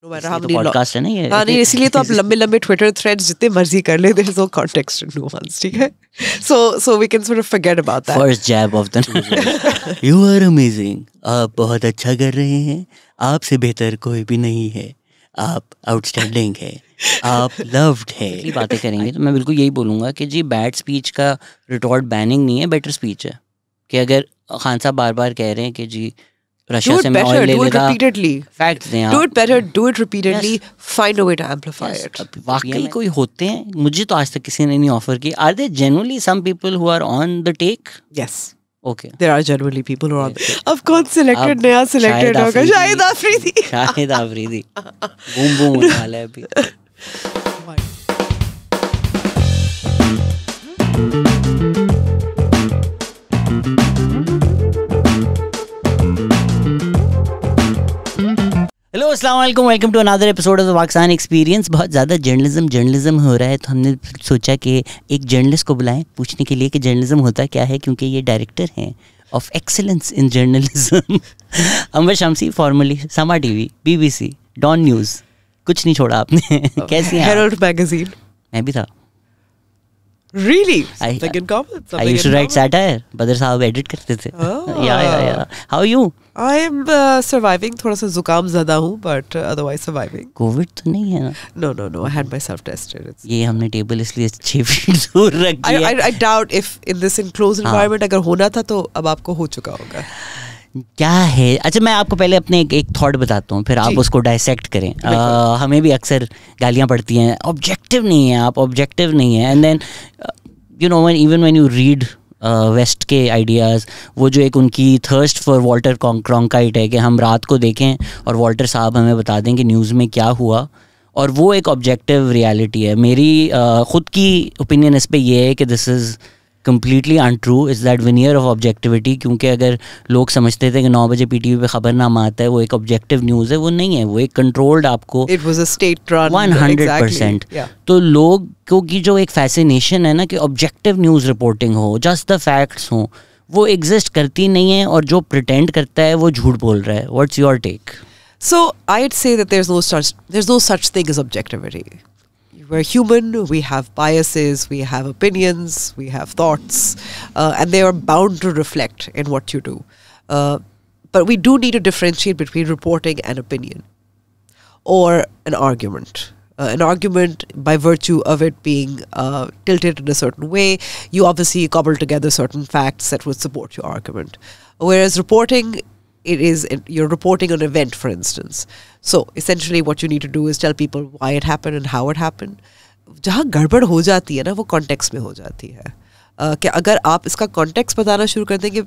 No matter how many podcast है ना ये. हाँ नहीं, इसीलिए तो आप लंबे ट्विटर थ्रेड्स जितने मर्जी कर ले, there is no context and nuance, ठीक है? So we can sort of forget about that. First jab of the news. You are amazing. आप बहुत अच्छा कर रहे हैं. आपसे बेहतर कोई भी नहीं है. आप आउटस्टैंडिंग है. आप लव्ड है. बातें करेंगे तो मैं बिल्कुल यही बोलूँगा कि जी बैड स्पीच का रिटॉर्ट बैनिंग नहीं है, बेटर स्पीच है. कि अगर खान साहब बार बार कह रहे हैं कि जी रशिया से मैं ऑयल ले लेता, फैक्ट्स दें, do it better, do it repeatedly, find a way to amplify it. वाकई कोई होते हैं, मुझे तो आज तक किसी ने नहीं ऑफर की. Are there genuinely some people who are on the take? Yes. Okay. There are genuinely people who are on the take. अब कौन selected नया selected होगा? शाहिद आफरीदी. शाहिद आफरीदी. बूम बूम होने वाला है अभी. हेलो अस्सलाम वालेकुम, welcome to another episode of the Pakistan experience. बहुत ज़्यादा जर्नलिज्म हो रहा है तो हमने सोचा कि एक जर्नलिस्ट को बुलाएं पूछने के लिए कि जर्नलिज्म होता क्या है, क्योंकि ये डायरेक्टर हैं of excellence in journalism. Amber Shamsi, formerly Samaa TV, BBC, Dawn news, कुछ नहीं छोड़ा आपने. कैसी हैं? Herald magazine. मैं भी था. Really? Something in common? I used to write satire. बदर साहब एडिट करते थे. Yeah. How are you? I am surviving. थोड़ा सा जुकाम ज़्यादा हूँ, but otherwise surviving. कोविड तो नहीं है ना? No. I had myself tested. ये हमने टेबल इसलिए 6 फीट दूर रखी है. I doubt if in this enclosed environment अगर होना था तो अब आपको हो चुका होगा. क्या है? अच्छा, मैं आपको पहले अपने एक थॉट बताता हूँ, फिर आप उसको डायसेक्ट करें. हमें भी अक्सर गालियाँ पड़ती हैं, ऑब्जेक्टिव नहीं है आप, ऑब्जेक्टिव नहीं है. And then you know even when you read west के आइडियाज़, वो जो एक उनकी थर्स्ट फॉर वॉल्टर क्रॉन्काइट है कि हम रात को देखें और वॉल्टर साहब हमें बता दें कि न्यूज़ में क्या हुआ, और वो एक ऑब्जेक्टिव रियलिटी है. मेरी ख़ुद की ओपिनियन इस पर ये है कि this is completely untrue. is that veneer of objectivity, क्योंकि अगर लोग समझते थे कि 9 बजे PTV पे खबरनामा आता है वो एक ऑब्जेक्टिव न्यूज़ है, वो नहीं है. वो एक कंट्रोल्ड आपको, it was a state run 100%. तो लोगों की जो एक फैसिनेशन है ना कि ऑब्जेक्टिव न्यूज़ रिपोर्टिंग हो, जस्ट द फैक्ट्स हो, वो एग्जिस्ट करती नहीं है, और जो प्रिटेंड करता है वो झूठ बोल रहा है. What's your take? So I'd say that there's no such thing as objectivity. We're human, we have biases, we have opinions, we have thoughts, and they are bound to reflect in what you do. But we do need to differentiate between reporting and opinion, or an argument. An argument, by virtue of it being tilted in a certain way, you obviously cobble together certain facts that would support your argument. Whereas reporting, you're reporting an event, for instance. So essentially what you need to do is tell people why it happened and how it happened. जहाँ गड़बड़ हो जाती है ना, वो context में हो जाती है. कि अगर आप इसका कॉन्टेक्स्ट बताना शुरू कर देंगे,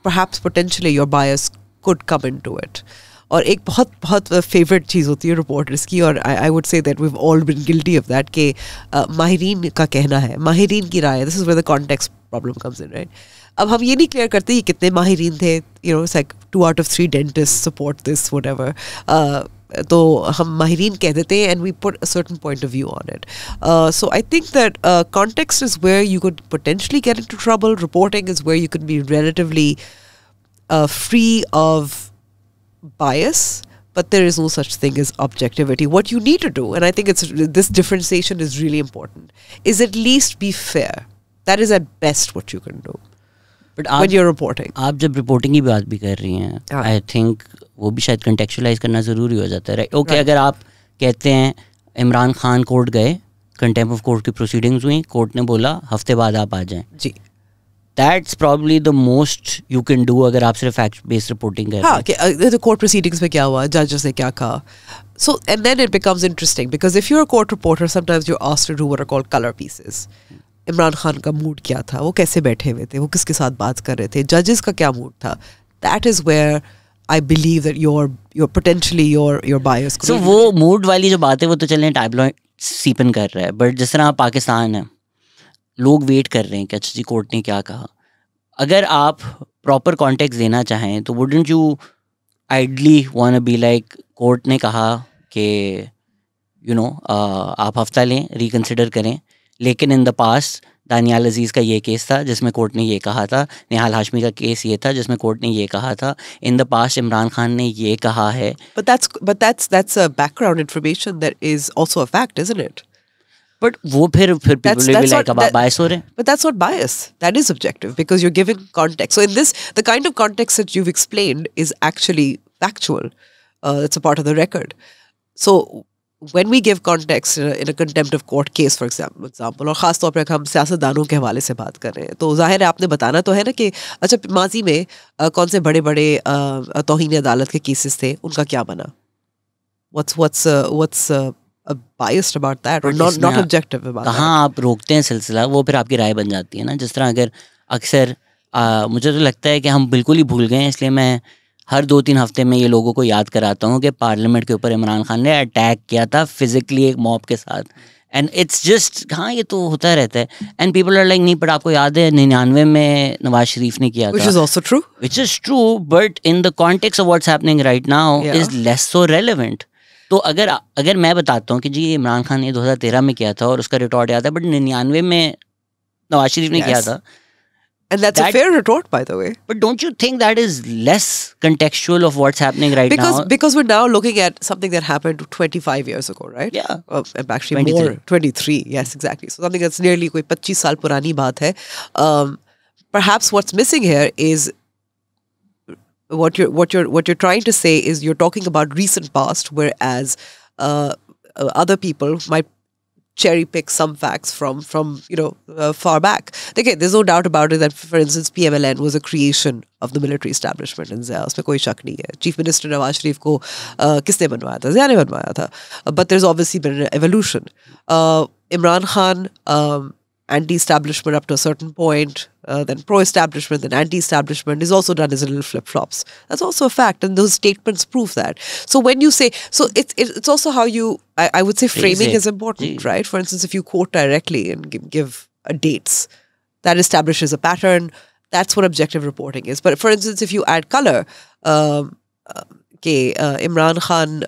perhaps potentially your bias could come into it. और एक बहुत फेवरेट चीज़ होती है रिपोर्टर्स की, और I would say that we have all been guilty of that, कि माहिरीन का कहना है, माहिरीन की राय है. This is where the context problem comes in, right? अब हम ये नहीं क्लियर करते कि कितने माहिरीन थे. You know, it's like 2 out of 3 dentist support this, whatever. तो हम माहिरीन कह देते हैं, and we put a certain point of view on it. So I think that context is where you could potentially get into trouble. Reporting is where you can be relatively free of bias, but there is no such thing as objectivity. What you need to do, and I think this differentiation is really important, is at least be fair. That is at best what you can do. But when you're reporting, आप जब reporting की बात भी कर रही हैं, I think वो भी शायद कंटेक्चुअलाइज करना ज़रूरी हो जाता है, राइट? ओके, अगर आप कहते हैं इमरान खान कोर्ट गए, कंटेम्प्ट ऑफ कोर्ट की प्रोसीडिंग्स हुई, कोर्ट ने बोला हफ्ते बाद आप आ जाएं, जी, That's probably the most you can do अगर आप सिर्फ fact based reporting कर रहे हैं. हाँ, कि court proceedings में क्या हुआ, judges ने क्या कहा. So and then it becomes interesting because if you're a court reporter, sometimes you're asked to do what are called color pieces. Imran Khan का मूड क्या था, वो कैसे बैठे हुए थे, वो किसके साथ बात कर रहे थे, जजेस का क्या मूड था. That is where I believe that you're potentially your bias. So वो मूड वाली जो बात है वो तो चलें टाइबलॉइड सीपन कर रहा है, बट जिस तरह पाकिस्तान है, लोग वेट कर रहे हैं कि अच्छा जी कोर्ट ने क्या कहा. अगर आप प्रॉपर कॉन्टेक्स्ट देना चाहें तो wouldn't you ideally want to be like, court ने कहा कि यू नो आप हफ्ता लें, रिकन्सिडर करें, लेकिन इन द पास्ट दानियाल अजीज़ का ये केस था जिसमें कोर्ट ने ये कहा था, निहाल हाशमी का केस ये था जिसमें कोर्ट ने ये कहा था, in the past Imran Khan ने ये कहा है. But that's a background information that is also a fact, isn't it? But वो फिर people will be like अब आप bias हो रहे हैं. But that's not bias. That is objective because you're giving context. So in this, the kind of context that you've explained is actually factual. It's a part of the record. So when we give context in a contempt of court case, for example, और ख़ास तौर पर हम सियासतदानों के हवाले से बात कर रहे हैं, तो ज़ाहिर है आपने बताना तो है ना कि अच्छा माजी में कौन से बड़े बड़े तौहीन अदालत के केसेस थे, उनका क्या बना? What's biased about that or not objective about that? कहाँ आप रोकते हैं सिलसिला, वो फिर आपकी राय बन जाती है ना. जिस तरह अगर अक्सर मुझे तो लगता है कि हम बिल्कुल ही भूल गए हैं, इसलिए मैं हर 2-3 हफ्ते में ये लोगों को याद कराता हूँ कि पार्लियामेंट के ऊपर इमरान खान ने अटैक किया था फिजिकली एक मॉब के साथ. एंड इट्स जस्ट हाँ ये तो होता रहता है. एंड पीपल आर लाइक नहीं पर आपको याद है 99 में नवाज शरीफ ने किया था. Which is also true. Which is true, but in the context of what's happening right now is less so relevant. तो अगर मैं बताता हूँ कि जी इमरान खान ने 2013 में किया था और उसका रिटॉर्ट याद है, बट 99 में नवाज शरीफ ने किया था. And that's a fair retort, by the way. But don't you think that is less contextual of what's happening right now? Because we're now looking at something that happened 25 years ago, right? Yeah. Actually 23. More, 23. Yes, exactly. So something that's nearly कोई 25 साल पुरानी बात है. Perhaps what's missing here is what you're trying to say is you're talking about recent past, whereas other people might cherry pick some facts from far back. Okay, there's no doubt about it that, for instance, PMLN was a creation of the military establishment in Zia. उसमें कोई शक नहीं है. Chief Minister Nawaz Sharif को किसने बनवाया था? ज़िया ने बनवाया था. But there's obviously been an evolution. Imran Khan, anti-establishment up to a certain point, then pro-establishment, then anti-establishment, is also done as a little flip-flops. That's also a fact, and those statements prove that. So when you say, so it's also how you, I would say framing is important, right? For instance, if you quote directly and give dates, that establishes a pattern. That's what objective reporting is. But for instance, if you add color, Imran Khan,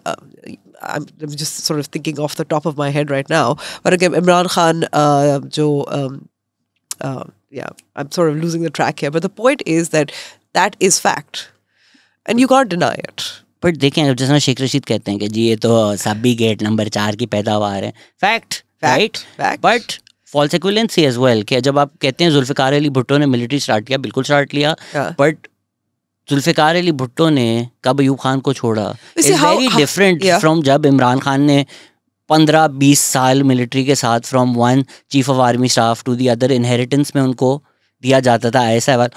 I'm just sort of thinking off the top of my head right now. But again, Imran Khan, I'm sort of losing the track here. But the point is that is fact. And you can't deny it. But देखें जब जिसमें शेख रशीद कहते हैं कि जी ये तो सब्बी gate number 4 की पैदावार है. Fact, right? But false equivalency as well. कि जब आप कहते हैं जुल्फ़िकार अली भुट्टो ने मिलिट्री स्टार्ट किया, बिल्कुल स्टार्ट लिया. But जुल्फ़िकार अली भुट्टो ने कब अयूब खान को छोड़ा इज वेरी डिफरेंट फ्रॉम जब इमरान खान ने 15-20 साल मिलिट्री के साथ from one chief of army staff to the other inheritance में उनको दिया जाता था ऐसा है.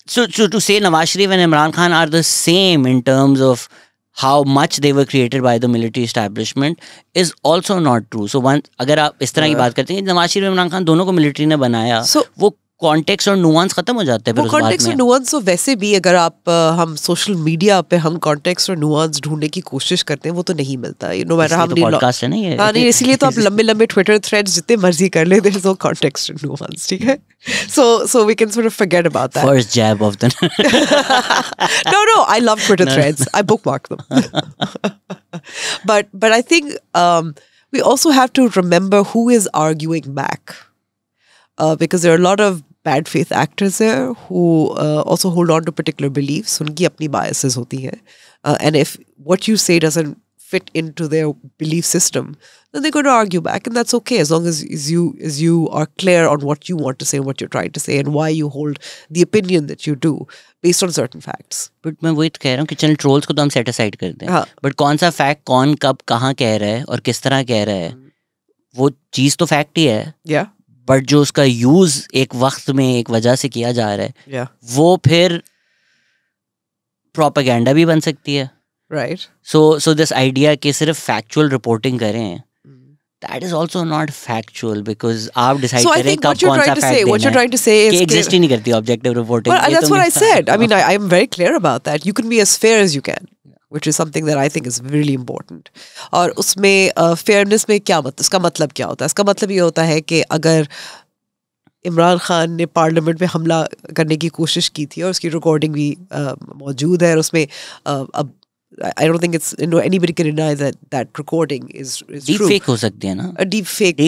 So to say Nawaz Sharif and Imran Khan are the same in terms of how much they were created by the military establishment is also not true. So अगर आप इस तरह की बात करते हैं नवाज शरीफ इमरान खान दोनों को मिलिट्री ने बनाया, वो कॉन्टेक्स्ट और नुआंस खत्म हो जाते हैं. वो कॉन्टेक्स्ट और नुआंस तो वैसे भी अगर आप हम सोशल मीडिया पे हम कॉन्टेक्स्ट और नुआंस ढूंढने की कोशिश करते हैं वो तो नहीं मिलता. No matter how many podcast है ना ये. हाँ नहीं, इसीलिए तो आप लंबे ट्विटर थ्रेड्स जितने मर्जी कर ले, देयर इज नो कॉन्टेक्स्ट और नुआंस. ठीक है. So we can sort of forget about that. First jab of the No, I love Twitter threads. I bookmark them. But I think we also have to remember who is arguing back. Because there are a lot of bad faith actors there who also hold on to particular beliefs. उनकी अपनी biases होती हैं. And if what you say doesn't fit into their belief system, then they're going to argue back, and that's okay as long as you are clear on what you want to say, what you're trying to say, and why you hold the opinion that you do based on certain facts. But मैं वही कह रहा हूँ कि चल trolls को तो हम सेट असाइड करते हैं. बट कौन सा फैक्ट कौन कब कहाँ कह रहा है और किस तरह कह रहा है, वो चीज़ तो फैक्ट ही है. Yeah. बट जो उसका यूज एक वक्त में एक वजह से किया जा रहा है, वो फिर प्रोपेगेंडा भी बन सकती है. Right. So this idea कि सिर्फ factual reporting करें, that is also not factual because आप decide करें कब कौन सा fact देना है. What you're trying to say is कि exist ही नहीं करती objective reporting. Well, that's what I said. I mean, I am very clear about that. You can be as fair as you can, which is something that I think is really important. और उसमें fairness में क्या उसका मतलब क्या होता है? इसका मतलब ये होता है कि अगर इमरान खान ने पार्लियामेंट में हमला करने की कोशिश की थी और उसकी रिकॉर्डिंग भी मौजूद है, और उसमें अब I don't think it's anybody can deny that recording is deep true. Deep fake हो सकती है ना. A deep fake.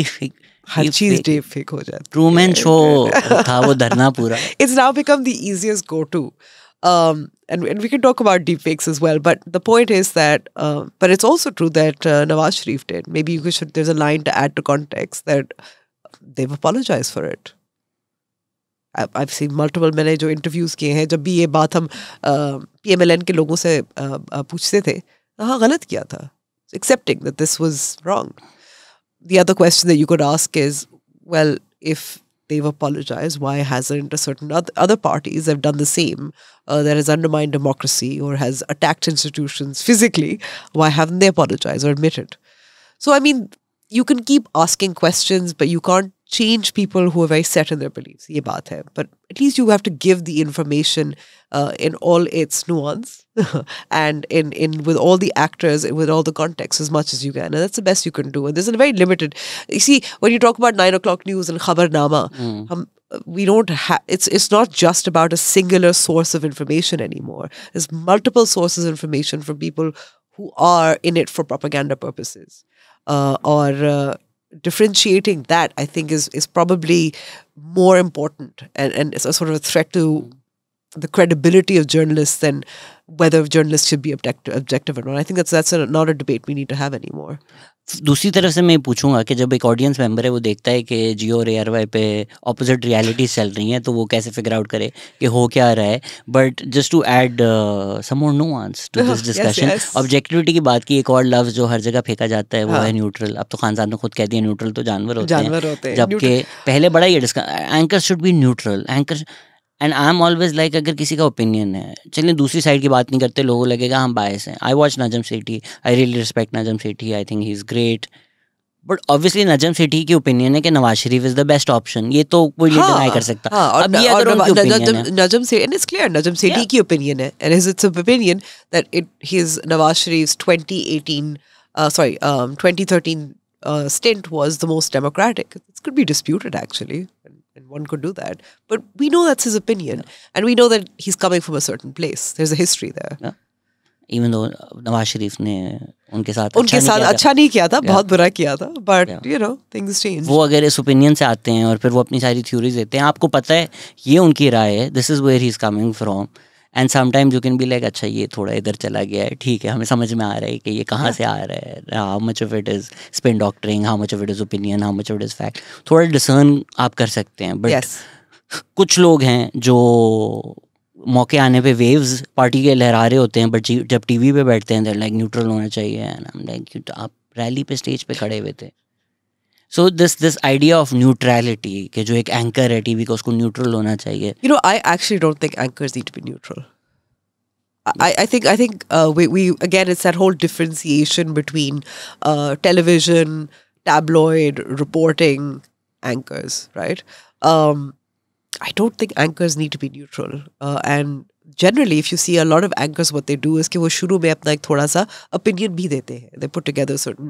हर चीज डीप फेक हो जाती है. ट्रूमैन शो था वो धरना पूरा. It's now become the easiest go-to. And we can talk about deepfakes as well, but the point is that, but it's also true that Nawaz Sharif did. Maybe there's a line to add to context that they've apologized for it. I've seen multiple, मैंने जो interviews किए हैं, जब भी ये बात हम PMLN के लोगों से पूछते थे, हाँ गलत किया था, accepting that this was wrong. The other question that you could ask is, well, if they've apologized, why hasn't a certain other parties have done the same, that has undermined democracy or has attacked institutions physically? Why haven't they apologized or admitted? So, I mean, you can keep asking questions, but you can't change people who are very set in their beliefs. Ye baat hai. But at least you have to give the information in all its nuance and in with all the actors, with all the context as much as you can. And that's the best you can do. And there's a very limited. You see, when you talk about 9 o'clock news and Khabarnama, we don't have. It's not just about a singular source of information anymore. There's multiple sources of information from people who are in it for propaganda purposes, or differentiating that, I think, is probably more important and it's a sort of a threat to the credibility of journalists than whether journalists should be objective or not. I think that's not a debate we need to have anymore. दूसरी तरफ से मैं पूछूंगा कि जब एक audience member है वो देखता है कि जियो और एयरवाई पे ऑपोजिट रियलिटीज चल रही हैं, तो वो कैसे फिगर आउट करे कि हो क्या रहा है. But just to add some more nuance to this discussion, objectivity की बात की, एक और लफ्ज जो हर जगह फेंका जाता है वो है न्यूट्रल. अब तो खान साहब ने खुद कह दिया न्यूट्रल तो जानवर होते हैं, जबकि पहले बड़ा ये anchor should be neutral. Anchor and I am always like, अगर किसी का ओपिनियन है, चलिए दूसरी साइड की बात नहीं करते, लोगों को लगेगा हम बायस हैं. I watch Najam Sethi, I really respect Najam Sethi, I think he is great. But obviously Najam Sethi की ओपिनियन है कि Nawaz Sharif is the best option, ये तो कोई डिनाई कर सकता. अब ये अगर उनकी ओपिनियन है, Najam Sethi, and it's clear नजम सेठी की ओपिनियन है, and it's an opinion that his Nawaz Sharif's 2013 stint was the most democratic. It could be disputed actually. And one could do that. But we know that's his opinion. And we know that he's coming from a certain place. There's a history there. Yeah. Even though Nawaz Sharif ने उनके साथ अच्छा नहीं किया था, बहुत बुरा किया था. But, you know, things change. वो अगर इस ओपिनियन से आते हैं और फिर वो अपनी सारी थ्योरीज देते हैं, आपको पता है ये उनकी राय है, this is where he's coming from. And sometimes you can be like, अच्छा ये थोड़ा इधर चला गया है, ठीक है, हमें समझ में आ रहा है कि ये कहाँ से आ रहा है, how much of it is spin doctoring, how much of it is opinion, how much of it is fact. थोड़ा डिसर्न आप कर सकते हैं. बट कुछ लोग हैं जो मौके आने पे वेव्स पार्टी के लहरा रहे होते हैं, बट जब टीवी पे बैठते हैं, लाइक न्यूट्रल होना चाहिए. एंड आई एम लाइक, आप रैली पे स्टेज पे खड़े हुए थे. So this idea of neutrality, कि जो एक एंकर है टीवी का, उसको न्यूट्रल होना चाहिए. You know, I actually don't think anchors need to be neutral. I think we again, it's that whole differentiation between television, tabloid reporting, anchors, right? I don't think anchors need to be neutral. And generally, if you see a lot of anchors, what they do is कि वो शुरू में अपना एक थोड़ा सा opinion भी देते हैं. They put together certain,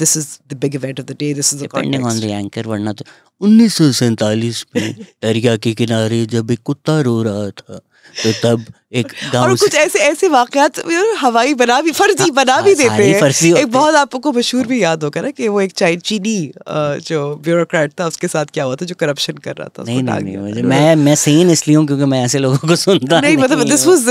this is the big event of the day, this is the depending context. on the anchor. वरना तो 1947 में दरिया के किनारे जब एक कुत्ता रो रहा था, तो तब एक गाँव और कुछ ऐसे वाक़यात हवाई फर्जी बना भी देते हैं. एक बहुत आपको मशहूर भी याद होगा ना कि वो एक चीनी जो ब्यूरोक्रेट था, उसके साथ क्या हुआ था, जो करप्शन कर रहा था. नहीं, मैं सेन इसलिए हूँ क्योंकि मैं ऐसे लोगों को सुनता नहीं. मतलब this was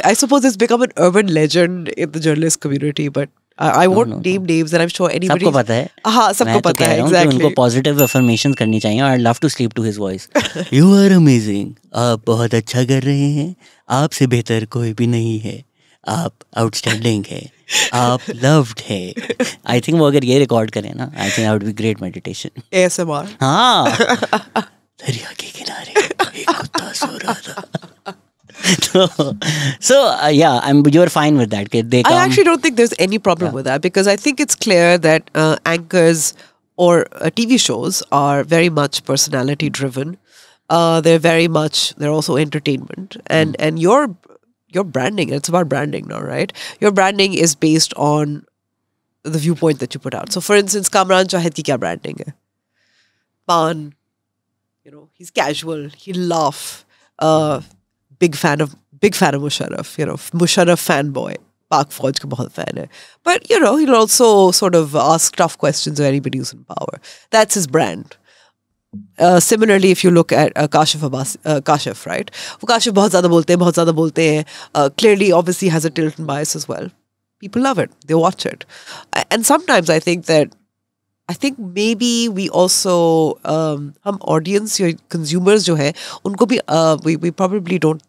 I suppose it's become an urban legend in the journalist community, but I won't name names, and I'm sure anybody. सबको पता है. हाँ, सबको पता है. Exactly. उनको पॉजिटिव अफर्मेशन करनी चाहिए. I'd love to sleep to his voice. You are amazing. आप बहुत अच्छा कर रहे हैं. आपसे बेहतर कोई भी नहीं है. आप आउटस्टैंडिंग है. आप लव्ड है. I think वो अगर ये रिकॉर्ड करें ना, I think that would be great meditation. ASMR. हाँ. दरिया के किनारे एक कुत्ता सो रहा था. So yeah, you're fine with that. I actually don't think there's any problem with that, because I think it's clear that anchors or TV shows are very much personality driven. They're also entertainment, and your branding, it's about branding now, right? Your branding is based on the viewpoint that you put out. So for instance, Kamran Shahid ki kya branding hai? Pan, he's casual, he'll laugh. Big fan of Musharraf, Musharraf fanboy. Pak Fauj ka bahut fan hai. But, you know, he'll also sort of ask tough questions of anybody who's in power. That's his brand. Similarly, if you look at Kashif, right? Kashif bahut zyada bolte hain. Clearly, obviously has a tilt and bias as well. People love it. They watch it. And sometimes I think maybe we also, hum audience, your consumers jo hai, unko bhi, we probably don't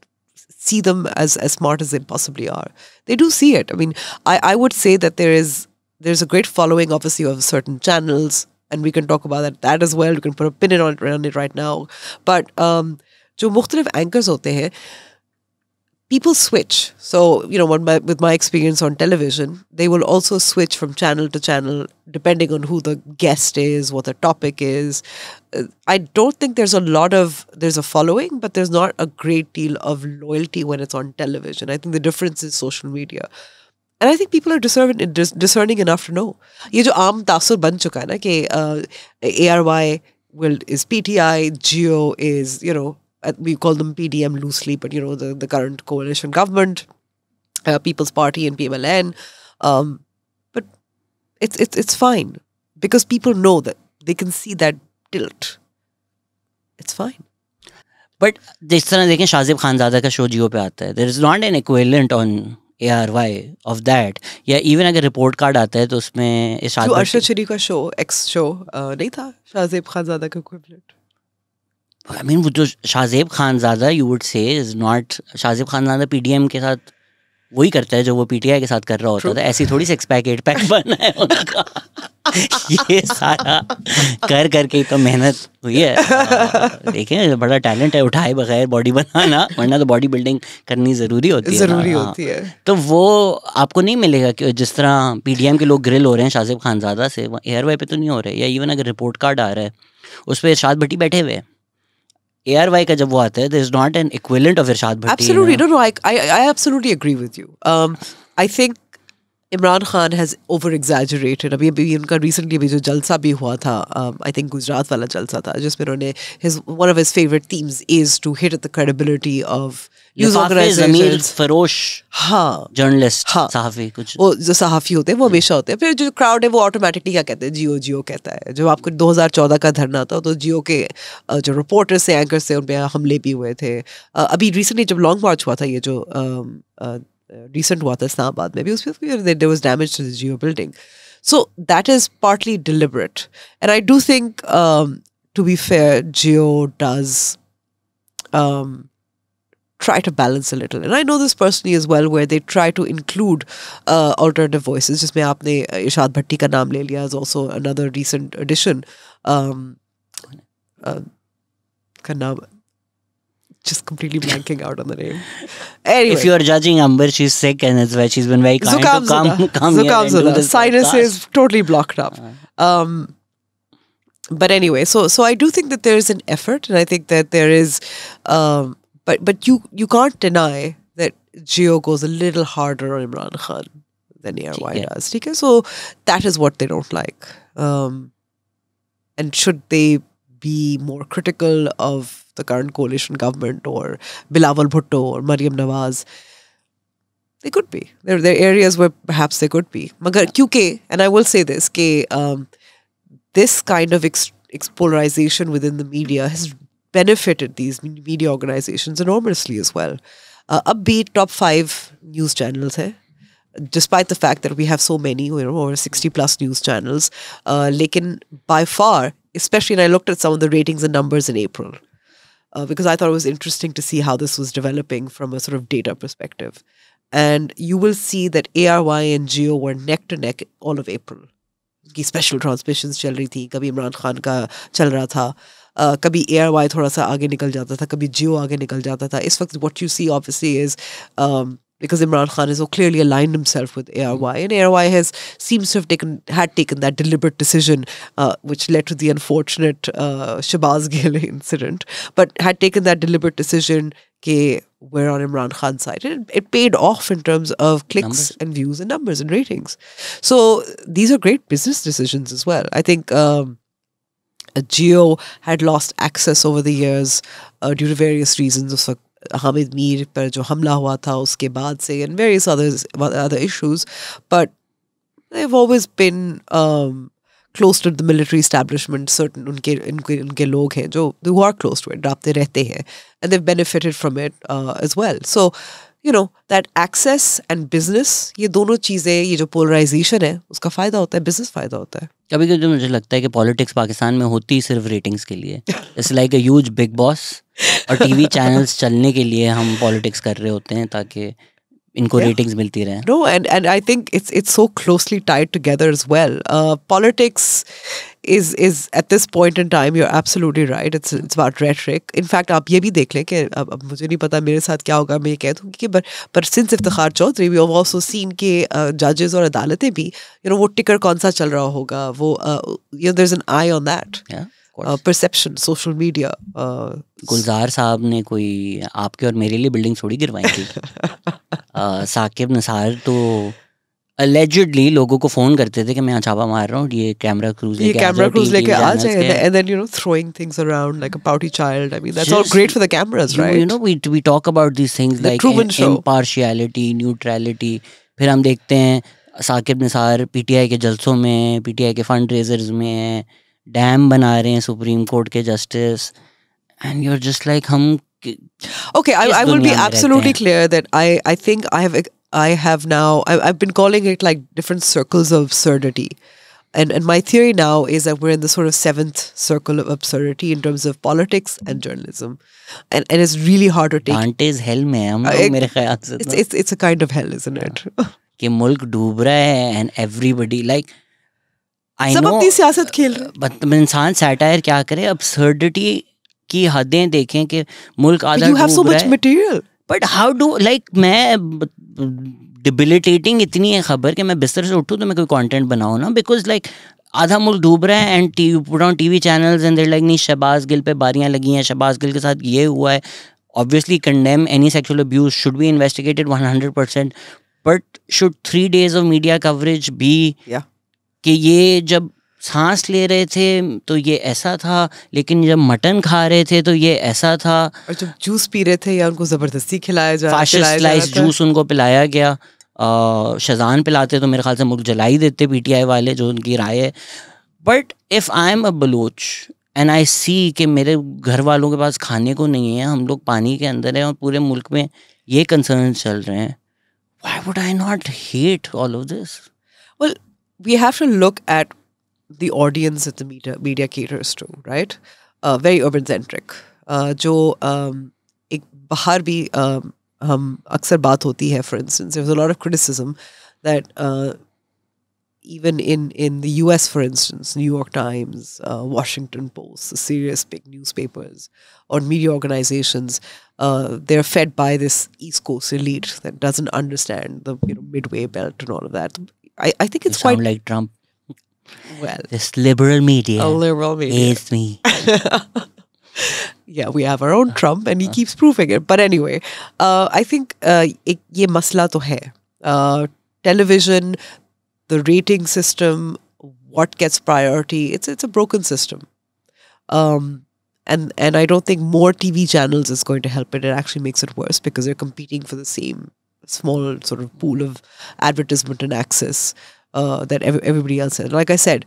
see them as smart as they possibly are. They do see it. I mean, I would say that there's a great following, obviously, of certain channels, and we can talk about that as well. We can put a pin on it right now. But jo mukhtalif anchors hote hain, people switch. So, you know, with my experience on television, they will also switch from channel to channel depending on who the guest is, what the topic is. I don't think there's a following, but there's not a great deal of loyalty when it's on television. I think the difference is social media. And I think people are discerning enough to know. Ye jo aam taasur ban chuka hai na ki ARY is PTI, Jio is, you know, we call them PDM loosely, but you know, the current coalition government, People's Party and PMLN. But it's fine because people know that they can see that tilt. It's fine. But जिस तरह देखें शाजिब खानज़ादा का show जियो पे आता है, there is not an equivalent on ARY of that. या even अगर report card आता है तो उसमें जो अरशद शरी का शो एक्स शो नहीं था शाजिब खानज़ादा का equivalent. I mean, वो जो Shajib Khanzada you would say is not, Shajib Khanzada PDM के साथ वही करता है जो वो PTI के साथ कर रहा होता था. ऐसी थोड़ी 6 पैक 8 पैक बना है उनका. ये सारा कर करके तो मेहनत हुई है. देखें, बड़ा टैलेंट है उठाए बगैर बॉडी बनाना, वरना तो बॉडी बिल्डिंग करनी ज़रूरी होती है. तो वो आपको नहीं मिलेगा कि जिस तरह PDM के लोग ग्रिल हो रहे हैं शाजिब खानज़ादा से, ARY पे तो नहीं हो रहे. या इवन अगर रिपोर्ट कार्ड आ रहा है उस पर इरशाद भट्टी बैठे हुए हैं. ARY का जब वो आता है, there is not an equivalent of Irshad Bhatti. Absolutely, no, I absolutely agree with you. I think Imran Khan has over-exaggerated. अभी उनका recently अभी जो जलसा भी हुआ था, I think गुजरात वाला जलसा था, जिसमें उन्होंने one of his favorite themes is to hit at the credibility of news organizations. फरोश, हाँ, journalist, हाँ, सहाफ़ी कुछ, वो जो सहाफ़ी होते हैं वो हमेशा होते हैं. फिर जो crowd है वो automatically क्या कहते हैं, जियो कहता है. जब आपको 2014 का धरना था तो जियो के जो reporters से एंकर्स से उन पे हमले भी हुए थे. अभी recently जब लॉन्ग मार्च हुआ था, ये जो recent हुआ था इस्लामाबाद में भी, उसमें there was damage to the Jio building. So that is partly deliberate. And I do think, to be fair, Jio does try to balance a little. And I know this personally as well, where they try to include alternative voices. जिसमें आपने इरशाद भट्टी का नाम ले लिया, is also another recent addition. का नाम just completely blanking out on the name. Anyway, if you are judging Amber, she's sick and that's why she's been very kind to come here and do this. Sinus is totally blocked up. But anyway, so I do think that there is an effort, and I think that there is, but you can't deny that Jio goes a little harder on Imran Khan than ARY does. Okay? So that is what they don't like. And should they be more critical of the current coalition government or Bilawal Bhutto or Maryam Nawaz? They could be. There are areas where perhaps they could be. Magar kyunki, and I will say this, this kind of polarization within the media has benefited these media organizations enormously as well. Ab bhi top 5 news channels hai, despite the fact that we have so many, you know, over 60 plus news channels. Lekin by far, especially, and I looked at some of the ratings and numbers in April, because I thought it was interesting to see how this was developing from a sort of data perspective. And you will see that ARY and Jio were neck to neck all of April. की special transmissions चल रही थी, कभी इमरान खान का चल रहा था, कभी ARY थोड़ा सा आगे निकल जाता था, कभी Jio आगे निकल जाता था. इस वक्त what you see obviously is because Imran Khan has so clearly aligned himself with ARY, and ARY seems to have taken that deliberate decision, which led to the unfortunate Shahbaz Gill incident, but had taken that deliberate decision that we're on Imran Khan's side. It paid off in terms of clicks and views and numbers and ratings. So these are great business decisions as well. I think Jio had lost access over the years due to various reasons of Hamid Mir पर जो हमला हुआ था उसके बाद से, and various other issues, but they've always been close to the military establishment. Certain उनके लोग हैं जो who are close to it, राब्ते रहते हैं, and they've benefited from it as well. So you know that access and business, ये दोनों चीज़ें, ये जो polarization है उसका फ़ायदा होता है, business फ़ायदा होता है. कभी कभी मुझे लगता है कि पॉलिटिक्स पाकिस्तान में होती ही सिर्फ रेटिंग्स के लिए. It's like a huge big boss, और टीवी चैनल्स चलने के लिए हम पॉलिटिक्स कर रहे होते हैं ताकि इनको रेटिंग्स मिलती रहे. No, and I think it's so closely tied together as well. Politics is at this point in time, you're absolutely right. It's about rhetoric. In fact, आप ये भी देख लें कि अब मुझे नहीं पता मेरे साथ क्या होगा, मैं ये कह दूँ कि पर since Iftikhar Chaudhary, we have also seen कि judges और अदालतें भी, you know, वो टिकर कौन सा चल रहा होगा, वो you know, there's an eye on that. Yeah. Perception, social media. गुलजार साहब ने कोई आपके और मेरे लिए बिल्डिंग थोड़ी गिरवाई थी. साकिब निसार तो allegedly लोगों को फोन करते थे कि मैं छापा मार रहा हूँ, ये कैमरा क्रूज लेके आ जाए, and then you know throwing things around like a pouty child. I mean that's all great for the cameras, right? You know we talk about these things like impartiality, neutrality. फिर हम देखते हैं Saqib Nisar PTI के जलसों में, PTI के fund razor's में dam बना रहे हैं सुप्रीम कोर्ट के justice, and you're just like हम okay, I will be absolutely clear that I think I have now I've been calling it like different circles of absurdity, and my theory now is that we're in the sort of 7th circle of absurdity in terms of politics and journalism, and it's really hard to take. Dante's hell में हम लोग मेरे ख्याल से it's a kind of hell, isn't it? कि मुल्क डूब रहा है and everybody like सब अपनी सियासत खेल रहे हैं. but इंसान सैटायर क्या करे, absurdity की हदें देखें कि मुल्क आधा you have so much material, but how do like मैं debilitating इतनी है खबर कि मैं बिस्तर से उठूँ तो मैं कोई कंटेंट बनाऊँ ना, because like आधा मुल्क डूब रहा है and you put on TV channels and they're like नहीं शहबाज गिल पे बारियाँ लगी हैं, शहबाज गिल के साथ ये हुआ है. Obviously condemn any sexual abuse, should be investigated 100%, but should 3 days of media coverage be कि ये जब सांस ले रहे थे तो ये ऐसा था, लेकिन जब मटन खा रहे थे तो ये ऐसा था, और जब जूस पी रहे थे या उनको जबरदस्ती खिलाया जा फाशिस्ट जूस उनको पिलाया गया, शज़ान पिलाते तो मेरे ख्याल से मुल्क जला ही देते पीटीआई वाले, जो उनकी राय है. But if I am a Baloch and I see कि मेरे घर वालों के पास खाने को नहीं है, हम लोग पानी के अंदर हैं और पूरे मुल्क में ये कंसर्न चल रहे हैं, why would I not hate all of this? Well we have to look at the audience that the media caters to, right? Very urban centric. जो एक बाहर भी हम अक्सर बात होती है. For instance, there was a lot of criticism that even in the US, for instance, New York Times, Washington Post, the serious big newspapers or media organizations, they're fed by this East Coast elite that doesn't understand the midway belt and all of that. I think it's sound quite like Trump. Well, this liberal media. A liberal media. Hates me. Yeah, we have our own Trump, and he keeps proving it. But anyway, I think ये मसला तो है. Television, the rating system, what gets priority, it's a broken system. And I don't think more TV channels is going to help it. It actually makes it worse because they're competing for the same small sort of pool of advertisement and access that everybody else has. Like I said,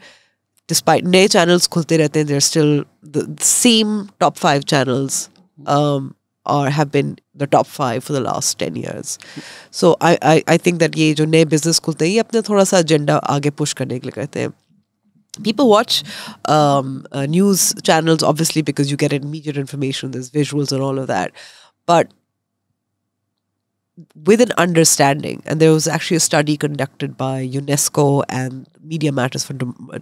despite नए channels खुलते रहते हैं, they're still the same top 5 channels have been the top 5 for the last 10 years. So I think that ये जो नए business खुलते हैं, ये अपने थोड़ा सा agenda आगे push करने के लिए करते हैं. People watch news channels obviously because you get immediate information, there's visuals and all of that, but with an understanding, and there was actually a study conducted by UNESCO and Media Matters for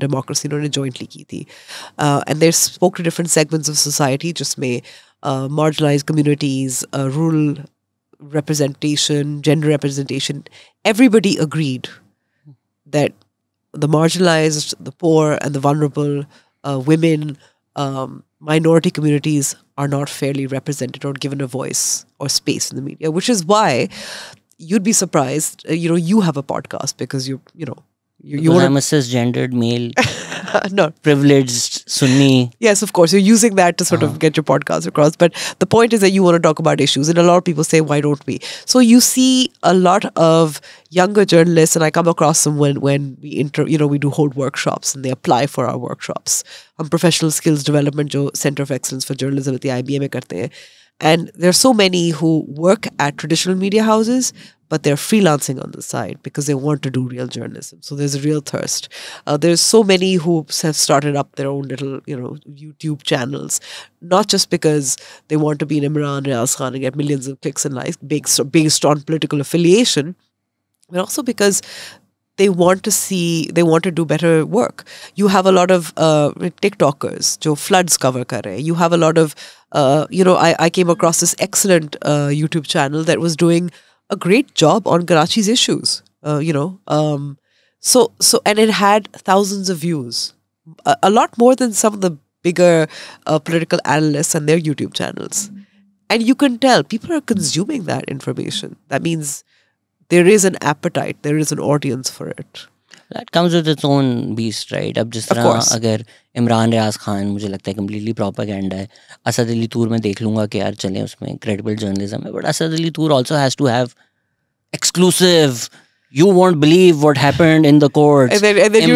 Democracy, उन्होंने jointly की थी, and they spoke to different segments of society, जिसमें marginalized communities, rural representation, gender representation. Everybody agreed that the marginalized, the poor and the vulnerable, women, minority communities are not fairly represented or given a voice or space in the media, which is why you'd be surprised, you have a podcast because you I'm a cisgendered male No. privileged Sunni. Yes, of course. You're using that to sort of get your podcast across. But the point is that you want to talk about issues. And a lot of people say, why don't we? So you see a lot of younger journalists, and I come across them when we we do hold workshops and they apply for our workshops. Professional skills development, jo Center of Excellence for Journalism at the IBA mein karte hain. And there are so many who work at traditional media houses, but they're freelancing on the side because they want to do real journalism. So there's a real thirst. There's so many who have started up their own little, YouTube channels, not just because they want to be an Imran Khan and get millions of clicks and likes based on political affiliation, but also because they want to do better work. You have a lot of TikTokers jo floods cover kar rahe. You have a lot of, I came across this excellent YouTube channel that was doing a great job on Karachi's issues, and it had thousands of views, a lot more than some of the bigger political analysts and their YouTube channels. And you can tell people are consuming that information. That means there is an appetite, there is an audience for it. That comes with its own beast, right? अब जिस तरह अगर इमरान रियाज खान मुझे लगता है completely propaganda है, असद अली तूर में देख लूँगा कि यार चलें उसमें credible journalism है, but Asad Ali Toor also has to have exclusive. You won't believe what happened in the courts. And then you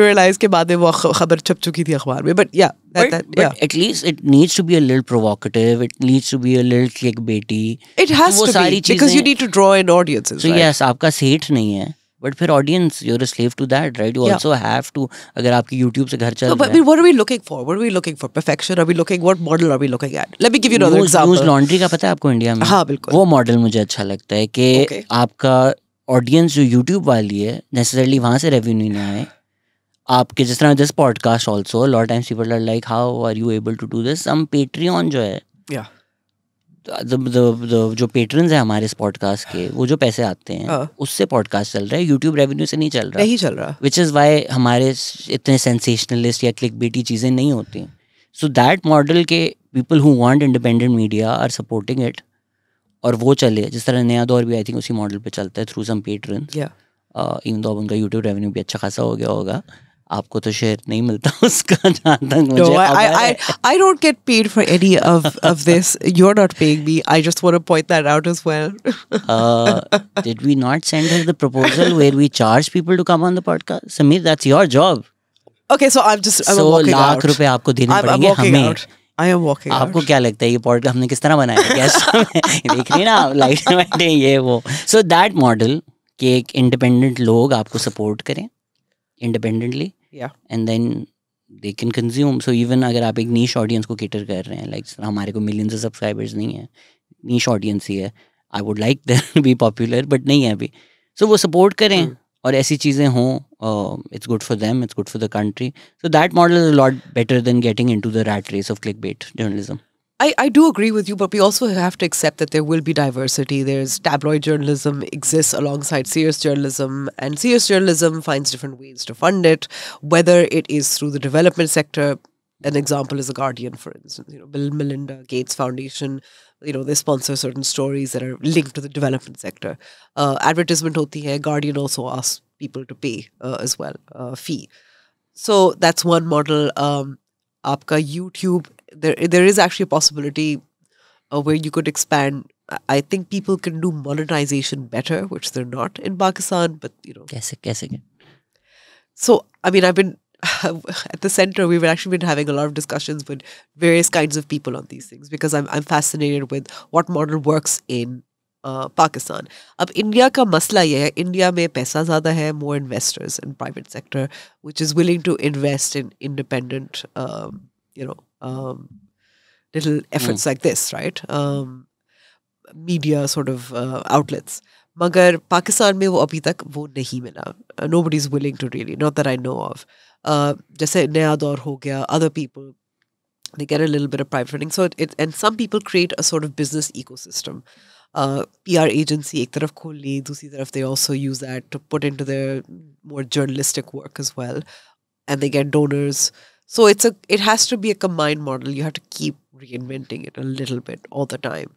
realize कि बाद में वो खबर छप चुकी थी अखबार में. But yeah, but at least it needs to be a little provocative. It needs to be a little clickbaity. It has to be because you need to draw in audiences. So yes, आपका सेठ नहीं है. But for audience, you're a slave to that, right? You also have to, अगर आपकी YouTube से घर चल रहा है. But I mean, what are we looking for? What are we looking for? Perfection? What model are we looking at? Let me give you another example. News laundry का पता है आपको इंडिया में? हाँ बिल्कुल. वो मॉडल मुझे अच्छा लगता है कि आपका ऑडियंस जो YouTube वाली है, necessarily वहाँ से revenue नहीं आए. आपके जिस तरह this podcast also, a lot of times people are like, how are you able to do this? Some Patreon जो है. Yeah. जो पेट्रन्स हैं हमारे इस पॉडकास्ट के, वो जो पैसे आते हैं उससे पॉडकास्ट चल रहा है, यूट्यूब रेवेन्यू से नहीं चल रहा. विच इज़ वाई हमारे इतने सेंसेशनलिस्ट या क्लिक बेटी चीज़ें नहीं होती. सो दैट मॉडल के people who want independent media are supporting it, और वो चले. जिस तरह नया दौर भी आई थिंक उसी मॉडल पे चलता है, through some patrons. Even though उनका यूट्यूब रेवेन्यू भी अच्छा खासा हो गया होगा. आपको तो शेयर नहीं मिलता उसका, जहाँ तक मुझे. No, I don't get paid for any of this. You're not paying me. I just want to point that out as well. Did we not send her the proposal where we charge people to come on the podcast? Samir, that's your job. Okay, so I'm walking out. Lakh रुपए आपको देने पड़ेंगे हमें. I am walking out. आपको क्या लगता है ये पॉडकास्ट हमने किस तरह बनाया? देख रही है ना, लाइट में बैठे ये वो. So that model कि एक इंडिपेंडेंट लोग आपको सपोर्ट करें independently, and then they can consume. So even अगर आप एक niche audience को cater कर रहे हैं, like हमारे को millions of subscribers नहीं है, niche audience ही है, I would like them to be popular, but नहीं है अभी. So वो support करें और ऐसी चीज़ें हों, it's good for them, it's good for the country. So that model is a lot better than getting into the rat race of clickbait journalism. I do agree with you, but we also have to accept that there will be diversity. There's tabloid journalism exists alongside serious journalism, and serious journalism finds different ways to fund it, whether it is through the development sector. An example is The Guardian, for instance. Bill Melinda Gates Foundation, they sponsor certain stories that are linked to the development sector. Advertisement hoti hai. Guardian also asks people to pay as well, fee. So that's one model. Aapka YouTube, there is actually a possibility where you could expand. I think people can do monetization better, which they're not in Pakistan, but Kaise? So I mean, I've been at the center, we've actually been having a lot of discussions with various kinds of people on these things, because I'm fascinated with what model works in Pakistan. Ab India ka masla ye hai, India mein paisa zyada hai, more investors in private sector, which is willing to invest in independent, little efforts like this, right? Media sort of outlets. Magar Pakistan mein wo abhi tak wo nahi mila. Nobody's willing to really, not that I know of. Jaise Naya Daur ho gaya, other people, they get a little bit of private funding. So and some people create a sort of business ecosystem. PR agency ek taraf khol li, dusri taraf they also use that to put into their more journalistic work as well, and they get donors. So it has to be a combined model. You have to keep reinventing it a little bit all the time,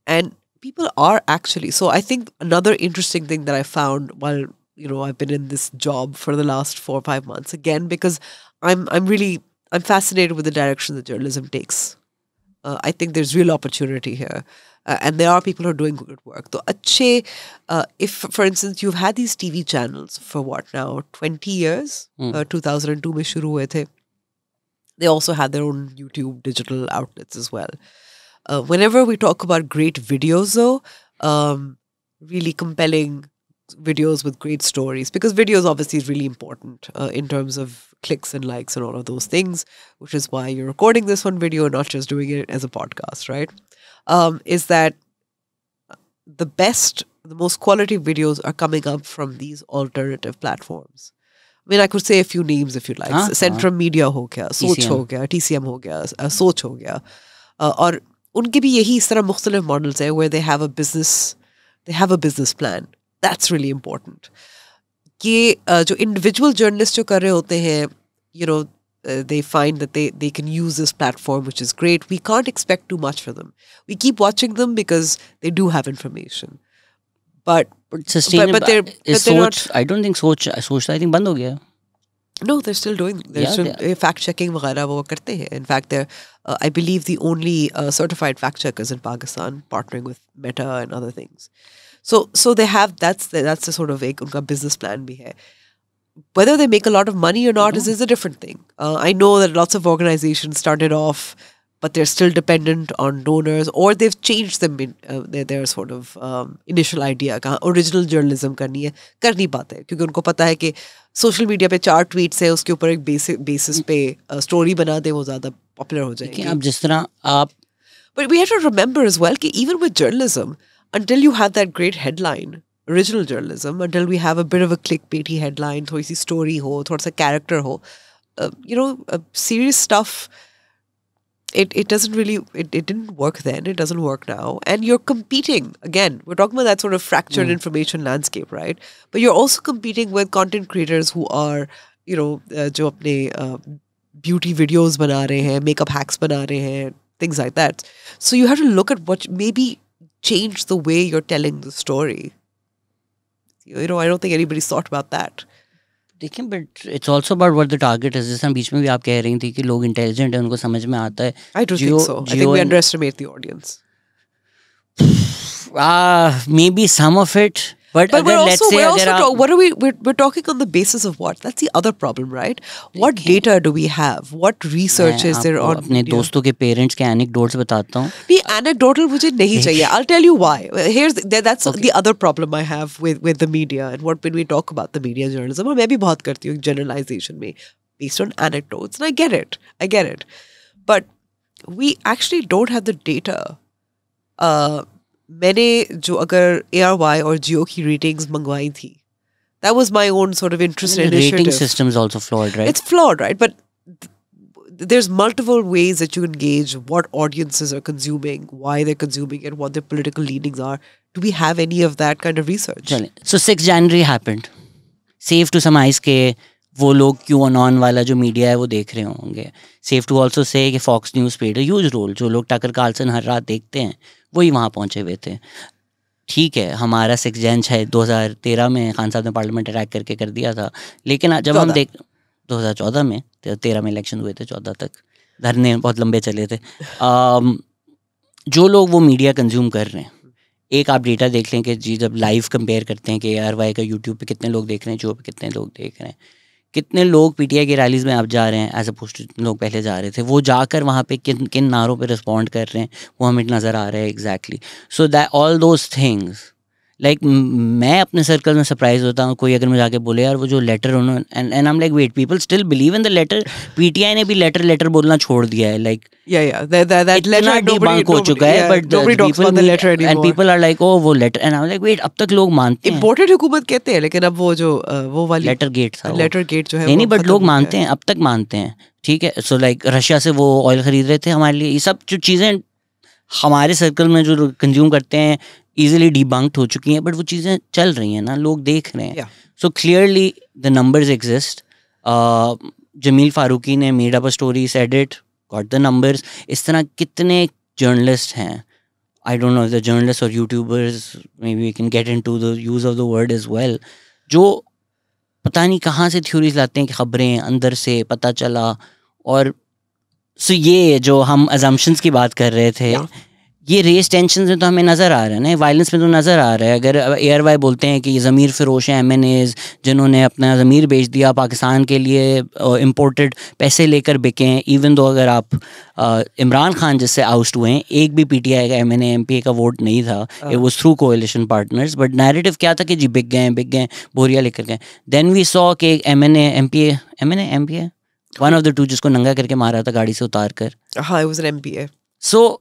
and people are actually. So I think another interesting thing that I found while I've been in this job for the last 4 or 5 months again, because I'm fascinated with the direction that journalism takes. I think there's real opportunity here. And there are people who are doing good work. So, if, for instance, you've had these TV channels for what now, 20 years? 2002 mein shuru hue the. They also had their own YouTube digital outlets as well. Whenever we talk about great videos, though, really compelling videos with great stories, because video is obviously really important in terms of clicks and likes and all of those things, which is why you're recording this one video and not just doing it as a podcast, right? Is that the most quality videos are coming up from these alternative platforms. I mean, I could say a few names if you like. Centrum Media ho gaya, Soch ho gaya, TCM ho gaya, Soch ho gaya. Aur unke bhi yahi is tarah mukhtalif models hai where they have a business plan. That's really important. कि जो individual journalists जो कर रहे होते हैं, they find that they can use this platform, which is great. We can't expect too much for them. We keep watching them because they do have information. But sustainable. But they're not. I don't think Soch I think बंद हो गया. No, they're still doing. They're still fact checking वगैरह वो करते हैं. In fact, they're I believe the only certified fact checkers in Pakistan, partnering with Meta and other things. So they have that's the sort of एक उनका business plan भी है. Whether they make a lot of money or not is a different thing. I know that lots of organizations started off, but they're still dependent on donors, or they've changed them in their sort of initial idea. Original journalism कर नहीं पाते क्योंकि उनको पता है कि social media पे 4 tweets है, उसके ऊपर एक basis पे story बना दे, वो ज़्यादा popular हो जाएगी. अब जिस तरह आप. But we have to remember as well कि even with journalism, until you have that great headline, original journalism, until we have a bit of a clickbaity headline, थोड़ी सी story हो, थोड़ा सा character हो, serious stuff, it doesn't really, it didn't work then, it doesn't work now. And you're competing, again, we're talking about that sort of fractured information landscape, right? But you're also competing with content creators who are, जो अपने beauty videos बना रहे हैं, makeup hacks बना रहे हैं, things like that. So you have to look at what maybe change the way you're telling the story. I don't think anybody's thought about that. देखिए, but it's also about what the target is. जैसे बीच में भी आप कह रही थी कि लोग intelligent हैं, उनको समझ में आता है. I don't think so. I think we underestimate the audience. Maybe some of it. But we're talking on the basis of what? That's the other problem, right? What data do we have? What research is there on? अपने दोस्तों के parents के anecdotes बताता हूँ. नहीं, anecdotal मुझे नहीं चाहिए. I'll tell you why. That's the other problem I have with the media and when we talk about the media journalism. और मैं भी बहुत करती हूँ generalization में based on anecdotes, and I get it. But we actually don't have the data. मैंने जो अगर ARY और Jio की ratings मंगवाई थी, that was my own sort of interest and initiative. The rating system is also flawed, right? It's flawed, right? But there's multiple ways that you can gauge what audiences are consuming, why they're consuming it, what their political leanings are. Do we have any of that kind of research? So 6 January happened. Safe to surmise के वो लोग QAnon वाला जो media है वो देख रहे होंगे. Safe to also say कि Fox News played a huge role. जो लोग टकर कार्लसन हर रात देखते हैं वही वहाँ पहुँचे हुए थे. ठीक है, हमारा 6 जैन 2013 में खान साहब ने पार्लियामेंट अटैक करके कर दिया था, लेकिन जब हम 2014 में 13 में इलेक्शन हुए थे, 14 तक धरने बहुत लंबे चले थे. जो लोग वो मीडिया कंज्यूम कर रहे हैं, एक आप डेटा देख लें कि जी जब लाइव कंपेयर करते हैं कि ARY का यूट्यूब पे कितने लोग देख रहे हैं, जो पे कितने लोग देख रहे हैं, कितने लोग PTI की रैलीज़ में आप जा रहे हैं एज अपोज टू जितने लोग पहले जा रहे थे, वो जाकर वहाँ पे किन नारों पे रिस्पॉन्ड कर रहे हैं, वो हमें नज़र आ रहा है exactly. So that all those things like मैं अपने सर्कल में सरप्राइज होता हूँ, कोई अगर मुझे आके बोले यार वो जो लेटर उन्होंने and I am like wait, people still believe in the letter. PTI ने भी लेटर बोलना छोड़ दिया है. लाइक that letter डिबंक हो चुका है, but and people are like oh वो letter, and I am like wait, अब तक लोग मानते हैं. इम्पोर्टेड हुकूमत कहते हैं, लेकिन अब वो वाली लेटर गेट जो है नहीं, बट लोग मानते हैं, अब तक मानते हैं. ठीक है, सो लाइक रशिया से वो ऑयल खरीद रहे थे हमारे लिए. ये सब जो चीज़ें हमारे सर्कल में जो कंज्यूम करते हैं easily debunked हो चुकी हैं, बट वो चीज़ें चल रही हैं ना, लोग देख रहे हैं. So clearly the numbers exist. Jameel Farooqui ने made up a story, said it, got the numbers. इस तरह कितने journalists हैं, I don't know if the journalists or YouTubers, maybe we can get into the use of the word as well, जो पता नहीं कहाँ से थ्योरीज लाते हैं कि खबरें अंदर से पता चला. और सो ये जो हम अजम्पशंस की बात कर रहे थे, ये रेस टेंशन में तो हमें नज़र आ रहा है ना, वायलेंस में तो नज़र आ रहा है. अगर ARY बोलते हैं कि ये ज़मीर फ़रोश हैं MNAs जिन्होंने अपना ज़मीर बेच दिया पाकिस्तान के लिए, इम्पोर्टेड पैसे लेकर बिके हैं. इवन दो अगर आप इमरान खान जिससे आउस्ट हुए हैं, एक भी PTI का MNA MPA का वोट नहीं था, it was through कोalition partners. But narrative क्या था कि जी बिक गए बोरिया लेकर गए. देन वी सॉ कि MNA MPA one of the two जिसको नंगा करके मारा था गाड़ी से उतार कर. हाँ, it was an MPA. सो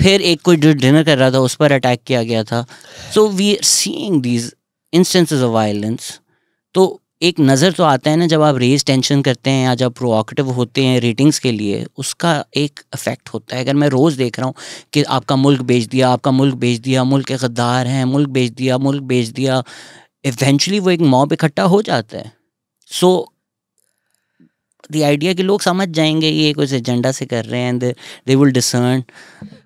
फिर एक कोई डिनर कर रहा था उस पर अटैक किया गया था. So we are seeing these instances of violence. तो एक नज़र तो आता है ना जब आप रेस टेंशन करते हैं या जब प्रोवोकेटिव होते हैं रेटिंग्स के लिए, उसका एक इफेक्ट होता है. अगर मैं रोज़ देख रहा हूँ कि आपका मुल्क बेच दिया, आपका मुल्क बेच दिया, मुल्क के गद्दार हैं, मुल्क बेच दिया, इवेंचुअली वो एक मॉब इकट्ठा हो जाता है. सो the idea कि लोग समझ जाएंगे ये कुछ एजेंडा से कर रहे हैं and they will discern.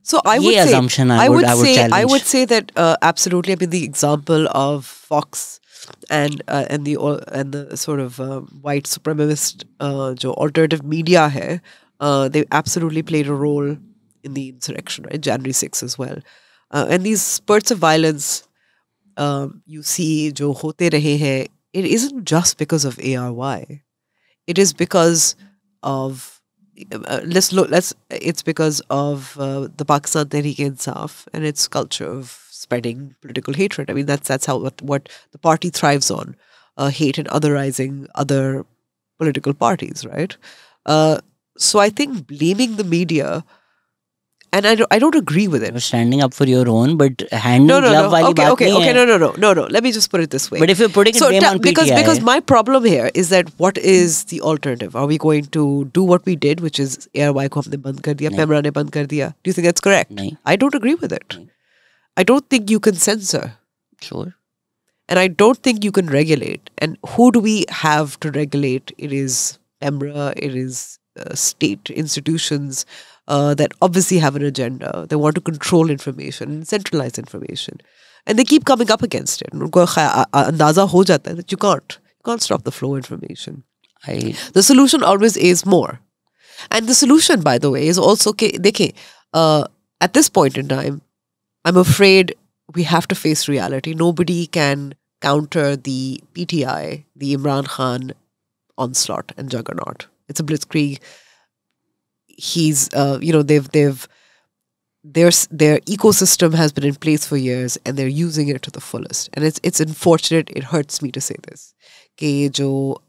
So I would ये say, assumption I would challenge. I would say that absolutely. I mean, the example of Fox and the sort of white supremacist जो alternative media है, they absolutely played a role in the insurrection, right? January 6 as well. And these spurts of violence you see जो होते रहे हैं, it isn't just because of ARY. It is because of it's because of the Pakistan Tehreek-e-Insaf and its culture of spreading political hatred. I mean, that's how what the party thrives on, hate and otherizing other political parties, right? So I think blaming the media, and I don't agree with it. You're standing up for your own, but handing glove wali baat Okay. nahi hai. No. Let me just put it this way. But if you're putting blame on PTI, because my problem here is that what is the alternative? Are we going to do what we did, which is ARY ko humne band kar diya, Pemra ne band kar diya? Do you think that's correct? Nahi. I don't agree with it. Nahi. I don't think you can censor. Sure. And I don't think you can regulate. And who do we have to regulate? It is Pemra, it is state institutions that obviously have an agenda. They want to control information and centralize information. And they keep coming up against it. उनको अंदाजा हो जाता है that you can't stop the flow of information. The solution always is more. And the solution, by the way, is also, देखें, at this point in time, I'm afraid we have to face reality. Nobody can counter the PTI, the Imran Khan onslaught and juggernaut. It's a blitzkrieg. He's, their ecosystem has been in place for years and they're using it to the fullest. And it's unfortunate, it hurts me to say this, कि जो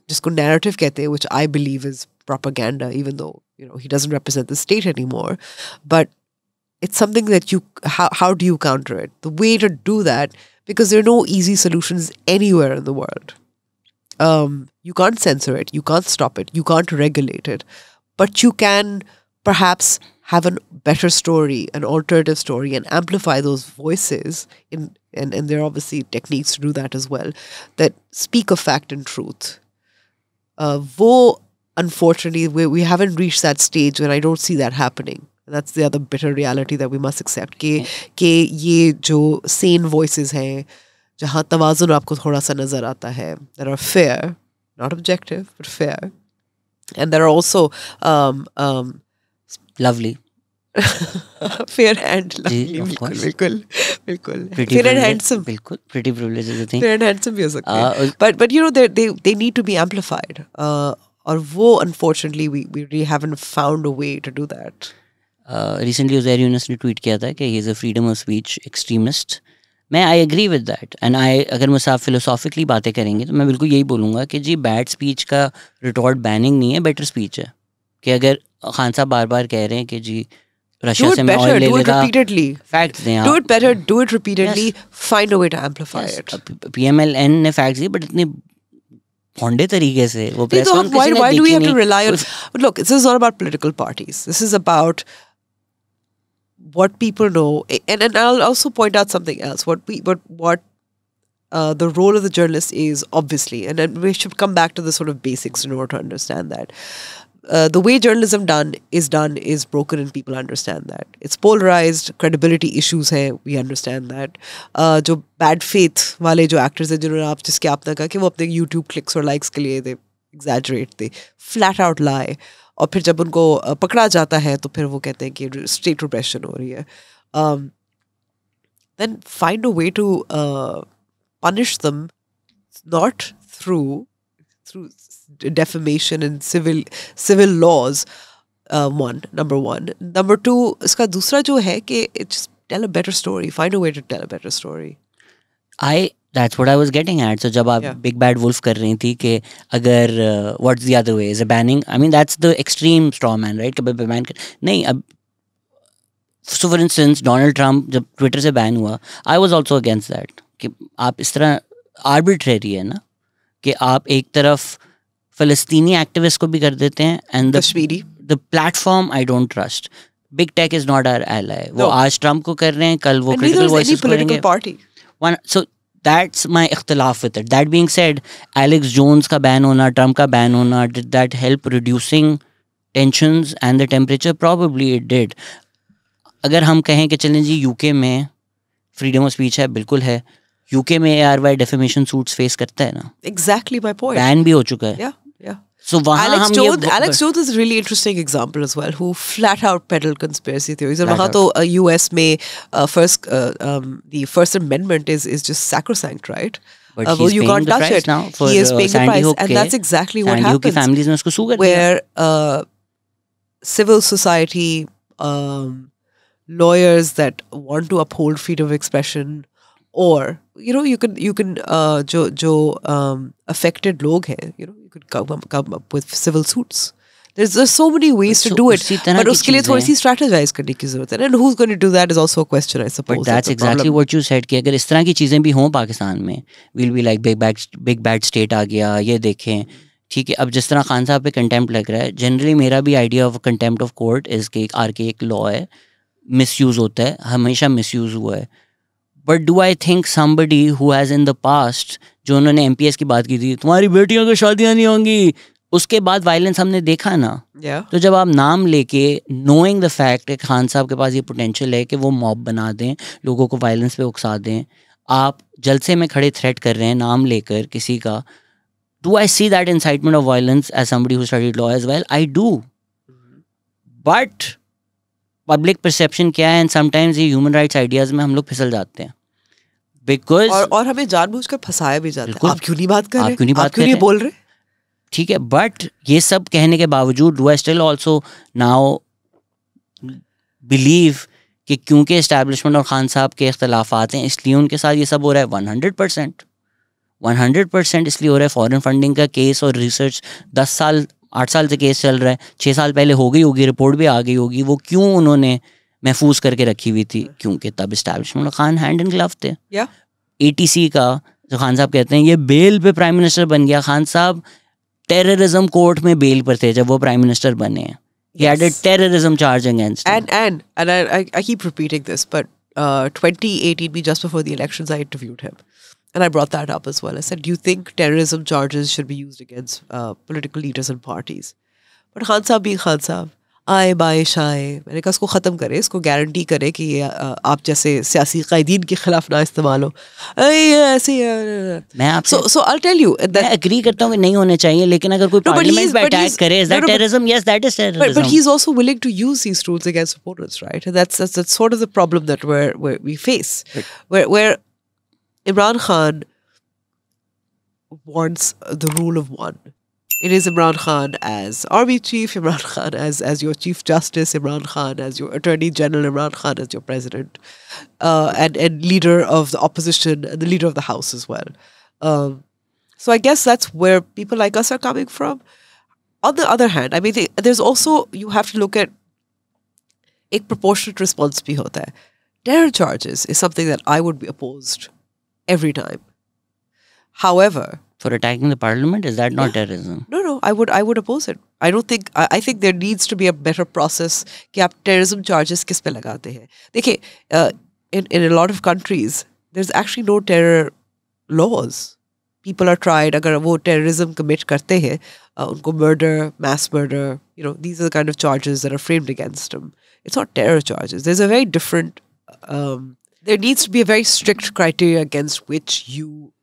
जिसको narrative कहते हैं, which I believe is propaganda, even though, he doesn't represent the state anymore. But it's something that how do you counter it? The way to do that, because there are no easy solutions anywhere in the world. You can't censor it, you can't stop it, you can't regulate it. But you can perhaps have a better story, an alternative story, and amplify those voices. And there are obviously techniques to do that as well, that speak of fact and truth. Unfortunately, we haven't reached that stage when I don't see that happening. And that's the other bitter reality that we must accept. कि ये जो sane voices हैं, जहाँ तवाज़ुन आपको थोड़ा सा नज़र आता है, that are fair, not objective, but fair. And there are also lovely, fair and lovely. बिल्कुल. Fair and handsome. बिल्कुल. Pretty privilege is a thing. Fair and handsome भी हो सकते हैं. But they need to be amplified. और वो unfortunately we really haven't found a way to do that. Recently Uzair Yunus ने tweet किया था कि he is a freedom of speech extremist. मैं I agree with that and अगर मुझसे आप फिलोसॉफिकली बातें करेंगे तो मैं बिल्कुल यही बोलूँगा कि जी बैड स्पीच का रिटॉर्ट बैनिंग नहीं है, बेटर स्पीच है. कि अगर खान साहब बार बार कह रहे हैं कि जी रशिया से मैं ऑयल ले लेगा, फैक्ट्स दें आप. Do it better, do it repeatedly, find a way to amplify it. PMLN ने फैक्ट्स दिए बट इतने भोंडे तरीके से वो press conference. Why do we have to rely on... Look, this is not about political parties. This is about what people know, and I'll also point out something else. What the role of the journalist is, obviously, and we should come back to the sort of basics in order to understand that. the way journalism is broken, and people understand that. It's polarized, credibility issues hai, we understand that. जो bad faith वाले जो actors हैं जिन्होंने आप जिसके आपने कहा कि वो अपने YouTube clicks और likes के लिए they exaggerate, they flat out lie, और फिर जब उनको पकड़ा जाता है तो फिर वो कहते हैं कि state repression हो रही है. Then find a way to punish them, not through defamation and civil laws. Number one. Number two, इसका दूसरा जो है कि just tell a better story. Find a way to tell a better story. That's what I was getting at. So जब आप Big Bad Wolf कर रही थी कि अगर what's the other way? Is it banning? I mean that's the extreme straw man, right? कि ban नहीं अब. So for instance, Donald Trump जब Twitter से ban हुआ, I was also against that. कि आप इस तरह arbitrary है ना कि आप एक तरफ फ़लस्तीनी एक्टिविस्ट को भी कर देते हैं and the platform I don't trust. Big tech is not our ally. वो आज ट्रम्प को कर रहे हैं, कल वो critical voices करेंगे. So that's my इख्तिलाफ with it. That being said, Alex Jones का बैन होना, ट्रम्प का बैन होना, did that help reducing tensions and the temperature? Probably it did. अगर हम कहें कि चलें जी यूके में फ्रीडम ऑफ स्पीच है, बिल्कुल है. यूके में ARY defamation suits फेस करता है ना. Exactly my point. बैन भी हो चुका है. Yeah. So Alex Jones is a really interesting example as well, who flat out peddled conspiracy theories. And वहाँ तो US में the First Amendment is just sacrosanct, right? But he's you paying can't the touch price it. now for He is paying the Sandy price, Hook and that's exactly what Sandy Hook happens. की families ने उसको sue कर दिया. Where civil society, lawyers that want to uphold freedom of expression, or you can जो affected लोग हैं, you could come up with civil suits. There's so many ways to do it, but उसके लिए थोड़ी सी strategize करने की जरूरत है, and who's going to do that is also a question, I suppose. But that's exactly what you said कि अगर इस तरह की चीज़ें भी हों पाकिस्तान में, we'll be like big bad state आ गया, ये देखें. ठीक है, अब जिस तरह खान साहब पे कंटेम्प्ट लग रहा है, जनरली मेरा भी idea of contempt of court is कि एक आर्केइक लॉ है, मिसयूज़ होता है, हमेशा मिसयूज़ हुआ है. But do I think somebody who has in the past, जो उन्होंने MPS की बात की थी, तुम्हारी बेटियों की शादियाँ नहीं होंगी, उसके बाद वायलेंस हमने देखा ना. तो जब आप नाम लेके नोइंग द फैक्ट कि खान साहब के पास ये पोटेंशियल है कि वो मॉब बना दें, लोगों को वायलेंस पे उकसा दें, आप जलसे में खड़े थ्रेट कर रहे हैं नाम लेकर किसी का. Do I see that incitement of violence as somebody who studied law as well? I do. But public perception क्या है, and sometimes ये human rights ideas में हम लोग फिसल जाते हैं. Because और हमें जानबूझकर फंसाया भी जाता है. आप क्यों नहीं बात कर रहे? आप क्यों नहीं बोल रहे? ठीक है, but ये सब कहने के बावजूद do I still also now believe कि क्योंकि establishment और खान साहब के इख्तलाफात हैं इसलिए उनके साथ ये सब हो रहा है? 100% इसलिए हो रहा है. फॉरेन फंडिंग का केस और रिसर्च 8 साल से केस चल रहा है, 6 साल पहले हो गई होगी, रिपोर्ट भी आ गई होगी. वो क्यों उन्होंने महफूज करके रखी हुई थी? क्योंकि तब इस्टेब्लिशमेंट और खान हैंड इन ग्लव थे. ATC का जो खान साहब कहते हैं ये बेल पे प्राइम मिनिस्टर बन गया. खान साहब टेररिज्म कोर्ट में बेल पर थे जब वो प्राइम मिनिस्टर बने. He had a terrorism charge against him. And I keep repeating this, but 2018, just before the elections, I interviewed him. And I brought that up as well. I said, do you think terrorism charges should be used against political leaders and parties? But Khan Saab being Khan Saab, आए बाए शाए, मैंने कहा इसको ख़त्म करे, इसको guarantee करे कि ये आप जैसे सियासी कायदीन के खिलाफ ना इस्तेमाल हो. ऐसे मैं आपसे so I'll tell you that मैं एग्री करता हूँ कि नहीं होने चाहिए, लेकिन अगर कोई पार्लियामेंट में अटैक करे, is that terrorism? Yes, that is terrorism. But he's also willing to use these tools against opponents, right? And that's sort of the problem that we face, where Imran Khan wants the rule of one. It is Imran Khan as army chief, Imran Khan as your chief justice, Imran Khan as your attorney general, Imran Khan as your president, and leader of the opposition and the leader of the house as well. So I guess that's where people like us are coming from. On the other hand, I mean, there's also, you have to look at एक proportionate response भी होता है. Terror charges is something that I would be opposed every time. However, for attacking the parliament, is that not terrorism? No, I would oppose it. I don't think, I think there needs to be a better process कि आप terrorism charges किस पे लगाते हैं. देखिए, in a lot of countries, there's actually no terror laws. people are tried, अगर वो terrorism commit करते हैं, उनको murder, mass murder, you know, these are the kind of charges that are framed against them. It's not terror charges. There's a very different, there needs to be a very strict criteria against which you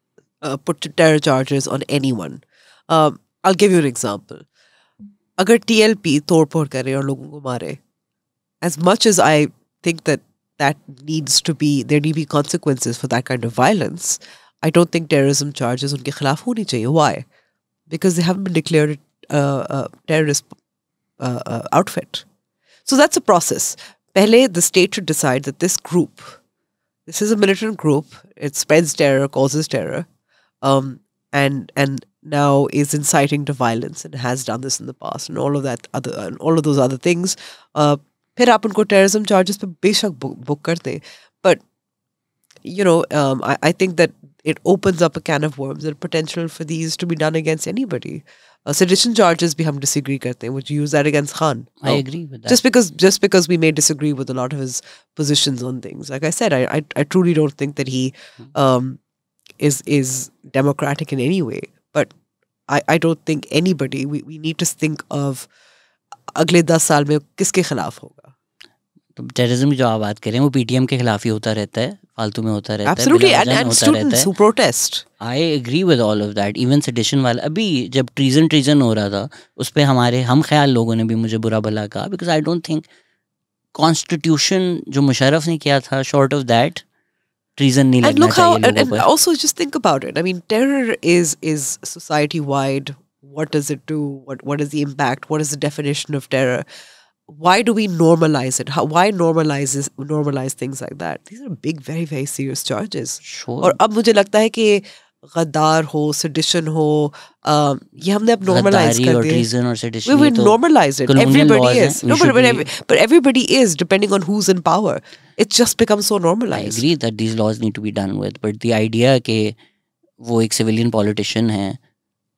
put terror charges on anyone. I'll give you an example. अगर TLP तोड़-फोड़ करे और लोगों को मारे, as much as I think that needs to be, there need to be consequences for that kind of violence, I don't think terrorism charges उनके खिलाफ होनी चाहिए. Why? Because they haven't been declared a terrorist outfit. So that's a process. Pehle, the state should decide that this group, this is a militant group, it spreads terror, causes terror, and now is inciting to violence and has done this in the past and all of that other and all of those other things. फिर आप उनको terrorism charges पे बेशक book करते, but you know, I think that it opens up a can of worms and potential for these to be done against anybody. Sedition charges bhi hum disagree karte hain. Would you use that against Khan? I agree with that. Just because we may disagree with a lot of his positions on things. Like I said, I truly don't think that he is democratic in any way. But I don't think anybody, we need to think of अगले 10 साल में किसके खिलाफ होगा. तो terrorism जो आप बात कर रहे हैं वो पीटीएम के खिलाफ ही होता रहता है, फालतू में होता रहता है. Absolutely, and students who protest. I agree with all of that. Even sedition वाला, अभी जब treason हो रहा था उस पे हमारे हम ख्याल लोगों ने भी मुझे बुरा भला कहा, because I don't think constitution जो मुशर्रफ ने किया था, short of that, treason नहीं लगना चाहिए लोगों पर. And also just think about it. I mean, terror is society wide. What does it do? What is the impact? What is the definition of terror? Why do we normalize it? Why normalize things like that? These are big, very, very serious charges. Sure. और अब मुझे लगता है कि गद्दार हो, sedition हो, ये हमने अब normalize कर दिया. treason और sedition. We normalize it. Everybody is. No, but everybody is, depending on who's in power. It's just become so normalized. I agree that these laws need to be done with, but the idea कि वो एक civilian politician है,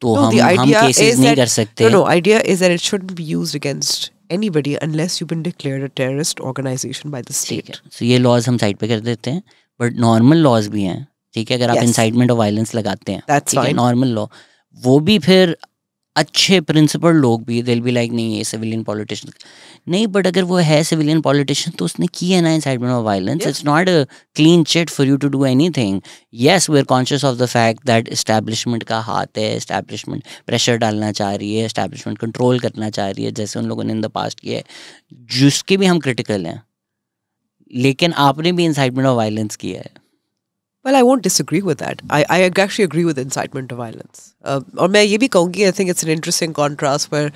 तो हम cases नहीं कर सकते. No, idea is that it shouldn't be used against anybody unless you've been declared a terrorist organization by the state. So ये laws हम side पे कर देते हैं, but normal laws भी हैं. ठीक है, अगर आप incitement of violence लगाते हैं, that's fine. Normal law, वो भी फिर अच्छे प्रिंसिपल लोग भी they'll be like नहीं ये civilian politician नहीं, but अगर वो है civilian politician तो उसने की है ना incitement of violence. It's not a clean chit for you to do anything. Yes, we're conscious of the fact that establishment का हाथ है, establishment pressure डालना चाह रही है, establishment control करना चाह रही है, जैसे उन लोगों ने in the past किया है, जिसके भी हम critical हैं, लेकिन आपने भी incitement of violence किया है. Well, I won't disagree with that. I actually agree with incitement to violence. और मैं ये भी कहूँगी, I think it's an interesting contrast where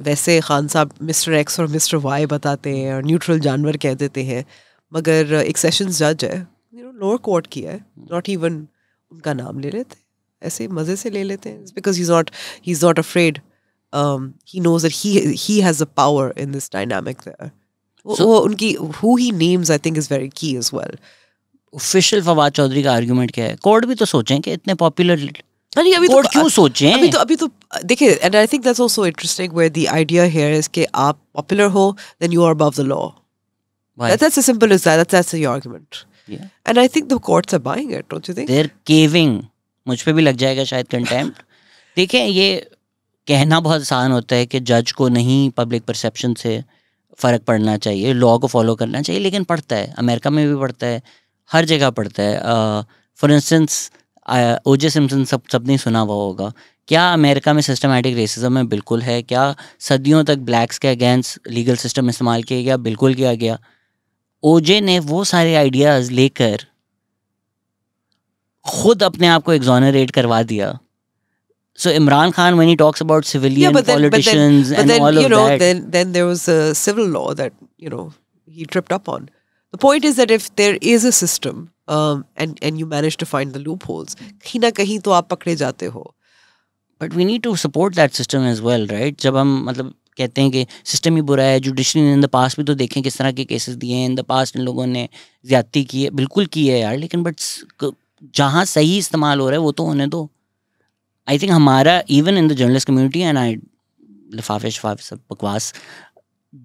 वैसे खान साहब Mr. X और Mr. Y बताते हैं और neutral जानवर कह देते हैं, मगर एक सेशंस जज है, lower court किया है, not even उनका नाम ले लेते हैं, ऐसे मज़े से ले लेते हैं. It's because he's not afraid. He knows that he has the power in this dynamic there. So उनकी who he names, I think, is very key as well. Official Fawad Chaudhry का आर्गुमेंट क्या है? कोर्ट भी तो सोचें कि इतने पॉपुलर कोर्ट क्यों सोचें? अभी तो देखिए, and I think that's also interesting where the idea here is कि आप पॉपुलर हो then you are above the law. That's as simple as that. That's the argument. Yeah. And I think the courts are buying it, don't you think? They're caving. मुझ पे भी लग जाएगा शायद contempt. देखें, ये कहना बहुत आसान होता है कि जज को नहीं पब्लिक परसेप्शन से फ़र्क पड़ना चाहिए, लॉ को फॉलो करना चाहिए, लेकिन पड़ता है. अमेरिका में भी पड़ता है, हर जगह पड़ता है. फॉर इंस्टेंस ओजे सिम्पसन सबने सुना हुआ होगा. क्या अमेरिका में सिस्टमैटिक रेसिज्म में? बिल्कुल है. क्या सदियों तक ब्लैक्स के अगेंस्ट लीगल सिस्टम इस्तेमाल किया गया? बिल्कुल किया गया. ओजे ने वो सारे आइडियाज़ लेकर खुद अपने आप को एक्सोनरेट करवा दिया. So Imran Khan, when he talks about civilian politicians and all of that, then there was a civil law that he tripped up on. The point is that if there is a system and you manage to find the loopholes, कहीं ना कहीं तो आप पकड़े जाते हो. But we need to support that system as well, right? जब हम मतलब कहते हैं कि सिस्टम ही बुरा है, जुडिशरी ने इन द पास्ट भी तो देखें किस तरह के केसेस दिए हैं. इन द पास्ट इन लोगों ने ज्यादती की है, बिल्कुल की है यार, लेकिन बट जहाँ सही इस्तेमाल हो रहा है वो तो होने दो. आई थिंक हमारा even in the journalist community and I लिफाफे सब बकवास,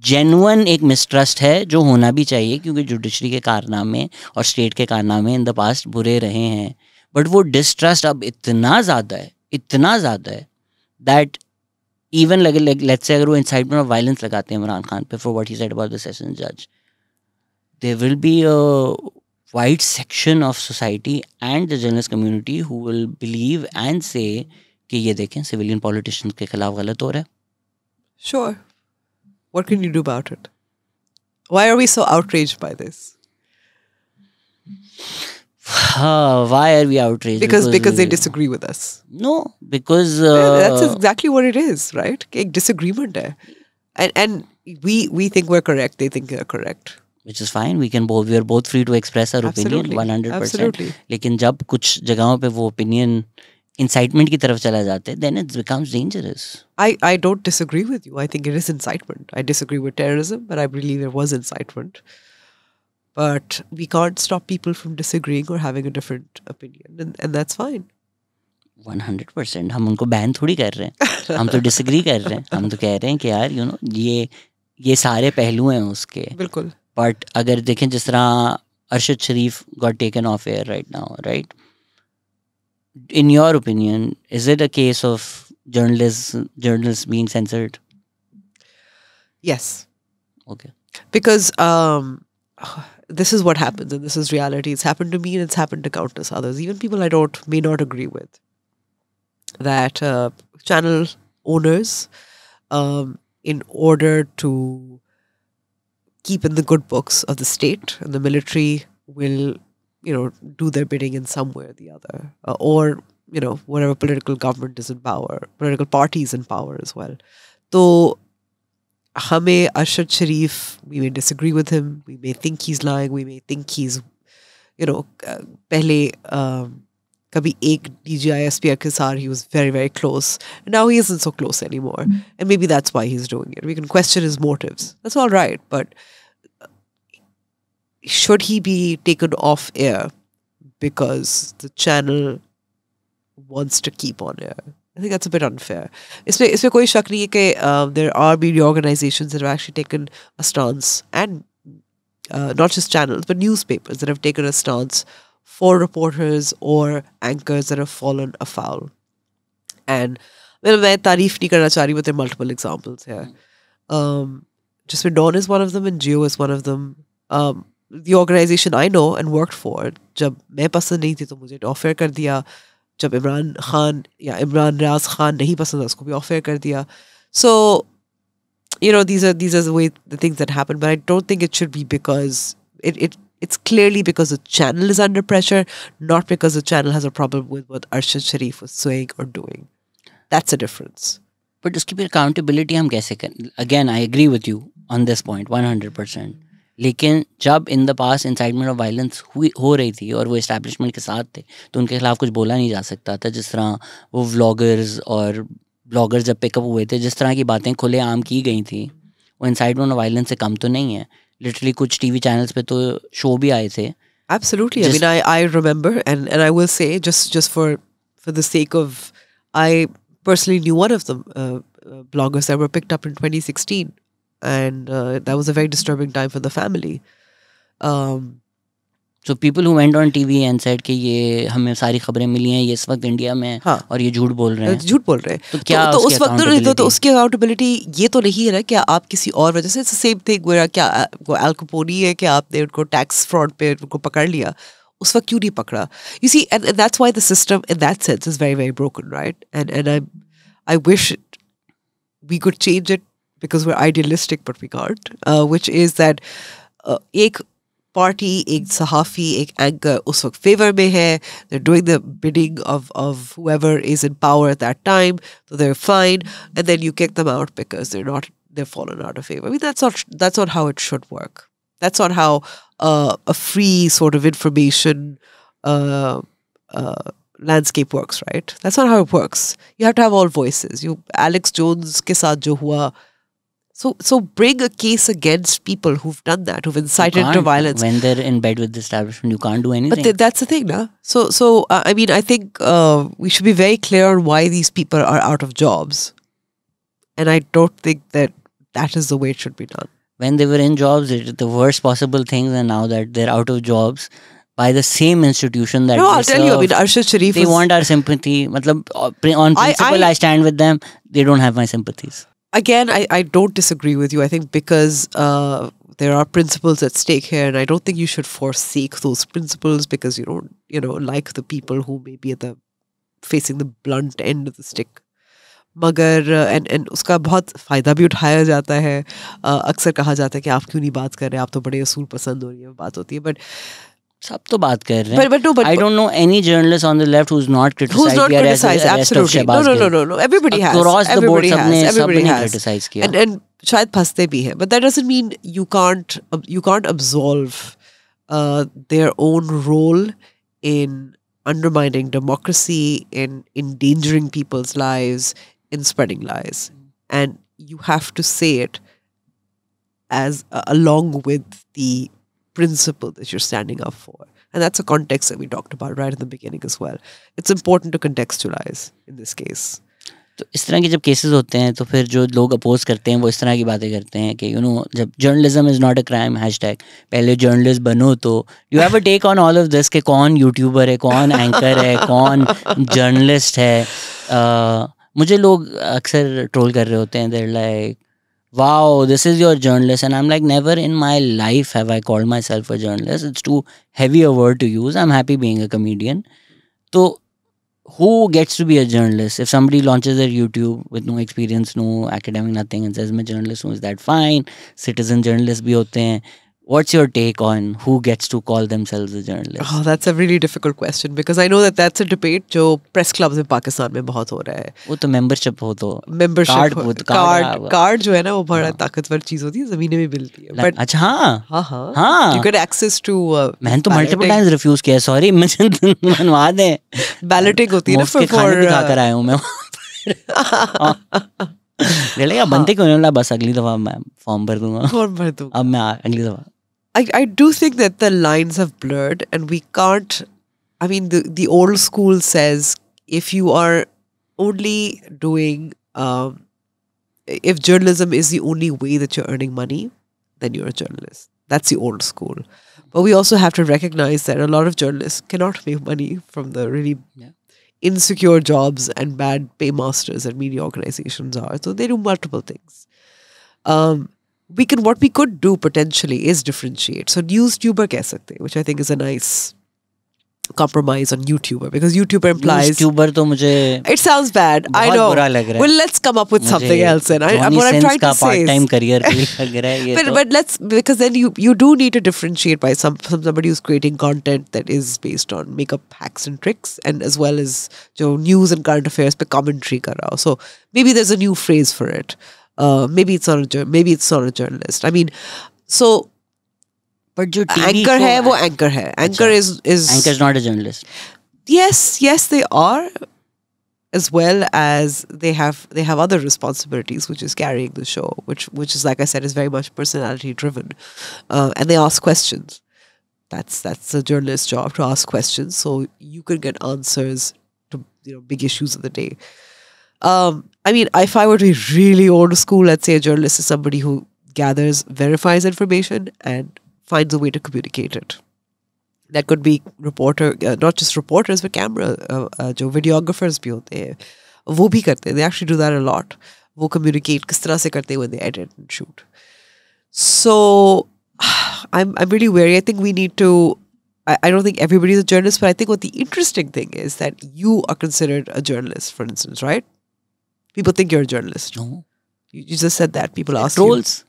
जेन्युइन एक मिसट्रस्ट है जो होना भी चाहिए, क्योंकि जुडिशरी के कारनामे और स्टेट के कारनामे इन द पास्ट बुरे रहे हैं. बट वो डिस्ट्रस्ट अब इतना ज़्यादा है that even like let's say अगर वो incitement of violence लगाते हैं इमरान खान पे for what he said about the sessions judge, there will be a wide section of society and the journalist community who will believe and say कि ये देखें civilian politicians के खिलाफ गलत हो रहा है. Sure. What can you do about it? Why are we so outraged by this? Why are we outraged? Because they disagree with us. No, because that's exactly what it is, right? एक disagreement है. And we think we're correct, they think they're correct. Which is fine. We are both free to express our opinion 100%. Absolutely. लेकिन जब कुछ जगहों पे वो opinion incitement की तरफ चला जाता है, then it becomes dangerous. I don't disagree with you. I think it is incitement. I disagree with terrorism, but I believe there was incitement. But we can't stop people from disagreeing or having a different opinion, and that's fine. 100%. हम उनको ban थोड़ी कर रहे हैं. हम तो disagree कर रहे हैं. हम तो कह रहे हैं कि यार ये सारे पहलू हैं उसके. बिल्कुल. But अगर देखें जिस तरह अरशद शरीफ got taken off air right now, right? In your opinion, is it a case of journalists being censored? Yes. Okay. Because this is what happens, and this is reality. It's happened to me, and it's happened to countless others, even people I may not agree with. That channel owners, in order to keep in the good books of the state and the military, will do their bidding in some way or the other, or whatever political government is in power, political parties in power as well. So hame Arshad Sharif, we may disagree with him, we may think he's lying, we may think he's pehle kabhi ek DGISP ke saath he was very, very close, and now he isn't so close anymore, and maybe that's why he's doing it. We can question his motives, that's all right, but should he be taken off air because the channel wants to keep on air? I think that's a bit unfair. इसमें कोई शक नहीं है कि there are media organizations that have actually taken a stance, and not just channels but newspapers that have taken a stance for reporters or anchors that have fallen afoul. And मैं तारीफ नहीं करना चाह रही, but there are multiple examples here. Just Dawn is one of them, and Geo is one of them. The organization I know and worked for, जब मैं पसंद नहीं थी तो मुझे ऑफ एयर कर दिया. जब इमरान खान या इमरान राज खान नहीं पसंद था उसको भी ऑफ एयर कर दिया. So these are the things that happen, but I don't think it should be because it's clearly because the channel is under pressure, not because the channel has a problem with what Arshad Sharif was saying or doing. That's a difference. But उसकी भी accountability हम कैसे करें? Again, I agree with you on this point 100%. लेकिन जब in the pass incitement of violence हो रही थी और वो इस्टेब्लिशमेंट के साथ थे तो उनके खिलाफ कुछ बोला नहीं जा सकता था. जिस तरह वो व्लॉगर्स और ब्लॉगर्स जब पिकअप हुए थे, जिस तरह की बातें खुलेआम की गई थी, वो इंसाइटमेंट ऑफ वायलेंस से कम तो नहीं है. लिटरली कुछ टीवी चैनल्स पे तो शो भी आए थे. Absolutely. I remember, and I will say just for the sake of, I personally knew one of them, bloggers that were picked up in 2016. And that was a very disturbing time for the family. So people who went on TV and said कि ये हमें सारी खबरें मिली हैं, ये इस वक्त India में और ये झूठ बोल रहे हैं. तो क्या तो उस वक्त तो उसकी अकाउंटेबिलिटी ये तो नहीं है ना कि आप किसी और वजह से, it's the same thing where क्या वो एल कैपोनी है कि आपने उनको टैक्स फ्रॉड पे उनको पकड़ लिया, उस वक्त क्यों नहीं पकड़ा? You see, and that's why the system in that sense is very, very broken, right? And I wish we could change it, because we're idealistic, but we can't, which is that एक party, एक sahafi, एक anchor उस वक्त favor में है, they're doing the bidding of whoever is in power at that time, so they're fine, and then you kick them out because they're fallen out of favor. I mean, that's not how it should work. That's not how a free sort of information landscape works, right? That's not how it works. You have to have all voices. Alex Jones ke saath jo hua, so bring a case against people who've done that, who've incited to violence. When they're in bed with the establishment, you can't do anything. But that's the thing, na? So I mean, I think we should be very clear on why these people are out of jobs. And I don't think that is the way it should be done. When they were in jobs, it the worst possible things, and now that they're out of jobs, by the same institution that No, they I'll tell you. I mean, serve. Arshad Sharif. They want our sympathy. Matlab, on principle, I stand with them. They don't have my sympathies. Again, I don't disagree with you. I think because there are principles at stake here, and I don't think you should forsake those principles because you don't, like the people who may be facing the blunt end of the stick. मगर and उसका बहुत फ़ायदा भी उठाया जाता है. अक्सर कहा जाता है कि आप क्यों नहीं बात कर रहे, आप तो बड़े असूल पसंद हो रही है, बात होती है. But सब तो बात कर रहे हैं. But I don't know any journalist on the left who's not criticized. Absolutely. No. Everybody has. Across the board, Everybody has. Criticize किया. And शायद फंसते भी हैं. But that doesn't mean you can't absolve their own role in undermining democracy, in endangering people's lives, in spreading lies. And you have to say it as along with the principle that you're standing up for. And that's a context that we talked about right at the beginning as well. It's important to contextualize in this case. तो इस तरह के जब cases होते हैं तो फिर जो लोग अपोज करते हैं वो इस तरह की बातें करते हैं कि जब journalism is not a crime hashtag पहले जर्नलिस्ट बनो तो you have a take on all of this कि कौन यूट्यूबर है, कौन एंकर है, कौन जर्नलिस्ट है. मुझे लोग अक्सर ट्रोल कर रहे होते हैं. They're like wow, this is your journalist, and I'm like, never in my life have I called myself a journalist. It's too heavy a word to use. I'm happy being a comedian. So who gets to be a journalist? If somebody launches their YouTube with no experience, no academic, nothing, and says मैं journalist हूँ, is that fine? Citizen journalists भी होते हैं. What's your take on who gets to call themselves a journalist? Oh, that's a really difficult question because I know that that's a debate जो press clubs in Pakistan में बहुत हो रहा है. वो तो membership हो तो कार्ड जो है ना वो बड़ा ताकतवर चीज होती है, ज़मीने में मिलती है. But अच्छा हाँ you get access to मैंने तो multiple times refuse किया. Sorry मुझे मनवा दें. Balloting होती है ना मुफ्त के खाने भी खाकर आया हूँ मैं. ले बनते क्यों नहीं? बस अगली दफा मैं फॉर्म भर दूंगा. अब मैं अगली दफा. I do think that the lines have blurred and we can't. I mean, the old school says if you are only doing, if journalism is the only way that you're earning money, then you're a journalist. That's the old school. But we also have to recognize that a lot of journalists cannot make money from the really insecure jobs and bad paymasters that media organizations are. So they do multiple things. What we could do potentially is differentiate. So newstuber कह सकते हैं, which I think is a nice compromise on YouTuber because YouTuber implies YouTuber तो मुझे it sounds bad. I know. बुरा लग रहा है. Well, let's come up with something else. And what I'm trying to say part-time career लग रहा है ये. But let's, because then you do need to differentiate by somebody who's creating content that is based on makeup hacks and tricks, and as well as जो news and current affairs पे commentary कर रहा हो. So maybe there's a new phrase for it. Maybe it's not a journalist. I mean, so but जो anchor है वो anchor है. Anchor is anchor is not a journalist. Yes they are, as well as they have other responsibilities, which is carrying the show, which is, like I said, is very much personality driven, and they ask questions. That's a journalist's job, to ask questions, so you can get answers to big issues of the day. I mean, if I were to be really old school, let's say a journalist is somebody who gathers, verifies information, and finds a way to communicate it. That could be not just reporters, but camera, जो videographers भी होते हैं, वो भी करते हैं. They actually do that a lot. वो communicate किस तरह से करते हैं when they edit and shoot. So I'm really wary. I think we need to. I don't think everybody is a journalist, but I think what the interesting thing is that you are considered a journalist, for instance, right? People think you're a journalist. No. You just said that. People ask trolls.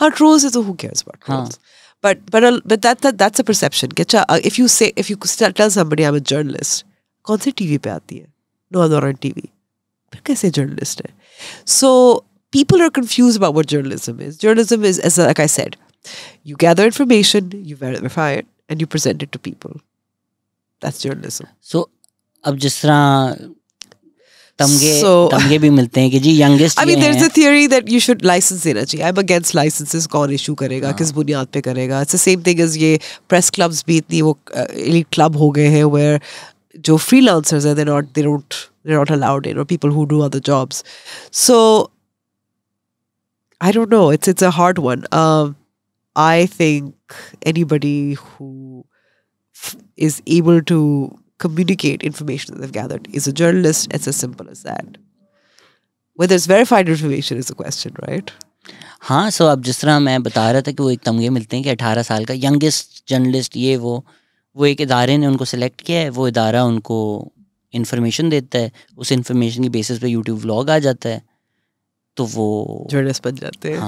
You. Trolls is who cares about trolls? But that's a perception. If you tell somebody I'm a journalist, कौन सी TV पे आती है? No, I'm not on TV. फिर कैसे journalist है? So people are confused about what journalism is. Journalism is, as like I said, you gather information, you verify it, and you present it to people. That's journalism. So अब जिस तरह तमगे भी मिलते हैं कि जी youngest. I mean, there's a theory that you should license देना चाहिए. I'm against licenses. कौन issue करेगा, किस बुनियाद पे करेगा? It's the same thing as ये press clubs भी इतनी वो elite club हो गए हैं where जो freelancers हैं, they're not allowed in, or people who do other jobs. So I don't know. It's a hard one. I think anybody who is able to communicate information that they've gathered is a journalist. It's as simple as that. Whether it's verified information is the question, right? हाँ, सो अब जिस तरह मैं बता रहा था कि वो एक तमगे मिलते हैं कि 18 साल का यंगेस्ट जर्नलिस्ट ये वो एक इदारे ने उनको सेलेक्ट किया है, वो इदारा उनको इन्फॉर्मेशन देता है, उस इन्फॉर्मेशन की बेसिस पे यूट्यूब व्लॉग आ जाता है, तो वो जर्नलिस्ट बन जाते हैं.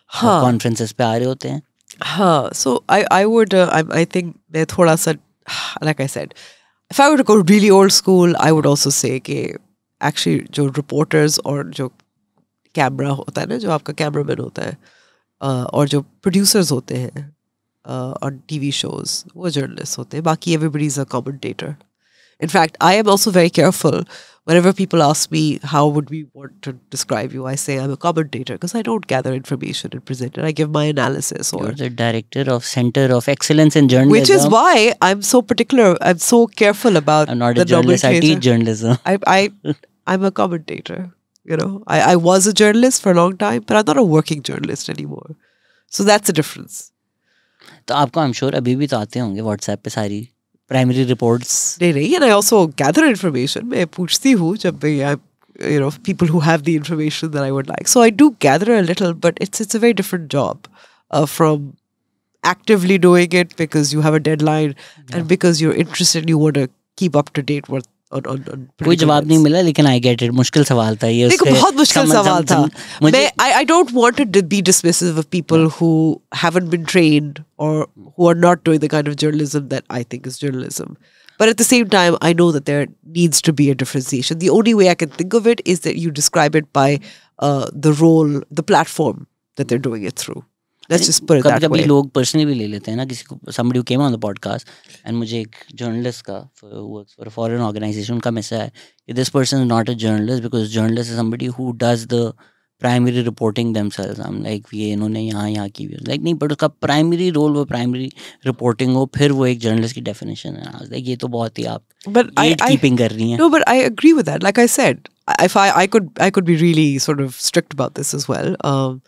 हाँ, कॉन्फ्रेंसेस पे आ रहे होते हैं. हाँ, so I would I think मैं थोड़ा सा, like I said, if I were to go really old school, I would also say कि actually जो reporters और जो कैमरा होता है ना, जो आपका कैमरामैन होता है और जो प्रोड्यूसर्स होते हैं on TV shows, वो journalists होते हैं. बाकी everybody is a commentator. In fact, I am also very careful whenever people ask me how would we want to describe you, I say I'm a commentator because I don't gather information and present it. I give my analysis. You're the director of Center of Excellence in Journalism. Which is why I'm so particular. I'm so careful about. I'm not a journalist. I teach journalism. I'm a commentator. You know, I was a journalist for a long time, but I'm not a working journalist anymore. So that's the difference. तो आपको I'm sure अभी भी तो आते होंगे WhatsApp पे सारी primary reports. नहीं, and I also gather information. मैं पूछती हूँ जब मैं, you know, people who have the information that I would like. So I do gather a little, but it's a very different job from actively doing it because you have a deadline and because you're interested and you want to keep up to date with on कोई जवाब नहीं मिला, लेकिन I get it. मुश्किल सवाल था ये. देखो बहुत मुश्किल सवाल था. I don't want to be dismissive of people who haven't been trained or who are not doing the kind of journalism that I think is journalism. But at the same time, I know that there needs to be a differentiation. The only way I can think of it is that you describe it by the role, the platform that they're doing it through. Let's just put it that way. कभी लोग personally भी ले लेते हैं ना, किसी को, somebody who came on the podcast and मुझे एक जर्नलिस्ट का works for a foreign organization उनका मैसेज है कि this person is not a journalist because journalist is somebody who does the primary reporting themselves. I'm like ये इन्होंने यहाँ की भी like नहीं, but उसका primary role वो primary reporting हो, फिर वो एक journalist की definition है. I was like ये तो बहुत ही आप gatekeeping कर रही हैं. No, but I agree with that. Like I said, if I could be really sort of strict about this as well.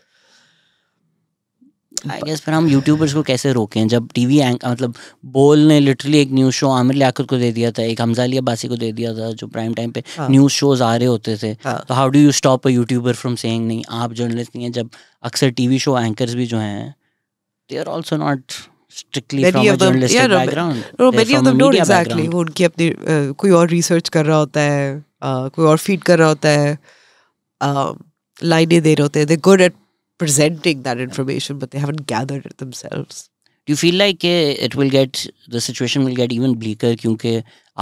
I guess फिर हम यूट्यूबर्स को कैसे रोकें जब टीवी मतलब बोल ने लिटरली एक न्यूज़ शो आमिर लियाकत को दे दिया था, एक हमजा अली अब्बासी को दे दिया था जो प्राइम टाइम पे न्यूज़ शोज आ रहे होते थे. तो how do you stop a YouTuber from saying नहीं आप जर्नलिस्ट नहीं हैं, जब अक्सर टीवी शो एंकर्स भी जो हैं they are also not strictly from a journalistic background. No, many of them don't exactly. वो उनकी अपनी कोई और रिसर्च कर रहा होता है, कोई और फीड कर रहा होता है, लाइनें दे रहे होते हैं. They good at presenting that information, but they haven't gathered it themselves. Do you feel like the situation will get even bleaker क्योंकि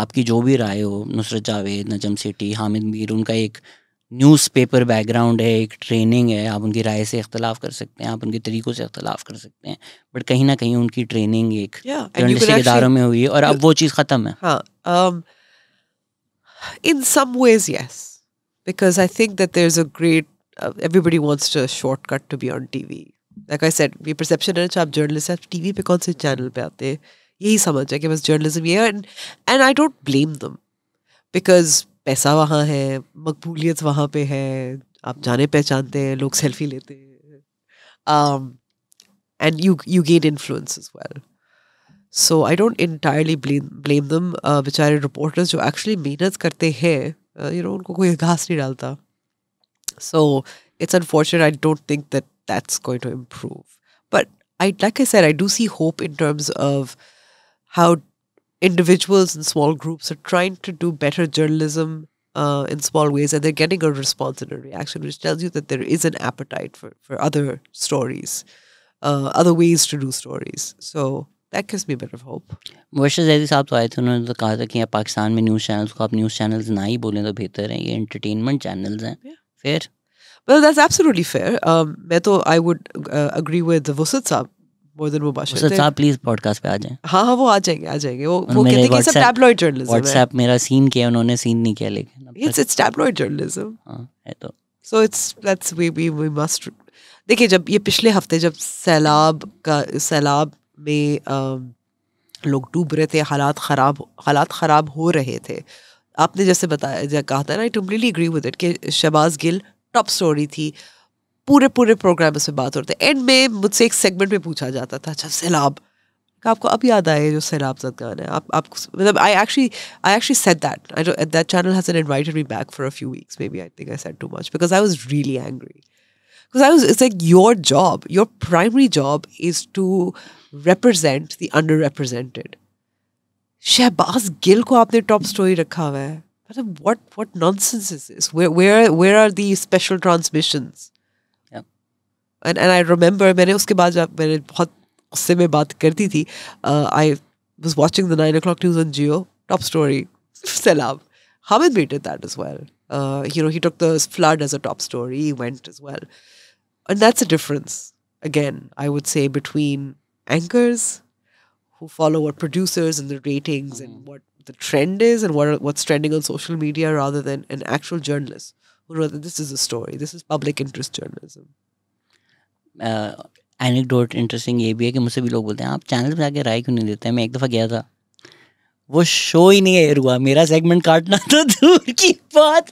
आपकी जो भी राय हो, नुसरत जावेद, नजम सेठी, हामिद मीर, उनका एक न्यूज़पेपर बैकग्राउंड है, एक ट्रेनिंग है, आप उनकी राय से इख्तलाफ कर सकते हैं, आप उनके तरीक़ों से इख्तलाफ कर सकते हैं, बट कहीं ना कहीं उनकी ट्रेनिंग एक जर्नलिस्टिक इदारों में हुई है और अब वो चीज़ ख़त्म है. हाँ, in some ways yes, because I think that there's a great everybody wants to shortcut to be on TV. Like I said, ये perception है आप journalist हैं, TV पे कौन से channel पे आते हैं, यही समझ है कि बस journalism ये है. And I don't blame them because पैसा वहाँ है, मकबूलियत वहाँ पे है, आप जाने पहचानते हैं, लोग सेल्फी लेते हैं, and you gain influence as well. So I don't entirely blame them. बेचारे reporters जो actually मेहनत करते हैं, उनको कोई घास नहीं डालता. So it's unfortunate. I don't think that that's going to improve. But like I said, I do see hope in terms of how individuals and small groups are trying to do better journalism in small ways, and they're getting a response and a reaction, which tells you that there is an appetite for other stories, other ways to do stories. So that gives me a bit of hope. Mubashar Zaidi साहब तो आए थे, उन्होंने तो कहा था कि पाकिस्तान में न्यूज़ चैनल्स को आप न्यूज़ चैनल्स ना ही बोलें तो बेहतर है, ये एंटरटेनमेंट चैनल्स हैं. Fair? Well, that's absolutely fair. I would agree with Wusat साहब more than Mubashir. Wusat साहब प्लीज पॉडकास्ट पे आ जाएं. हाँ वो आ जाएंगे. वो कहते हैं कि सब tabloid journalism है. WhatsApp मेरा सीन किया, उन्होंने सीन नहीं किया, लेकिन it's tabloid journalism. हाँ है तो. So that's we must. देखिए जब ये पिछले हफ्ते जब सैलाब में लोग डूब रहे थे, हालात खराब हो रहे थे, आपने जैसे बताया कहा था ना, I completely agree with it कि शहबाज गिल टॉप स्टोरी थी, पूरे प्रोग्राम में बात होते. एंड में मुझसे एक सेगमेंट में पूछा जाता था, अच्छा सैलाब आपको अब याद आया जो सैलाब गाना है? आप मतलब I actually said that. That channel hasn't invited me back for a few weeks. Maybe I think I said too much because I was really angry. Because it's like your job, your primary job is to represent the underrepresented. Shehbaz Gill ko aapne top story rakha hua hai. What nonsense is this? Where are the special transmissions? Yeah. And I remember मैंने उसके बाद जब मैंने बहुत उससे में बात करती थी, I was watching the 9 o'clock news on Geo, top story, Sailab. Hamid Bey did that as well. He took the flood as a top story, he went as well. And that's a difference, again, I would say, between anchors who follow what producers and the ratings and what the trend is and what's trending on social media rather than an actual journalist who knows that this is a story, this is public interest journalism. Anecdote interesting ये भी है कि मुझसे भी लोग बोलते हैं आप चैनल पे आके राय क्यों नहीं देते हैं. मैं एक दफ़ा गया था, वो शो ही नहीं एयर हुआ, मेरा सेगमेंट काटना तो दूर की बात,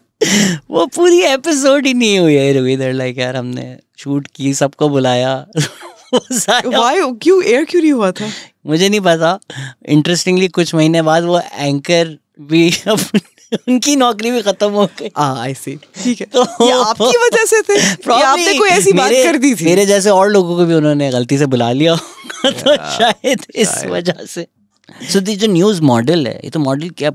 वो पूरी एपिसोड ही नहीं हुई एयर हुई. इधर लाइक यार हमने शूट की, सबको बुलाया. क्यों एयर क्यों नहीं हुआ था मुझे नहीं पता. इंटरेस्टिंगली कुछ महीने बाद वो एंकर भी उनकी नौकरी भी खत्म हो गई. आई सी. ठीक है, तो ये आपकी वजह से थे या आपने कोई ऐसी बात कर दी थी? मेरे जैसे और लोगों को भी उन्होंने गलती से बुला लिया तो शायद इस वजह से. सो दी जो न्यूज़ मॉडल है, ये तो मॉडल क्या,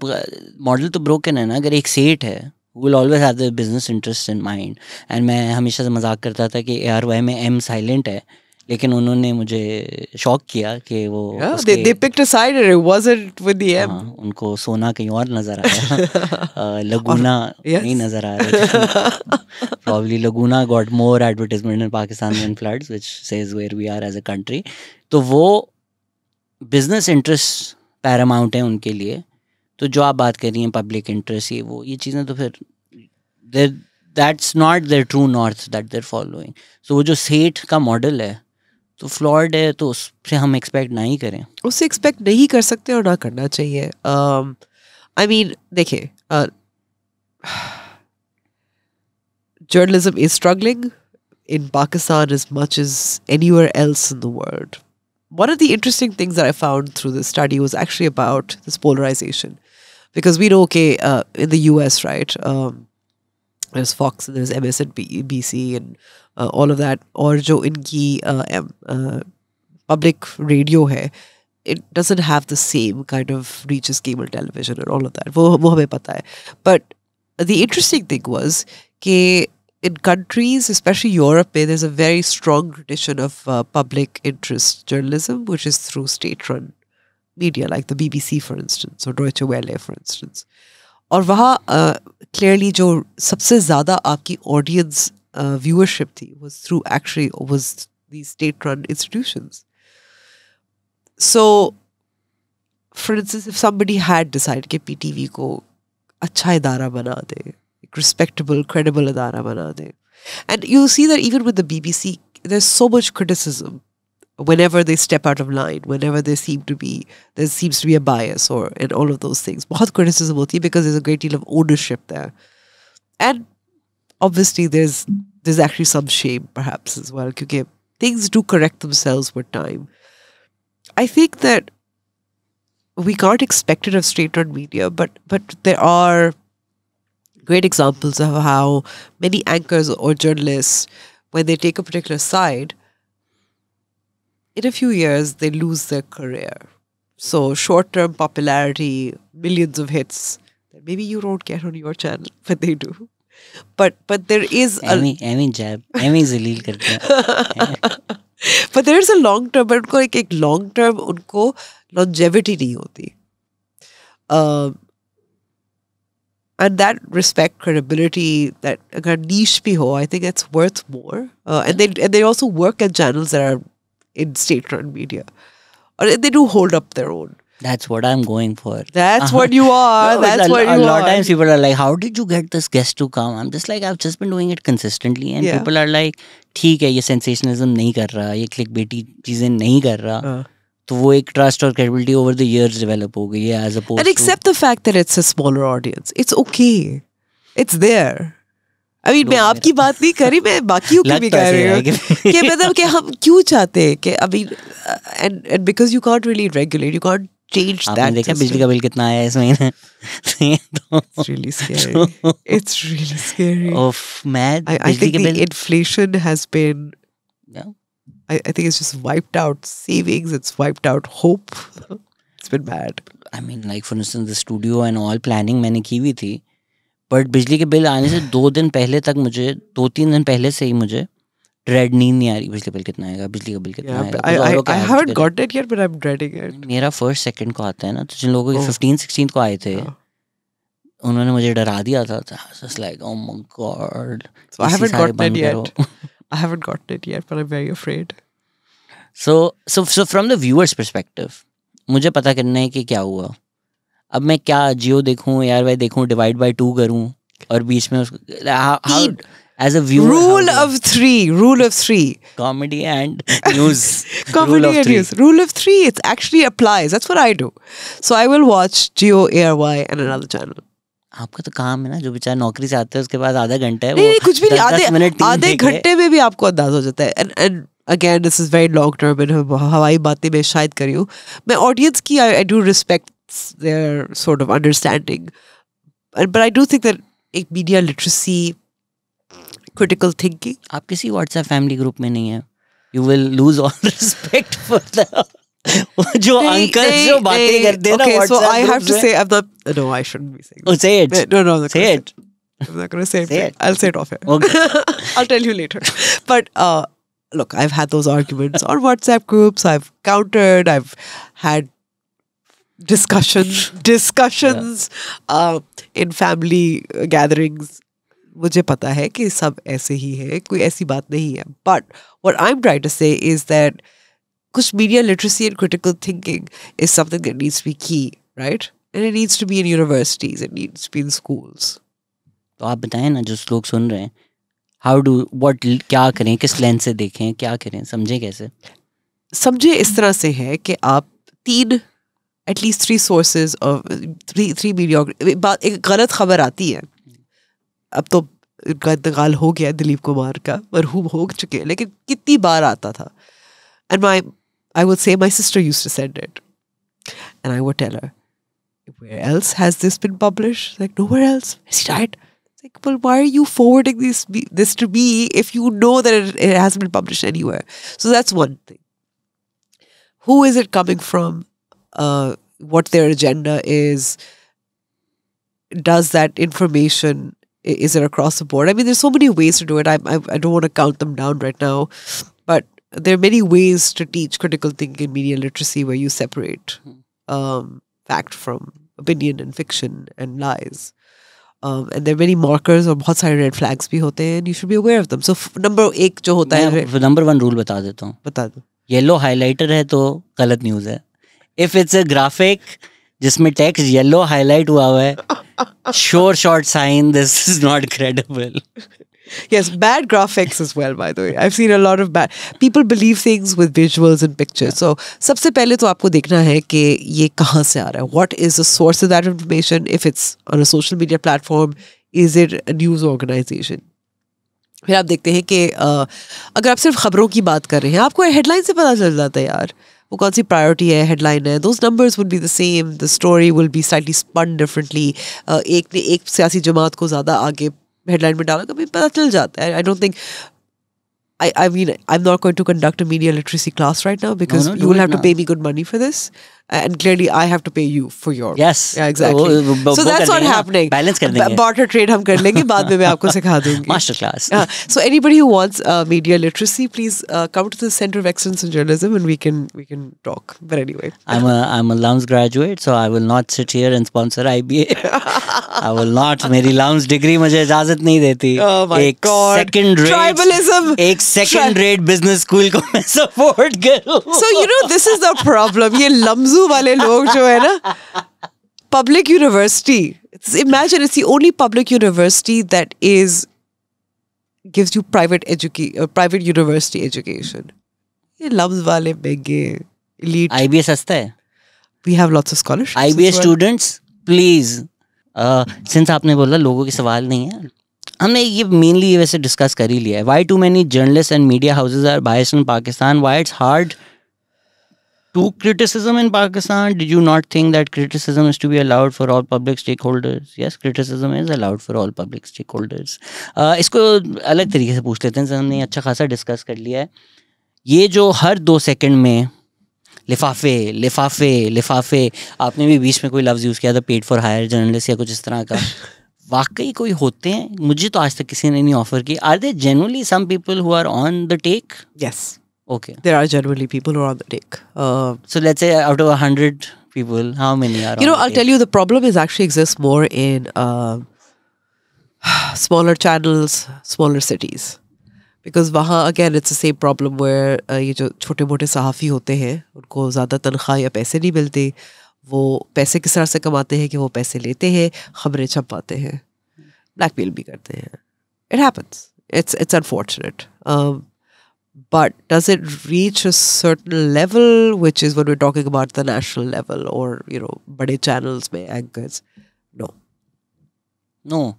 मॉडल तो ब्रोकन है ना. अगर एक सेठ है will always have the business interest in mind. And मैं हमेशा से मजाक करता था कि ARY में M साइलेंट है, लेकिन उन्होंने मुझे शॉक किया कि वो they picked a side and it wasn't with the M. उनको सोना कहीं और नजर आया. लगूना नहीं नजर आ रहा. Probably Laguna got more advertisement in Pakistan than floods, which says where we are as a country. तो वो बिजनेस इंटरेस्ट पैरामाउंट है उनके लिए. तो जो आप बात कर रही हैं पब्लिक इंटरेस्ट, ये चीज़ें तो फिर that's not their true north that they're following. So वो जो सेठ का मॉडल है तो फ्लॉड है, तो उससे हम एक्सपेक्ट नहीं करें. उससे एक्सपेक्ट नहीं कर सकते और ना करना चाहिए. आई मीन देखिए, journalism is struggling in Pakistan as much as anywhere else in the world. One of the interesting things that I found through this study was actually about this polarization. Because we know, okay, in the US, right, there's Fox and there's MSNBC and all of that. और जो इनकी public radio है, it doesn't have the same kind of reach as cable television and all of that. वो हमें पता है. But the interesting thing was कि in countries, especially Europe, there's a very strong tradition of public interest journalism, which is through state-run media, like the BBC, for instance, or Deutsche Welle, for instance. और वहाँ clearly जो सबसे ज़्यादा आपकी audience viewership थी was these state-run institutions. So, for instance, if somebody had decided कि PTV को अच्छा इदारा बना दे, respectable, credible adara bana de. And you see that even with the BBC, there's so much criticism whenever they step out of line, whenever there seems to be a bias or and all of those things. Bahut criticism hoti hai because there's a great deal of ownership there. And obviously there's actually some shame perhaps as well, because things do correct themselves with time. I think that we can't expect it of straight-run media, but there are great examples of how many anchors or journalists, when they take a particular side, in a few years, they lose their career. So short-term popularity, millions of hits, that maybe you don't get on your channel, but they do. But there is zaleel karte hain. But there is a long-term, but unko ek long-term, unko longevity nahi hoti. And that respect, credibility, that agar niche bhi ho, I think that's worth more. And they also work at channels that are in state-run media, or they do hold up their own. That's what I'm going for. That's what you are. No, that's what you are. A lot of times people are like, "How did you get this guest to come?" I'm just like, I've just been doing it consistently, and people are like, "ठीक है, ये sensationalism नहीं कर रहा, ये clickbaity चीजें नहीं कर रहा." तो वो एक trust और credibility over the years develop हो गई है, as opposed and accept the fact that it's a smaller audience. It's okay. It's there. I mean, मैं आपकी बात नहीं कर रही, मैं बाकियों की भी कर रही हूँ कि मतलब कि हम क्यों चाहते हैं कि अभी and because you can't really regulate, you can't change that. आपने देखा बिजली का बिल कितना आया इस महीने? It's really scary. It's really scary. I think the inflation has been, I think it's just wiped out savings, it's wiped out hope. It's been bad. I mean, like for instance, the studio and all planning मैंने की हुई थी, but बिजली के bill आने से 2 दिन पहले तक मुझे 2-3 दिन पहले से ही मुझे dread नींद नहीं आ रही, बिजली बिल कितना आएगा, बिजली का बिल कितना आएगा. I haven't got it yet, but I'm dreading it. मेरा 1st 2nd को आता है ना, तो जिन लोगों के 15-16 को आए थे, उन्होंने मुझे डरा दिया था. Just like, oh my god. So I haven't gotten it yet. I haven't gotten it yet, but I'm very afraid. So from the viewer's perspective, मुझे पता करना है कि क्या हुआ. अब मैं क्या जियो देखूं, एयरवाई देखूं, डिवाइड बाय 2 करूं और बीच में उसको how as a viewer, rule of 3 comedy and news. Comedy and news. Rule of 3, it actually applies. That's what I do. So I will watch Jio, AirY and another channel. आपका तो काम है ना, जो बेचारा नौकरी से आते हैं उसके बाद आधा घंटा है, नहीं कुछ भी नहीं, आधे घंटे में भी आपको अंदाज हो जाता है. And again, this is very long term and हवाई बातें मैं शायद करी हूँ. मैं audience की I do respect their sort of understanding, but I do think that एक media literacy, critical thinking. आप किसी WhatsApp family group में नहीं है, you will lose all respect for the जो अंकल जो बातें करते हैं ना WhatsApp. So I have to say, I'm not. No, I shouldn't be saying. Oh, say it. No, say it. I'm not going to say it. I'll say it off air. Okay. I'll tell you later. But look, I've had those arguments on WhatsApp groups. I've countered. I've had discussions in family gatherings. मुझे पता है कि सब ऐसे ही है, कोई ऐसी बात नहीं है. But what I'm trying to say is that कुछ media literacy and critical thinking is something that needs to be key, right? And it needs to be in universities, it needs to be in schools. तो आप बताएं ना, जो लोग सुन रहे हैं, क्या करें, किस लेंस से देखें, क्या करें, समझें कैसे? समझे इस तरह से है कि आप at least 3 sources of 3 media. एक गलत खबर आती है, अब तो इनका इंतकाल हो गया, दिलीप कुमार का, मरहूम हो चुके हैं, लेकिन कितनी बार आता था. And I would say my sister used to send it, and I would tell her, where else has this been published? Like, nowhere else. Is he right? It's like, well, why are you forwarding this to me if you know that it hasn't been published anywhere? So that's one thing. Who is it coming from? What their agenda is? Does that information, is it across the board? I mean, there's so many ways to do it. I don't want to count them down right now, but there are many ways to teach critical thinking and media literacy where you separate fact from opinion and fiction and lies. And there are many markers और बहुत सारे red flags भी होते हैं, and you should be aware of them. So number 1 जो होता है, number 1 rule बता देता हूँ. बता दो. Yellow highlighter है तो गलत न्यूज़ है. If it's a graphic जिसमें text yellow highlight हुआ है, sure short sign this is not credible. Yes, bad graphics as well, by the way. I've seen a lot of bad. People believe things with visuals and pictures. So, सबसे पहले तो आपको देखना है कि ये कहाँ से आ रहा है. What is the source of that information? If it's on a social media platform, is it a news organization? फिर आप देखते हैं कि अगर आप सिर्फ खबरों की बात कर रहे हैं, आपको हेडलाइन से पता चल जाता है यार वो कौन सी प्रायोरिटी है, हेडलाइन है. Those numbers would be the same. The story will be slightly spun differently. एक ने एक सियासी जमात को ज़्यादा आगे हेडलाइन में डाला, कभी पता चल जाता है. I don't think I mean, I'm not going to conduct a media literacy class right now because you will have to pay me good money for this, and clearly I have to pay you for your. Yes. Yeah, exactly. So that's not happening. Balance कर देंगे. Barter trade हम कर लेंगे, बाद में मैं आपको सिखा दूँगी. Master class. So anybody who wants media literacy, please come to the Center of Excellence in Journalism, and we can talk. But anyway, I'm a LUMS graduate, so I will not sit here and sponsor IBA. I will not. मेरी LUMS degree मुझे इजाज़त नहीं देती. Oh my God. Second rate tribalism. एक second rate business school को मैं support करूँ. So you know this is the problem. ये लम्जू वाले लोग जो है ना, public university. Imagine it's the only public university that gives you private university education. ये लम्ज वाले महंगे elite. IBA सस्ता है. We have lots of scholarships. IBA students, please. Since आपने बोला लोगों के सवाल नहीं है, हमने ये मेनली वैसे डिस्कस कर ही लिया है. Why too many journalists and media houses are biased in Pakistan? Why it's hard to criticism in Pakistan? Did you not think that criticism is to be allowed for all public stakeholders? Yes, criticism is allowed for all public stakeholders. इसको अलग तरीके से पूछ लेते हैं. हमने अच्छा खासा डिस्कस कर लिया है. ये जो हर 2 सेकंड में लिफाफे लिफाफे लिफाफे, आपने भी बीच में कोई लफ्ज़ यूज़ किया था, पेड फॉर हायर जर्नलिस्ट या कुछ इस तरह का, वाकई कोई होते हैं? मुझे तो आज तक किसी ने नहीं ऑफर की. Are there generally some people who are on the take? Yes. Okay. There are generally people who are on the take. So let's say out of 100 people, how many are on You know, the I'll take? tell you, the problem is actually exists more in smaller channels, smaller cities. Because वहाँ again it's the same problem where ये जो छोटे मोटे सहाफ़ी होते हैं उनको ज़्यादा तनख्वाह या पैसे नहीं मिलते. वो पैसे किस तरह से कमाते हैं कि वो पैसे लेते हैं, खबरें छपाते हैं, ब्लैकमेल भी करते हैं. It happens. It's unfortunate. But does it reach a certain level, which is when we're talking about the national level or, you know, bade channels mein anchors? No. No.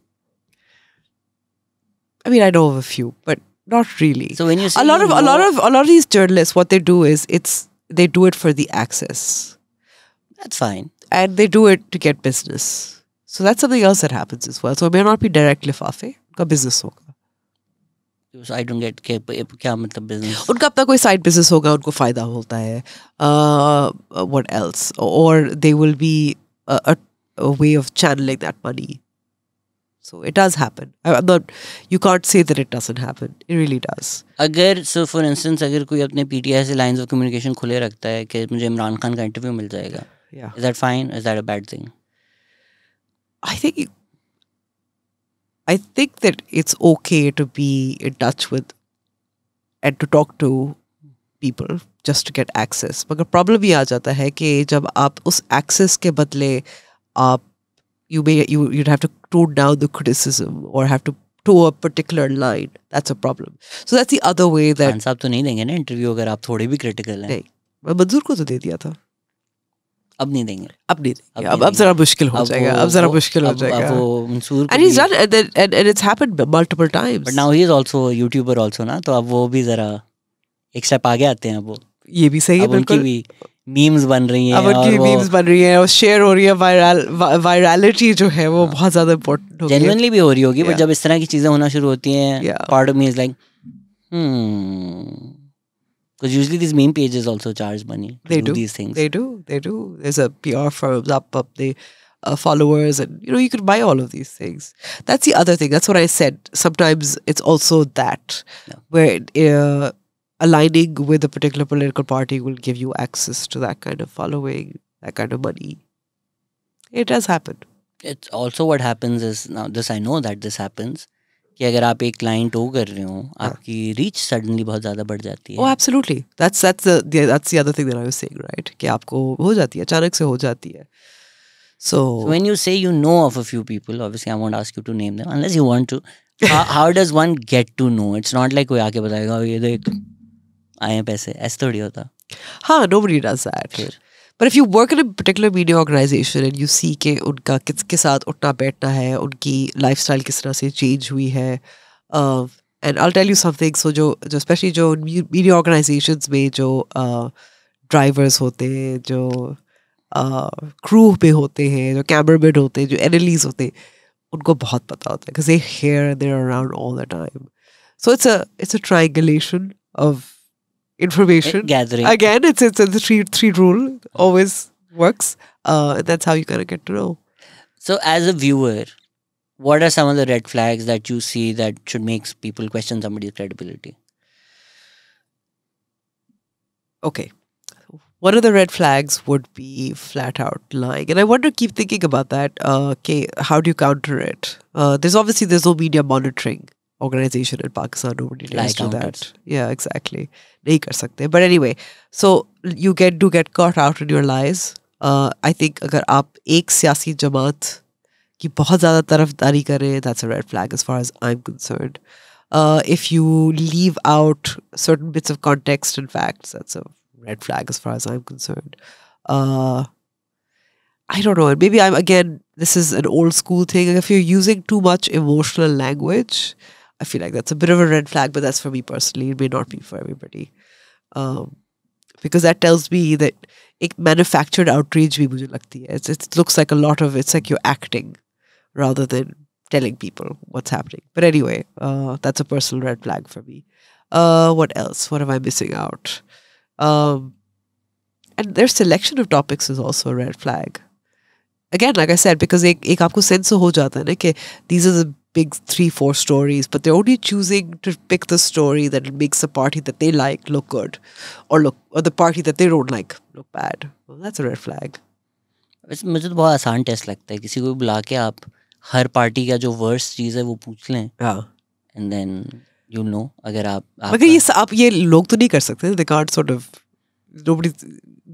I mean, I know of a few, but not really. So when you say a lot of these journalists, what they do is they do it for the access. That's fine. And they do it to get business. So that's something else that happens as well. So it may not be direct lifafe, उनका business होगा. So I don't get क्या मतलब business? उनका अपना कोई side business होगा, उनको फायदा होता है. What else? Or they will be a way of channeling that money. So it does happen. You can't say that it doesn't happen. It really does. अगर so for instance अगर कोई अपने PTI से lines of communication खुले रखता है कि मुझे इमरान खान का इंटरव्यू मिल जाएगा, Yeah. is that fine? Is that a bad thing? I think that it's okay to be in touch with and to talk to people just to get access. मगर problem ये आ जाता है कि जब आप उस access के बदले आप you'd have to tone down the criticism or have to toe a particular line. That's a problem. So that's the other way that Khan साहब तो नहीं देंगे ना इंटरव्यू अगर आप थोड़े भी क्रिटिकल हैं. नहीं, मैं मंजूर को तो दे दिया था. अब नहीं देंगे. अब नहीं देंगे. अब जरा मुश्किल हो जाएगा. अब जरा मुश्किल हो जाएगा. अब वो Mansoor And he's done it, and it's happened multiple times. But now he is also a YouTuber also ना, तो अब वो भी जरा एक स्टेप आगे आते हैं. अब वो ये भी सही है. अब उनकी भी मीम्स बन रही हैं. अब उनकी मीम्स बन रही हैं और शेयर हो रही है. वायरलिटी जो है वो बहुत ज़्यादा इम्पोर्टेंट हो गई है. जेन्युइनली भी हो रही होगी, बट जब इस तरह की चीज़ें होना शुरू होती हैं, part of me is like because usually these meme pages also charge money to do these things. They do. There's a PR firms up the followers, and you know you can buy all of these things. That's the other thing. That's what I said. Sometimes it's also that where aligning with a particular political party will give you access to that kind of following, that kind of money. It does happen. It's also what happens is, now this I know that this happens, कि अगर आप एक client हो कर रहे हो, आपकी reach suddenly बहुत ज़्यादा बढ़ जाती है. Oh, absolutely. That's the other thing that I was saying, right? कि आपको हो जाती है, अचानक से हो जाती है. So when you say you know of a few people, obviously I won't ask you to name them unless you want to. How does one get to know? It's not like कोई आके बताएगा ये देख आए हैं पैसे, ऐसा थोड़ी होता. हाँ, nobody does that. But if you work in a particular media organization and you see कि उनका किसके साथ उठना बैठना है, उनकी lifestyle किस तरह से change हुई है, and I'll tell you something. So जो especially जो media organizations में जो drivers होते हैं, जो crew पे होते हैं, जो cameramen होते हैं, जो NLEs होते हैं, उनको बहुत पता होता है because they're here and they're around all the time. So it's a triangulation of information gathering. Again, it's the three rule always works. That's how you kind of get to know. So as a viewer, what are some of the red flags that you see that should make people question somebody's credibility? Okay. One of the red flags would be flat out lying. And I want to keep thinking about that. Okay, how do you counter it? There's no media monitoring organization in Pakistan. Nobody does do that. Yeah, exactly. Nahi kar sakte. But anyway, so you get caught out in your lies. I think अगर आप एक सियासी जमात की बहुत ज़्यादा तरफदारी करें, that's a red flag as far as I'm concerned. If you leave out certain bits of context and facts, that's a red flag as far as I'm concerned. I don't know. Maybe this is an old school thing. If you're using too much emotional language, I feel like that's a bit of a red flag, but that's for me personally. It may not be for everybody. Because that tells me that एक manufactured outrage भी मुझे लगती है. It looks like a lot of, it's like you're acting rather than telling people what's happening. But anyway, that's a personal red flag for me. What else? What am I missing out? And their selection of topics is also a red flag. Again, like I said, because एक आपको sense हो जाता है ना कि these are the big 3-4 stories, but they're only choosing to pick the story that makes the party that they like look good, or the party that they don't like look bad. Well, that's a red flag. मुझे तो बहुत आसान test लगता है, किसी को बुला के आप हर पार्टी का जो वर्स्ट चीज़ है वो पूछ लें, and then you know अगर मगर ये आप ये लोग तो नहीं कर सकते. They can't sort of nobody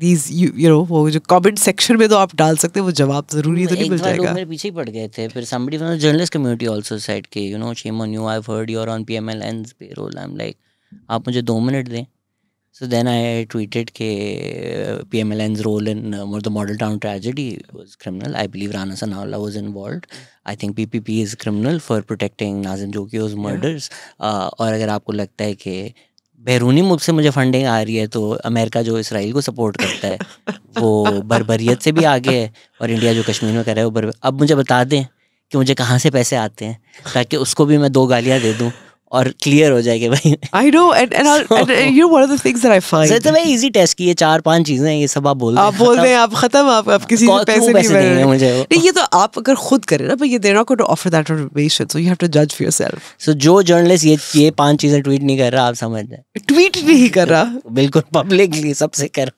these you know वो जो comment section में तो आप डाल सकते हैं, वो जवाब जरूरी तो नहीं मिल जाएगा. लोग मेरे पीछे ही पड़ गए थे. फिर somebody from the journalist community also said कि you know shame on you, I've heard you're on PMLN's payroll. I'm like, आप मुझे 2 मिनट दें. So then I tweeted कि PMLN's role in the model town tragedy was criminal. I believe Rana Sanaullah was involved. I think PPP is criminal for protecting Nazim Jokio's murders. और अगर आपको लगता है कि बैरूनी मुल्क से मुझे फंडिंग आ रही है तो अमेरिका जो इसराइल को सपोर्ट करता है वो बर्बरियत से भी आगे है, और इंडिया जो कश्मीर में कर रहा है वो अब मुझे बता दें कि मुझे कहाँ से पैसे आते हैं ताकि उसको भी मैं 2 गालियाँ दे दूँ और क्लियर हो जाएगी भाई. I know and you know one of the things that I find. So it's a very easy test कि ये 4-5 चीजें हैं, ये सब आप बोल रहे हैं, आप खत्म, आप किसी से पैसे नहीं देंगे मुझे. नहीं, ये तो आप अगर खुद करें ना, but they're not going to offer that information, so you have to judge for yourself. So जो जर्नलिस्ट ये 5 चीजें ट्वीट नहीं कर रहा, आप समझ जाए. ट्वीट नहीं कर रहा, बिल्कुल पब्लिकली सबसे कर.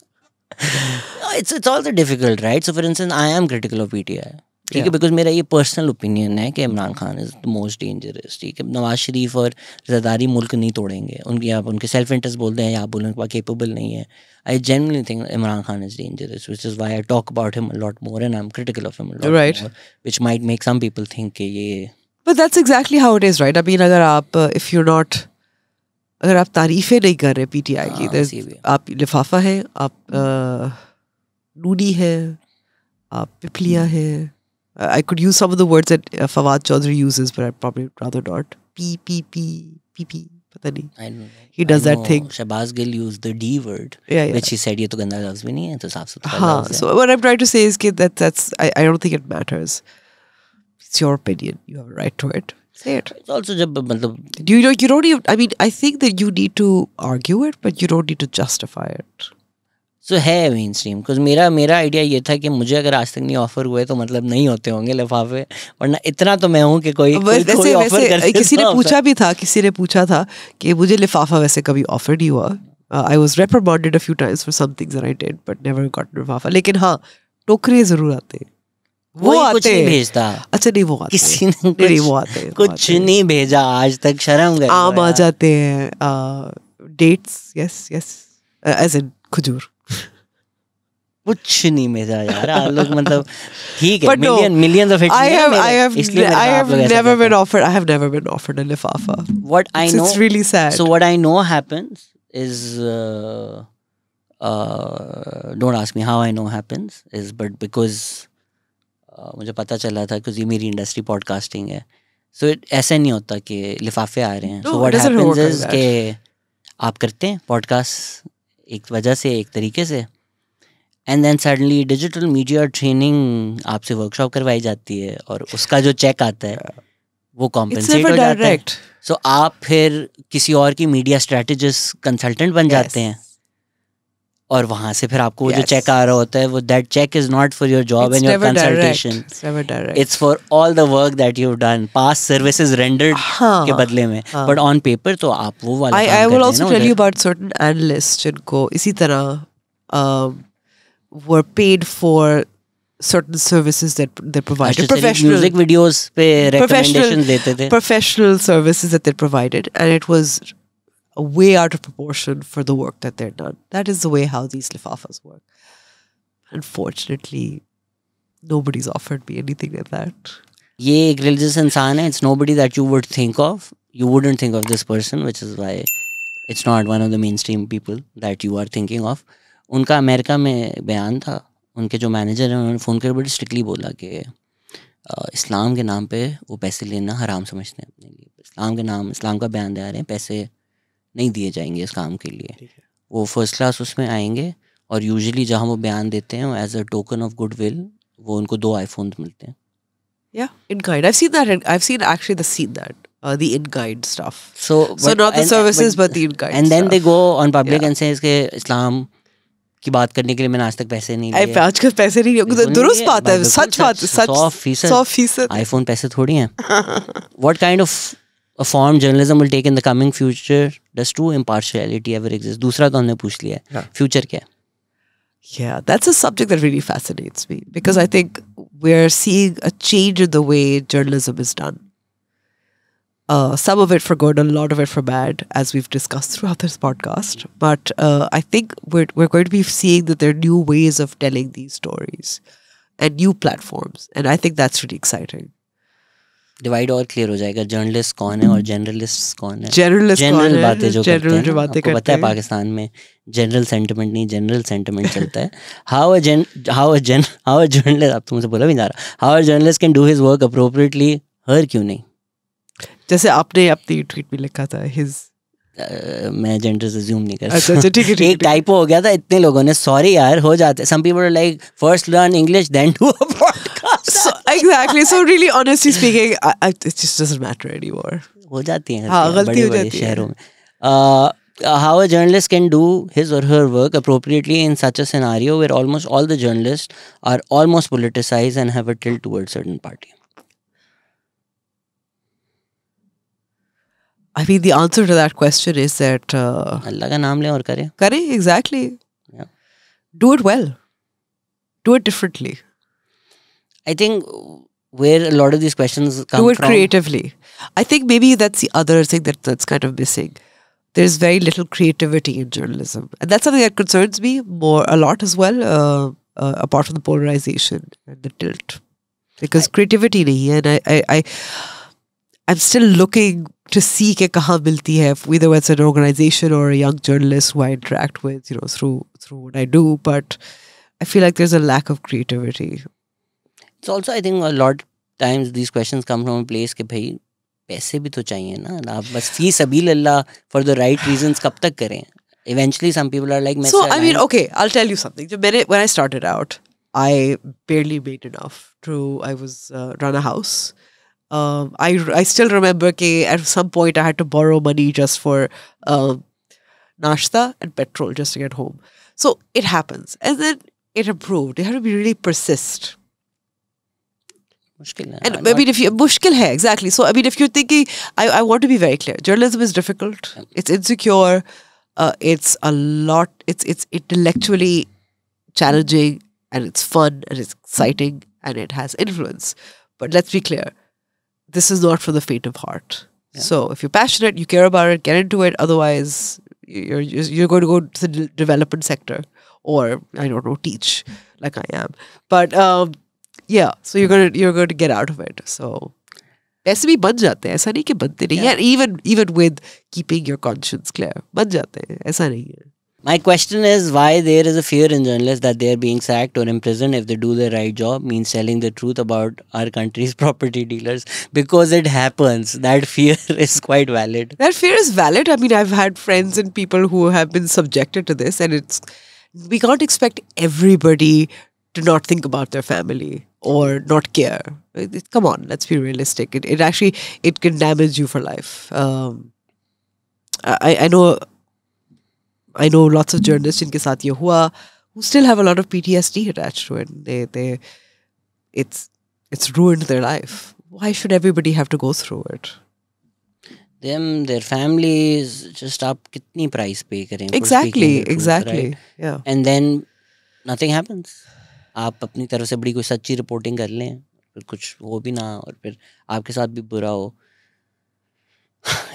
It's also difficult, right? So for instance, I am critical of PTI. ठीक है, बिकॉज मेरा ये पर्सनल ओपिनियन है कि Imran Khan is the most dangerous. ठीक है, नवाज शरीफ और ज़रदारी मुल्क नहीं तोड़ेंगे. आप उनके सेल्फ इंटरेस्ट बोलते हैं या आप बोलें कि केपेबल नहीं है. I genuinely think Imran Khan is dangerous, which is why I talk about him a lot more and I am critical of him a lot more, which might make some people think कि ये. But that's exactly how it is, right? I mean अगर आप अगर आप तारीफ़ें नहीं कर रहे PTI की, आप लिफाफा है, आप नूनी है, आप पिपलिया है. I could use some of the words that Fawad Chaudhry uses, but I'd probably rather not. PP, पता नहीं. I know. He does that thing. Shahbaz Gill used the D word, which he said ये तो गंदा लफ्ज़ भी नहीं है, तो साफ सुथरा लफ्ज़ है. So what I'm trying to say is that's I don't think it matters. It's your opinion. You have a right to it. Say it. It's also जब मतलब you don't even. I mean, I think that you need to argue it, but you don't need to justify it. So है main stream. Because मेरा idea ये था कि मुझे अगर आज तक नहीं ऑफर हुए तो मतलब नहीं होते होंगे लिफाफे, वरना इतना तो मैं हूँ कि कोई ऑफर कर. किसी ने पूछा था कि मुझे लिफाफा वैसे कभी ऑफर नहीं हुआ. I was reprimanded a few times for some things that I did, but never got लिफाफा. लेकिन हाँ, टोकरे जरूर आते हैं. वो कुछ नहीं भेजता. अच्छा नहीं, वो आते किसी ने वो आते कुछ नहीं भेजा आज तक. शर्म गए. आम आ जाते हैं, डेट्स, यस एज इन खजूर. कुछ नहीं भेजा यार. लोग मतलब ठीक है, millions of hits. I have never been offered a lifafa. What I know, it's really sad. So what I know happens is don't ask me how I know happens is, but because मुझे पता चला था क्योंकि मेरी industry podcasting है. So ऐसा नहीं होता कि लिफाफे आ रहे हैं. So what happens is कि आप करते हैं पॉडकास्ट एक वजह से, एक तरीके से, and then suddenly digital media training आपसे वर्कशॉप करवाई जाती है और उसका जो चेक आता है वो कॉम्पेंसेट हो जाता है. सो आप फिर किसी और की मीडिया स्ट्रेटेजिस्ट कंसल्टेंट बन जाते हैं और वहाँ से फिर आपको जो चेक आ रहा होता है वो that check is not for your job and your consultation, it's for all the work that you have done, past services rendered के बदले में. बट ऑन पेपर तो आप वो वाला I will also tell you about certain analyst जिनको इसी तरह were paid for certain services that they provided, professional music videos pe recommendations dete the, professional services that they provided, and it was way out of proportion for the work that they're done. That is the way how these lifafas work. Unfortunately, nobody's offered me anything like that. ये एक religious इंसान है. It's nobody that you would think of. You wouldn't think of this person, which is why it's not one of the mainstream people that you are thinking of. उनका America में बयान था उनके जो मैनेजर हैं उन्होंने फ़ोन कर बड़ी स्ट्रिक्टली बोला कि इस्लाम के नाम पे वो पैसे लेना हराम समझते हैं अपने लिए, इस्लाम के नाम, इस्लाम का बयान दे रहे हैं, पैसे नहीं दिए जाएंगे इस काम के लिए। वो फर्स्ट क्लास उसमें आएंगे और यूजुअली जहाँ वो बयान देते हैं as a token of goodwill वो उनको 2 iPhones मिलते हैं। Yeah, in guide. I've seen that. I've seen that. The in guide stuff. So not the services, but the in guide. And then stuff. they go on public and say इसके इस्लाम की बात करने के लिए मैंने आज तक पैसे नहीं लिए। आजकल पैसे नहीं लिए। दुरुस्त बात है, सच बात, सच 100%। iPhone पैसे थोड़ी हैं। What kind of a form journalism will take in the coming future? Does true impartiality ever exist? दूसरा तो हमने पूछ लिया है, future क्या है? Yeah, that's a subject that really fascinates me because I think we're seeing a change in the way journalism is done. Some of it for good, a lot of it for bad, as we've discussed throughout this podcast. But I think we're going to be seeing that there are new ways of telling these stories and new platforms, and I think that's really exciting. Divide और clear हो जाएगा, journalist कौन है और generalist कौन है। General बातें जो करते हैं, आपको पता है पाकिस्तान में जनरल सेंटिमेंट नहीं जनरल सेंटिमेंट चलता है। हाउ अ जर्नलिस्ट, आप तुमसे बोला भी जा रहा, how a journalist can do his work appropriately, हर क्यों नहीं? जैसे आपने अपनी ट्वीट में लिखा था हिज मैं जेंडर से ज़ूम नहीं कर सकता। अच्छा ठीक है, एक टाइपो हो गया था, इतने लोगों ने सॉरी यार हो जाते, some people are like first learn English then do a podcast. Exactly, so really honestly speaking it just doesn't matter anymore. हो जाती हैं गलती हो जाती है शहरों में। How a journalist can do his or her work appropriately in such a scenario where almost all the journalists are almost politicized and have a tilt towards certain party? I mean, the answer to that question is that अल्लाह का नाम लें और करें। Exactly. Yeah. Do it well. Do it differently. I think where a lot of these questions come from. Do it creatively. I think maybe that's the other thing that's kind of missing. There's very little creativity in journalism, and that's something that concerns me a lot as well. Apart from the polarization and the tilt, because creativity nahi hai, and I'm still looking to see ke kahan milti hai, whether it's an organization or a young journalist who I interact with, through what I do. But I feel like there's a lack of creativity. It's also, I think, a lot of times these questions come from a place कि भाई पैसे भी तो चाहिए ना, आप बस फी सबील अल्लाह for the right reasons कब तक करें? Eventually some people are like, so I mean, okay, I'll tell you something. When I started out, I barely made enough to run a house. I still remember that at some point I had to borrow money just for nashta and petrol just to get home. So it happens, and then it improved. You have to be really persist. And I mean, mushkil hai, exactly. So I mean, if you're thinking, I want to be very clear. Journalism is difficult. It's insecure. It's a lot. It's intellectually challenging, and it's fun, and it's exciting, and it has influence. But let's be clear, this is not for the faint of heart. Yeah. So if you're passionate, you care about it, get into it. Otherwise, you're going to go to the development sector, or I don't know, teach like I am. But yeah, so you're going to get out of it. So ऐसे भी बन जाते हैं, ऐसा नहीं कि बनते नहीं हैं, even with keeping your conscience clear, बन जाते हैं, ऐसा नहीं है. My question is why there is a fear in journalists that they are being sacked or imprisoned if they do the right job, means telling the truth about our country's property dealers, because it happens. That fear is quite valid. That fear is valid. I mean, I've had friends and people who have been subjected to this, and we can't expect everybody to not think about their family or not care. Come on, let's be realistic. It can damage you for life. I know lots of journalists jinke saath ye hua who still have a lot of PTSD attached to it. It's ruined their life. Why should everybody have to go through it? Their families, just आप कितनी price pay करें? Exactly. Right? Yeah. And then nothing happens. आप अपनी तरफ से बड़ी कोई सच्ची रिपोर्टिंग कर लें, फिर कुछ हो भी ना, और फिर आपके साथ भी बुरा हो.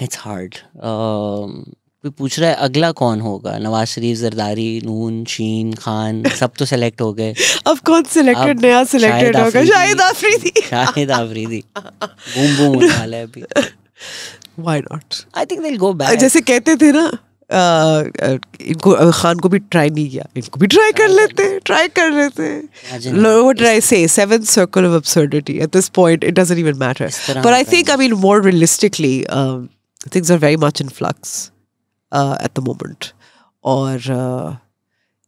It's hard. कोई पूछ रहा है अगला कौन होगा? नवाज शरीफ, जरदारी, नून, शीन, खान, सब तो सेलेक्ट हो गए. अब कौन सिलेक्टेड नया सिलेक्टेड होगा? शाहिद आफरीदी. बूम उठा ले अभी. Why not? I think they'll go back. जैसे कहते थे ना, इनको खान को भी ट्राई नहीं किया, इनको भी ट्राई कर लेते. What did I say? Seventh circle of absurdity. At this point, it doesn't even matter. But I think, I mean, more realistically, things are very much in flux at the moment. Or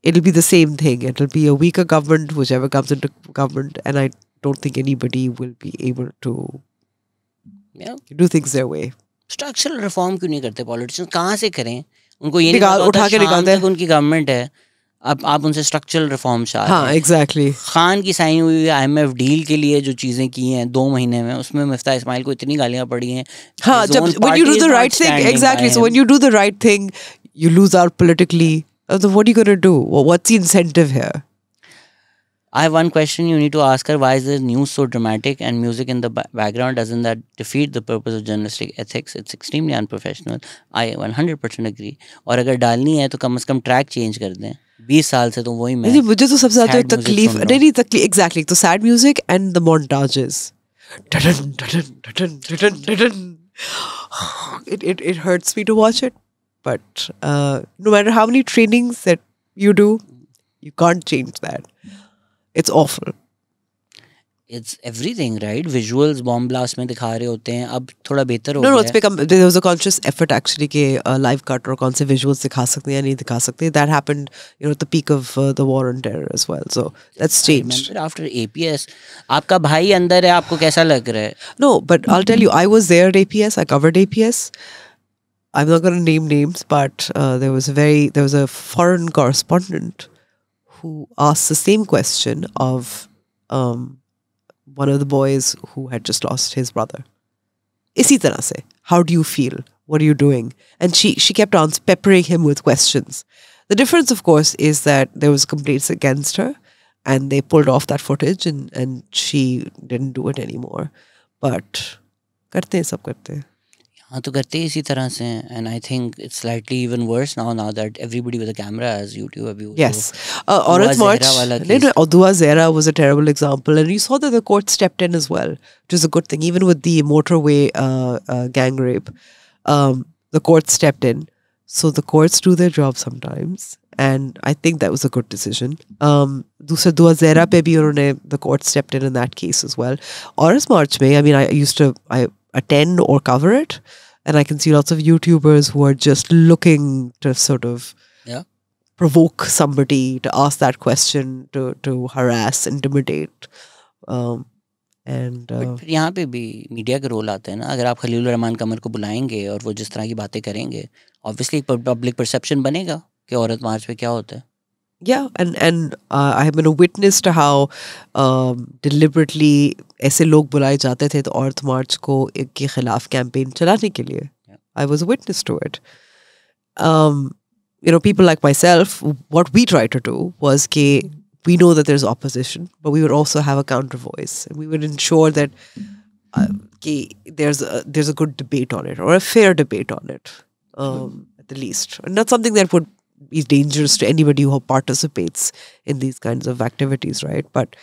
it'll be the same thing. It'll be a weaker government, whichever comes into government, and I don't think anybody will be able to do things their way. Structural reform क्यों नहीं करते politicians? कहाँ से करें? उनको ये नहीं पता होता शाम तक उनकी गवर्नमेंट है, अब आप उनसे स्ट्रक्चरल रिफॉर्म चाह रहे हैं. हाँ, एग्जैक्टली. खान की साइन हुई IMF डील के लिए जो चीज़ें की हैं 2 महीने में, उसमें मिफ्ता इस्माइल को इतनी गालियाँ पड़ी हैं. हाँ, जब when you do the right thing, exactly. So when you do the right thing, you lose out politically. So what are you going to do? What's the incentive here? I have one question you need to ask her. Why is the news so dramatic and music in the background? Doesn't that defeat the purpose of journalistic ethics? It's extremely unprofessional. I 100% agree. और अगर डालनी है तो कम से कम track change कर दें. 20 साल से तो वही मैं. मुझे तो सबसे ज़्यादा तकलीफ नहीं तकलीफ exactly तो sad music and the montages. It hurts me to watch it. But no matter how many trainings that you do, you can't change that. It's awful. It's everything, right? Visuals bomb blast में दिखा रहे होते हैं. अब थोड़ा बेहतर हो गया. No, it's become, there was a conscious effort actually कि live cut और कौन से visuals दिखा सकते हैं या नहीं दिखा सकते. That happened, you know, at the peak of the war on terror as well. So that's changed. I remember after APS, आपका भाई अंदर है, आपको कैसा लग रहा है? No, but I'll tell you, I was there at APS. I covered APS. I'm not going to name names, but there was a foreign correspondent who asked the same question of one of the boys who had just lost his brother. Isi tarah se, how do you feel? What are you doing? And she kept on peppering him with questions. The difference, of course, is that there was complaints against her, and they pulled off that footage, and she didn't do it anymore. But karte hain, sab karte hain. हाँ तो करते ही इसी तरह से हैं. And I think it's slightly even worse now that everybody with a camera has YouTube abuse. Yes. Aurat March, Dua Zehra was a terrible example, and you saw that the court stepped in as well, which is a good thing. Even with the motorway gang rape, the court stepped in. So the courts do their job sometimes, and I think that was a good decision. Dusra Dua Zehra pe bhi the court stepped in that case as well. Aurat March mein, I mean, I attend or cover it, and I can see lots of YouTubers who are just looking to sort of provoke somebody, to ask that question, to harass, intimidate. फिर यहाँ पे भी media का role आता है ना. अगर आप खलील रहमान कमर को बुलाएंगे और वो जिस तरह की बातें करेंगे, ऑब्वियसली पब्लिक परसेप्शन बनेगा कि औरत मार्च पे क्या होता है. Yeah, and I have been a witness to how deliberately ऐसे लोग बुलाए जाते थे तो औरत मार्च को के खिलाफ कैंपेन चलाने के लिए. I was a witness to it. You know, people like myself, what we tried to do was that we know that there's opposition, but we would also have a counter voice, and we would ensure that there's a good debate on it, or a fair debate on it, at the least, and not something that would is dangerous to anybody who participates in these kinds of activities, right? But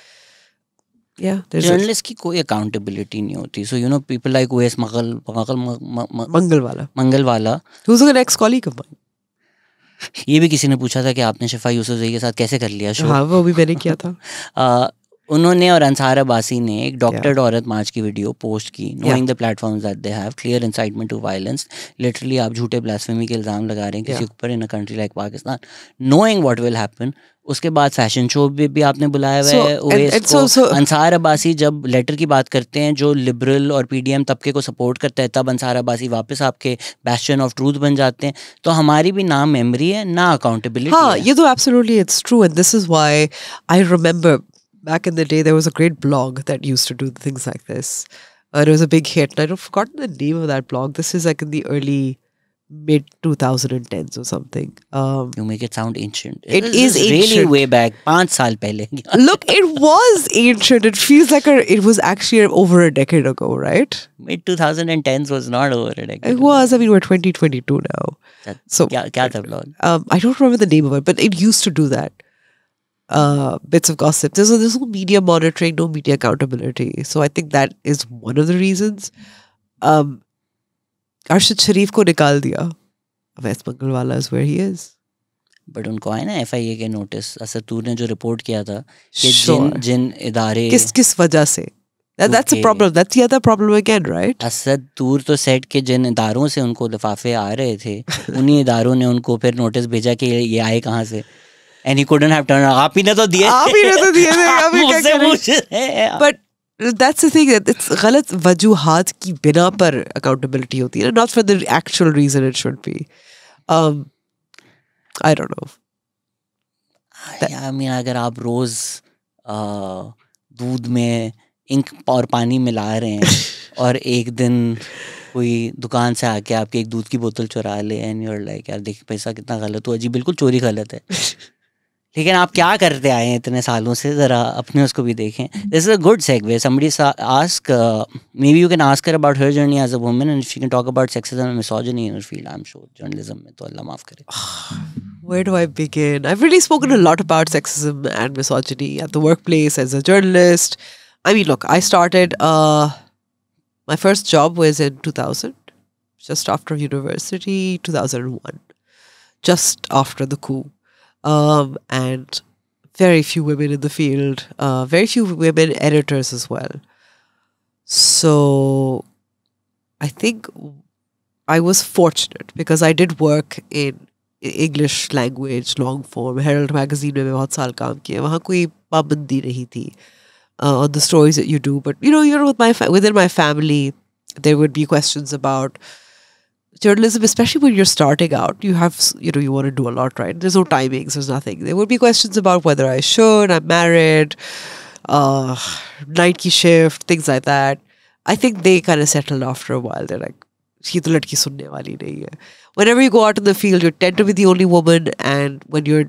yeah, there's journalists की कोई accountability नहीं होती. So you know, people like Uwais Mangalwala, who's an ex-colleague of mine. ये भी किसी ने पूछा था कि आपने शिफा यूसुफजई के साथ कैसे कर लिया शो. हाँ, वो भी मैंने किया था. उन्होंने और अंसार अब्बासी ने एक डॉक्टर्ड औरत मार्च की वीडियो पोस्ट की, knowing the platforms that they have, clear incitement to violence. Literally आप झूठे blasphemy के इल्ज़ाम लगा रहे हैं किसी ऊपर in a country like Pakistan, knowing what will happen. उसके बाद फैशन शो भी आपने बुलाया हुआ है उवैस को. अंसार अब्बासी जब लेटर की बात करते हैं जो लिबरल और PDM तबके को सपोर्ट करता है, तब अंसार अब्बासी वापस आपके बैस्टियन ऑफ ट्रूथ बन जाते हैं. तो हमारी भी ना मेमोरी है ना अकाउंटेबिलिटी. हाँ, ये तो absolutely it's true, and this is why I remember back in the day, there was a great blog that used to do things like this. It was a big hit. I've forgotten the name of that blog. This is like in the early mid-2010s or something. You make it sound ancient. It is ancient. Really way back. 5 साल पहले. Look, it was ancient. It feels like it was actually over a decade ago, right? Mid-2010s was not over a decade ago. Was. I mean, we're 2022 now. So क्या था blog? I don't remember the name of it, but it used to do that. Bits of gossip. There's no media monitoring, no media accountability. So I think that is one of the reasons. Arshad Sharif ko nikal diya West Bengal is where he is. But उनको आए ना FIA के notice असदूर ने जो report किया था कि Sure. जिन इदारे किस वजह से? That's a problem. That's the other problem again, right? असदूर तो सेट के जिन इदारों से उनको लिफाफे आ रहे थे उन्हीं इदारों ने उनको फिर नोटिस भेजा कि ये आए कहाँ से. And he couldn't have turned. आप ही ने तो दिए. आप ही ने तो दिए थे. अभी क्या करें? But that's the thing, that it's गलत वजूहात की बिना पर accountability होती है, not for the actual reason it should be. I don't know. I mean, अगर आप रोज दूध में इंक और पानी मिला रहे हैं और एक दिन कोई दुकान से आके आपके एक दूध की बोतल चुरा ले एंड यू आर लाइक यार देख पैसा कितना गलत हुआ जी. बिल्कुल चोरी गलत है लेकिन आप क्या करते आए हैं इतने सालों से, ज़रा अपने उसको भी देखें. This is a good segue. Somebody ask maybe you can ask her about her journey as a woman and she can talk about sexism and misogyny in her field. I am sure journalism में तो अल्लाह माफ करे. Where do I begin? I've really spoken a lot about sexism and misogyny at the workplace as a journalist. I mean, look, I started, my first job was in 2000, just after university, 2001, just after the coup. And very few women in the field, very few women editors as well. So I think I was fortunate because I did work in English language, long form. Herald magazine में मैं बहुत साल काम किया. वहाँ कोई पाबंदी नहीं थी on the stories that you do. But you're within my family, there would be questions about journalism, especially when you're starting out. You have, you want to do a lot, right? There's no timings, there's nothing. There would be questions about whether I should, I'm married, night ki shift, things like that. I think they kind of settled after a while. They're like, ये तो लड़की सुनने वाली नहीं है. Whenever you go out in the field, you tend to be the only woman, and when you're,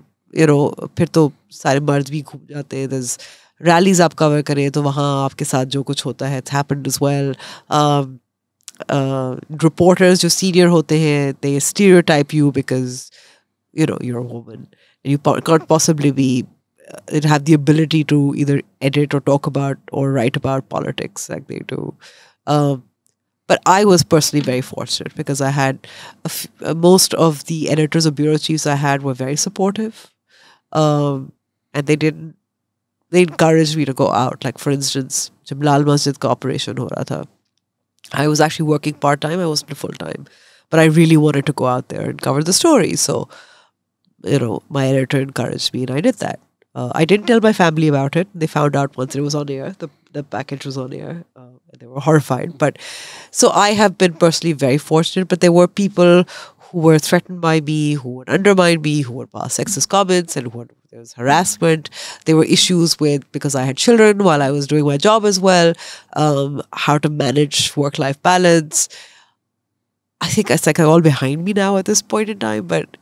फिर तो सारे मर्द भी घूम जाते हैं. There's rallies आप cover करें तो वहाँ आपके साथ जो कुछ होता है, it's happened as well. Reporters जो senior होते हैं, they stereotype you because you're a woman and you can't possibly be have the ability to either edit or talk about or write about politics like they do. But I was personally very fortunate because I had most of the editors or bureau chiefs I had were very supportive, and they encouraged me to go out. Like for instance, jab Lal Masjid ka operation ho raha tha, I was actually working part-time. I wasn't full time, but I really wanted to go out there and cover the story. So my editor encouraged me and I did that. I didn't tell my family about it. They found out once it was on air. The package was on air. They were horrified. But so I have been personally very fortunate. But there were people who were threatened by me, who would undermine me, who would pass sexist comments, and there was harassment. There were issues because I had children while I was doing my job as well. How to manage work-life balance. I think it's like all behind me now at this point in time. But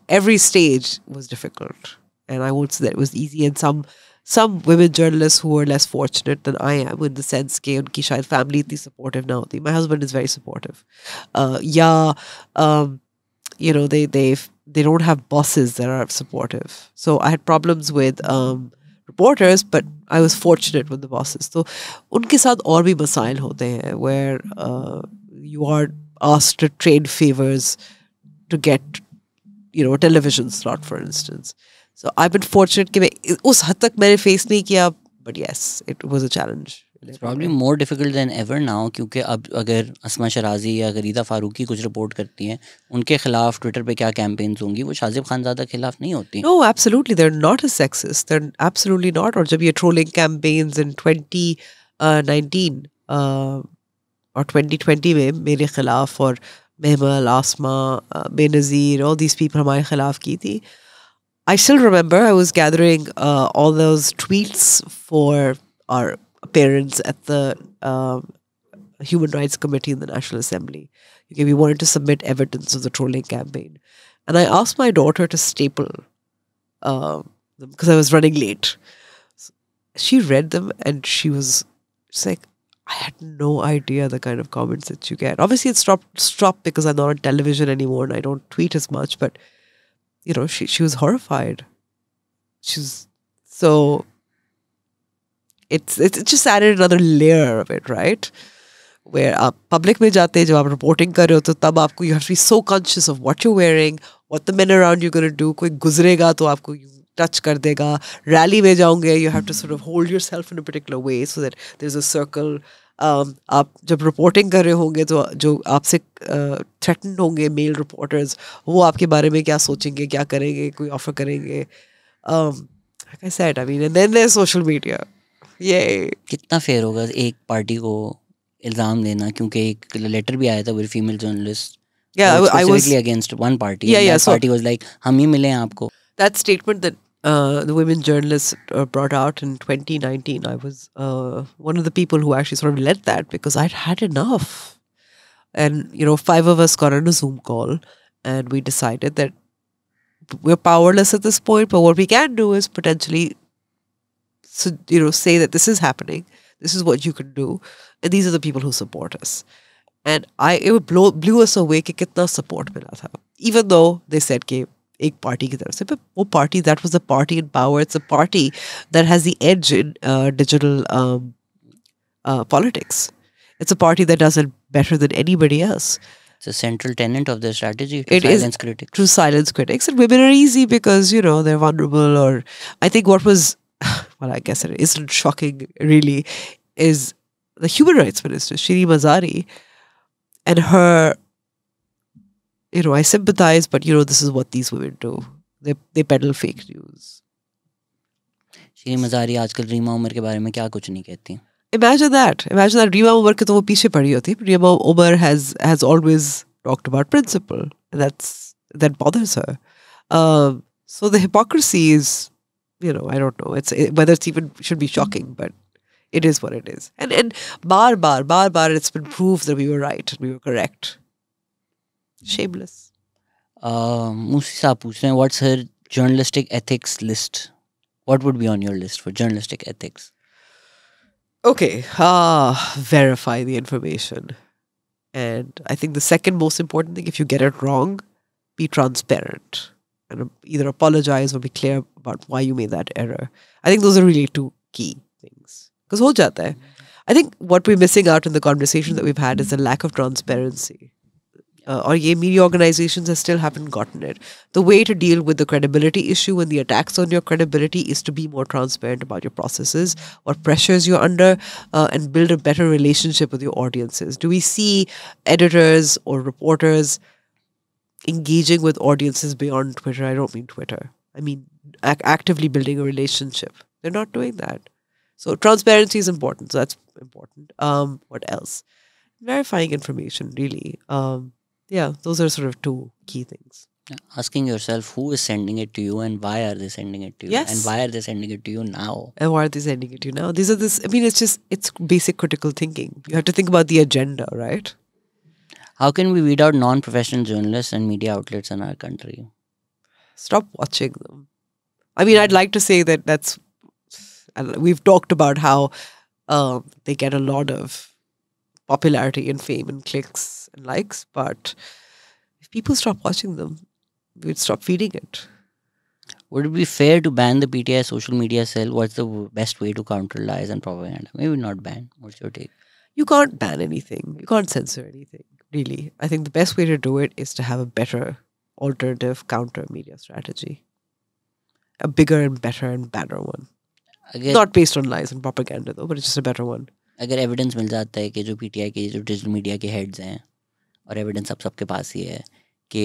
every stage was difficult. And I won't say that it was easy. And some women journalists who are less fortunate than I am, in the sense कि उनकी शायद family इतनी supportive ना होती. My husband is very supportive. They don't have bosses that are supportive. So I had problems with reporters, but I was fortunate with the bosses. So उनके साथ और भी मसाइल होते हैं where you are asked to trade favors to get a television slot, for instance. So I've been fortunate कि मैं उस हद तक मैंने face नहीं किया, but yes, it was a challenge. It's probably more difficult than ever now क्योंकि अब अगर अस्मा शराजी या गरीदा फारूकी कुछ रिपोर्ट करती हैं, उनके खिलाफ ट्विटर पे क्या कैंपेन्स होंगी, वो शाजिब खानज़ादा के खिलाफ नहीं होती. No, absolutely, they're not as sexist. They're absolutely not. और जब ये trolling campaigns in 2019 और 2020 में मेरे खिलाफ और महमल, आसमा, बेनज़ीर, all these people हमारे खिलाफ की थी. I still remember I was gathering all those tweets for our appearance at the Human Rights Committee in the National Assembly. Okay, we wanted to submit evidence of the trolling campaign. And I asked my daughter to staple them because I was running late. She read them and she's like, I had no idea the kind of comments that you get. Obviously, it's stopped because I'm not on television anymore and I don't tweet as much, but she was horrified. So it's just added another layer of it, right? where आप public में जाते हैं, जब आप reporting कर रहे हो, तो तब आपको you have to be so conscious of what you're wearing, what the men around you going to do. कोई गुजरेगा तो आपको touch कर देगा. Rally में जाओगे, you have to sort of hold yourself in a particular way so that there's a circle. आप जब रिपोर्टिंग कर रहे होंगे तो जो आपसे थ्रेटन होंगे मेल रिपोर्टर्स, वो आपके बारे में क्या सोचेंगे, क्या करेंगे, कोई ऑफर करेंगे. Like I said, I mean, and then there's social media. Yay. कितना फेयर होगा एक पार्टी को इल्ज़ाम देना, क्योंकि एक लेटर भी आया था with female journalists. Yeah, I was specifically against one party. Yeah, yeah. That party was like, हम ही मिले हैं आपको. That statement that the women journalists brought out in 2019, I was one of the people who actually sort of led that, because I'd had enough. And, you know, 5 of us got on a Zoom call and we decided that we're powerless at this point, but what we can do is potentially, you know, say that this is happening, this is what you can do, and these are the people who support us. And it blew us away कि कितना support मिला था. Even though they said कि एक party की तरफ से, but वो party, that was the party in power. It's a party that has the edge in digital politics. It's a party that does it better than anybody else. It's a central tenet of their strategy to silence critics. To silence critics. And women are easy because, you know, they're vulnerable. Or I think what was, well, I guess it isn't shocking really, is the Human Rights Minister, Shri Mazari, and her, you know, I sympathize, but, you know, this is what these women do. They peddle fake news. Shri Mazari आजकल रीमा उमर के बारे में क्या कुछ नहीं कहती. Imagine that. Imagine that. Rima Umar ke to wo piche padi hoti. Rima Umar has always talked about principle. That bothers her. So the hypocrisy is, you know, I don't know. Whether it's even should be shocking, but it is what it is. And bar, it's been proved that we were right and we were correct. Shameless. Musi saab पूछ रहे हैं, what's her journalistic ethics list? What would be on your list for journalistic ethics? Okay, verify the information. And I think the second most important thing, if you get it wrong, be transparent. And either apologize or be clear about why you made that error. I think those are really 2 key things. Because ho jata hai. I think what we're missing out in the conversation that we've had is the lack of transparency. Or media organizations still haven't gotten it. The way to deal with the credibility issue and the attacks on your credibility is to be more transparent about your processes, what pressures you're under, and build a better relationship with your audiences. Do we see editors or reporters engaging with audiences beyond Twitter? I don't mean Twitter. I mean actively building a relationship. They're not doing that. So transparency is important. So that's important. What else? Verifying information, really. Yeah, those are sort of 2 key things. Asking yourself who is sending it to you and why are they sending it to you? Yes. And why are they sending it to you now? And why are they sending it to you now? It's basic critical thinking. You have to think about the agenda, right? How can we weed out non-professional journalists and media outlets in our country? Stop watching them. I mean, I'd like to say that we've talked about how they get a lot of popularity and fame and clicks and likes, but if people stop watching them, we'd stop feeding it. Would it be fair to ban the PTI social media cell? What's the best way to counter lies and propaganda? Maybe not ban. What's your take? You can't ban anything. You can't censor anything, really. I think the best way to do it is to have a better alternative counter media strategy. A bigger and better and better one. Not based on lies and propaganda though, but it's just a better one. अगर evidence मिल जाता है कि जो PTI के जो digital media के heads हैं, और एविडेंस अब सबके पास ही है कि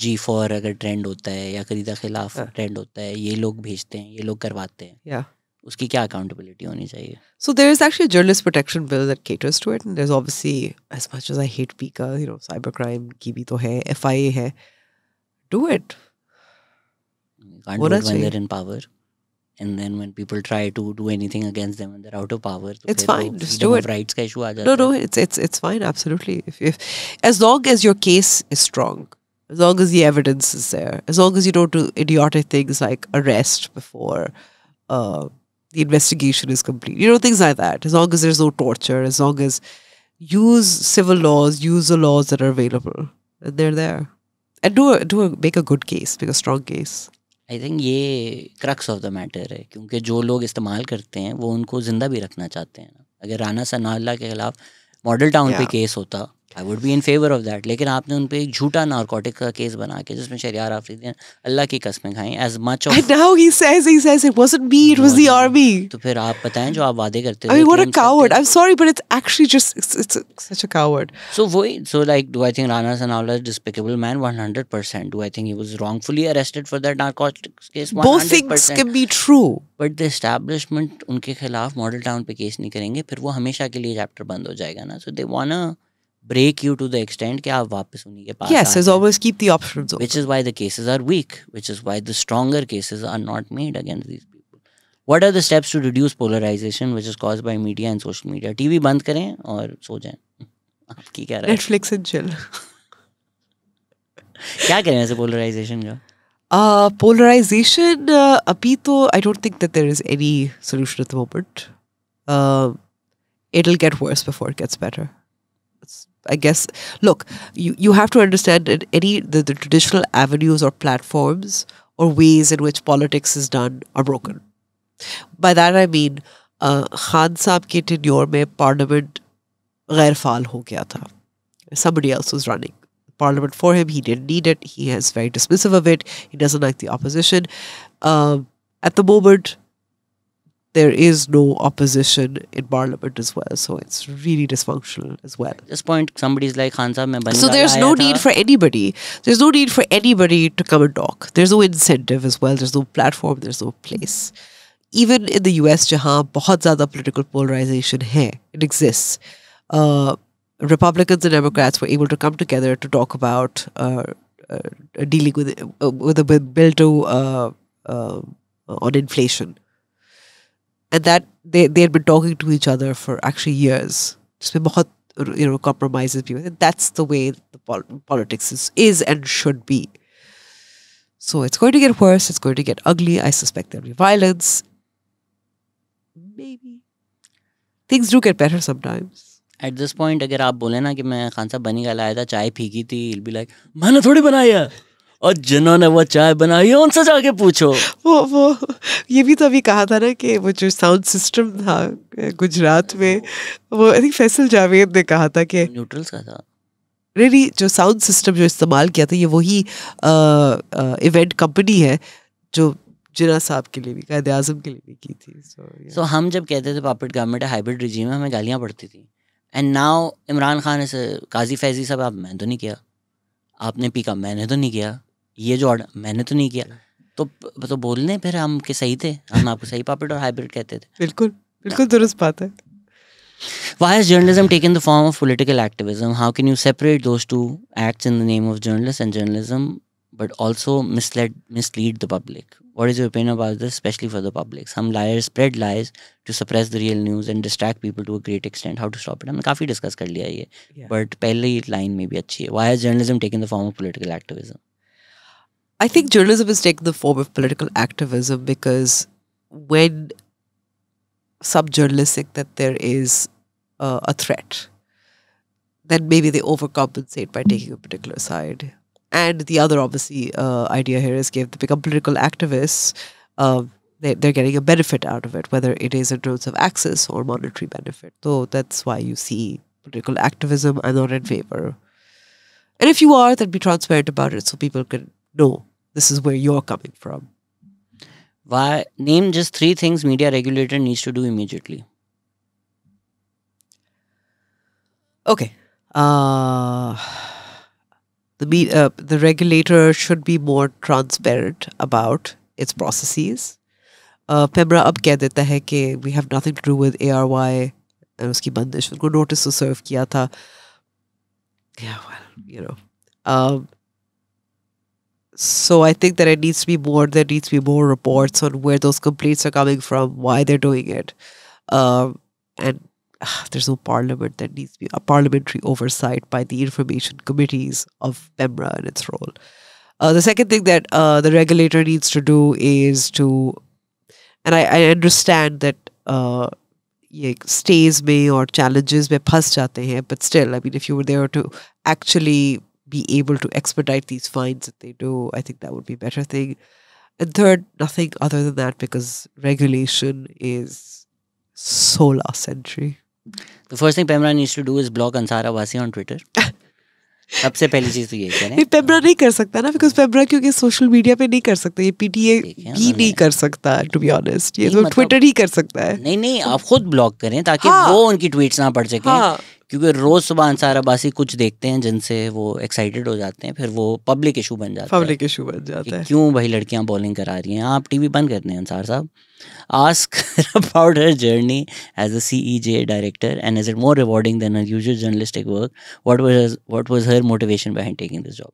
G4 अगर ट्रेंड होता है या खरीदा खिलाफ ट्रेंड होता है, ये लोग भेजते हैं, ये लोग करवाते हैं, उसकी क्या अकाउंटेबिलिटी होनी चाहिए? So there is actually a journalist protection bill that caters to it, and there's obviously, as much as I hate PICA, you know, cybercrime की भी तो है, FIA है, do it. You can't do it when they're in power. And then when people try to do anything against them and they're out of power, it's fine. Just do it. Rights का issue आ जाता है. No, it's fine. Absolutely. If as long as your case is strong, as long as the evidence is there, as long as you don't do idiotic things like arrest before the investigation is complete, you know, things like that. As long as there's no torture, as long as use civil laws, use the laws that are available, and they're there, and make a good case, make a strong case. I think ये crux of the matter है, क्योंकि जो लोग इस्तेमाल करते हैं वो उनको ज़िंदा भी रखना चाहते हैं. अगर राना सनाउल्लाह के खिलाफ मॉडल टाउन पे Yeah. केस होता, I would be in favour of that. लेकिन आपने उन पे एक झूठा नारकोटिक का केस बना के जिसमें शरियार आफरीदी ने अल्लाह की कसमें खाई. As much of And now he says it wasn't me, it was the army. तो फिर आप बताएं जो आप वादे करते I थे, mean, what a claims करते coward. थे. I'm sorry, but it's actually just, such a coward. So like, do I think Rana Sanawala is a despicable man? 100%. Do I think he was wrongfully arrested for that narcotics case? 100%. Both things can be true. But the establishment उनके खिलाफ model town पे case नहीं करेंगे, फिर वो हमेशा के लिए चैप्टर बंद हो जाएगा ना. So they wanna break you to the extent कि आप वापस उन्हीं के पास Yes, as always, keep the options open. which is why the cases are weak, which is why the stronger cases are not made against these people. What are the steps to reduce polarization which is caused by media and social media? TV बंद करें और सो जाएं. आपकी क्या राय? Netflix and chill. क्या करें ऐसे polarization का? Polarization, abhi to, I don't think that there is any solution at the moment. It'll get worse before it gets better. I guess, look, you have to understand that the traditional avenues or platforms or ways in which politics is done are broken. By that I mean, Khan Saab ke tenure mein parliament ghair faal ho gaya tha. Somebody else was running parliament for him. He didn't need it. He is very dismissive of it. He doesn't like the opposition. At the moment, there is no opposition in parliament as well. So it's really dysfunctional as well. At this point, somebody's like, Khan Saab, main So there's no need for anybody. There's no need for anybody to come and talk. There's no incentive as well. There's no platform. There's no place. Even in the US, jahan bahut zyada political polarization hai, it exists. Republicans and Democrats were able to come together to talk about dealing with a bill to on inflation. And that they had been talking to each other for actually years. Just been bahut, compromises. That's the way the politics is and should be. So it's going to get worse. It's going to get ugly. I suspect there'll be violence. Maybe. Things do get better sometimes. At this point, अगर आप बोले ना कि मैं खान साहब बनी का लाया था, चाय फीकी थी, he'll be like, मैंने थोड़ी बनाई है, और जिन्होंने वो चाय बनाई है उनसे जाके पूछो. वो ये भी तो अभी कहा था ना कि वो जो साउंड सिस्टम था गुजरात में, वो आई थिंक फैसल जावेद ने कहा था कि न्यूट्रल्स का था. रियली जो साउंड सिस्टम जो इस्तेमाल किया था, ये वही इवेंट कंपनी है जो जिन्ना साहब के लिए भी, कायदे आज़म के लिए भी की थी. So हम जब कहते थे पापेट गवर्नमेंट है, हाइब्रिड रिजीम है, हमें गालियाँ पड़ती थी. एंड नाउ इमरान खान ऐसे, काजी फैजी साहब, आप मैंने तो नहीं किया, आपने पीका मैंने तो नहीं किया, ये जो मैंने तो नहीं किया, तो बोलने फिर हम के सही थे, हम आपको सही पापेट और हाइब्रिड कहते थे. बिल्कुल बिल्कुल दुरुस्त बात है. Why has journalism taken the form of political activism? How can you separate those two acts in the name of journalists and journalism, but also mislead the public? What is your opinion about this, especially for the public? Some liars spread lies to suppress the real news and distract people to a great extent. How to stop it? हमने काफी discuss कर लिया ये, but पहली line में भी अच्छी है. Why has journalism taken the form of political activism? I think journalism has taken the form of political activism because when some journalists think that there is a threat, then maybe they overcompensate by taking a particular side. And the other, obviously, idea here is if they become political activists, they're getting a benefit out of it, whether it is in terms of access or monetary benefit. So that's why you see political activism. I'm not in favor. And if you are, then be transparent about it so people can know this is where you're coming from. Why? Name just 3 things media regulator needs to do immediately. Okay. The regulator should be more transparent about its processes. Pemra ab keh deta hai कि we have nothing to do with ARY and uski bandish. Unko notice to serve kiya tha. Yeah, well, so I think that there needs to be more reports on where those complaints are coming from, why they're doing it. And there's no parliament. There needs to be a parliamentary oversight by the information committees of PEMRA and its role. The second thing that the regulator needs to do is to, and I understand that stays में or challenges में फंस जाते हैं, but still, I mean, if you were there to actually be able to expedite these fines that they do, I think that would be a better thing. And third, nothing other than that, because regulation is so last century. The first thing Pemra needs to do is block Ansar Abbasi on Twitter. सबसे पहली चीज तो ये करें. पेमरा नहीं कर सकता ना, बिकॉज पेमरा क्योंकि सोशल मीडिया पे नहीं कर सकता, ये पीटीए भी नहीं कर सकता, टू बी ऑनेस्ट. ये तो ट्विटर ही कर सकता है. नहीं आप खुद ब्लॉक करें ताकि वो उनकी ट्वीट्स ना पढ़ सकें. क्योंकि रोज सुबह अंसार अब्बासी कुछ देखते हैं जिनसे वो एक्साइटेड हो जाते हैं, फिर वो पब्लिक इशू बन जाता है. क्यों भाई लड़कियां बॉलिंग करा रही हैं, आप टीवी बंद कर दें अंसार साहब. Ask her about her journey as a CEJ director and is it more rewarding than her usual journalistic work? What was her motivation behind taking this job?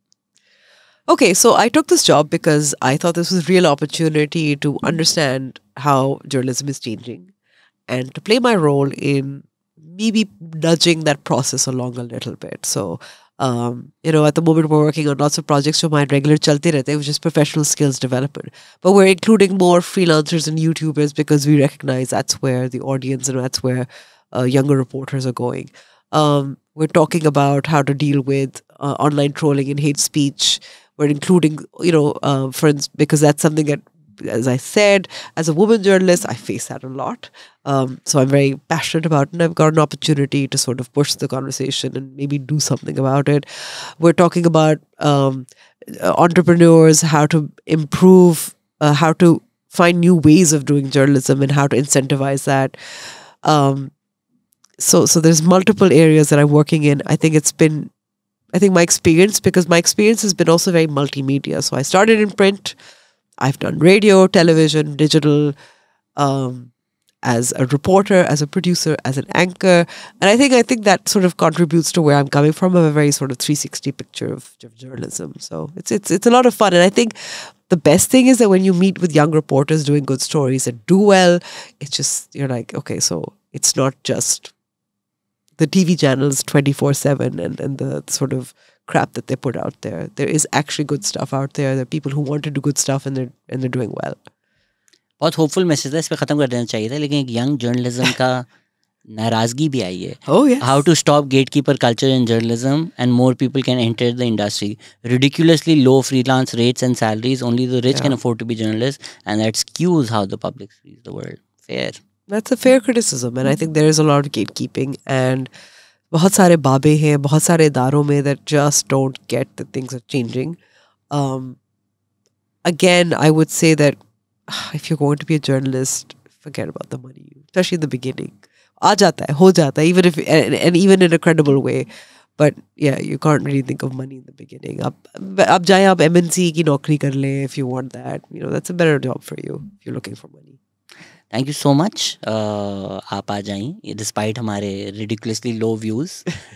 Okay, so I took this job because I thought this was a real opportunity to understand how journalism is changing and to play my role in maybe nudging that process along a little bit. So, you know, at the moment we're working on lots of projects so my regular chalte rehte, which is professional skills development. But we're including more freelancers and YouTubers because we recognize that's where the audience and that's where younger reporters are going. We're talking about how to deal with online trolling and hate speech. We're including, you know, friends, because that's something that, as I said, as a woman journalist, I face that a lot. So I'm very passionate about it, and I've got an opportunity to sort of push the conversation and maybe do something about it. We're talking about entrepreneurs, how to improve, how to find new ways of doing journalism and how to incentivize that. So there's multiple areas that I'm working in. I think my experience, because my experience has been also very multimedia. So I started in print. I've done radio, television, digital, as a reporter, as a producer, as an anchor. And I think that sort of contributes to where I'm coming from. I have a very sort of 360 picture of journalism. So it's a lot of fun. And I think the best thing is that when you meet with young reporters doing good stories that do well, it's just, you're like, okay, so it's not just the TV channels 24/7 and the sort of crap that they put out there. There is actually good stuff out there. There are people who want to do good stuff and they're doing well. बहुत hopeful message है, इस पे खत्म कर देना चाहिए था, लेकिन एक यंग जर्नलिज्म का नाराजगी भी आई है. Oh yes. How to stop gatekeeper culture in journalism and more people can enter the industry. Ridiculously low freelance rates and salaries. Only the rich can afford to be journalists, and that skews how the public sees the world. Fair. That's a fair criticism, and I think there is a lot of gatekeeping, and बहुत सारे बाबे हैं, बहुत सारे इदारों में that just don't get that things are changing. Again, I would say that if you're going to be a journalist, forget about the money, especially in the beginning. आ जाता है, हो जाता है, even if and even in a credible way. But yeah, you can't really think of money in the beginning. आप जाएं, आप MNC की नौकरी कर लें if you want that. You know, that's a better job for you if you're looking for money. Thank you so much. आप आ जाएं, despite हमारे रिडिकुलसली लो व्यूज़,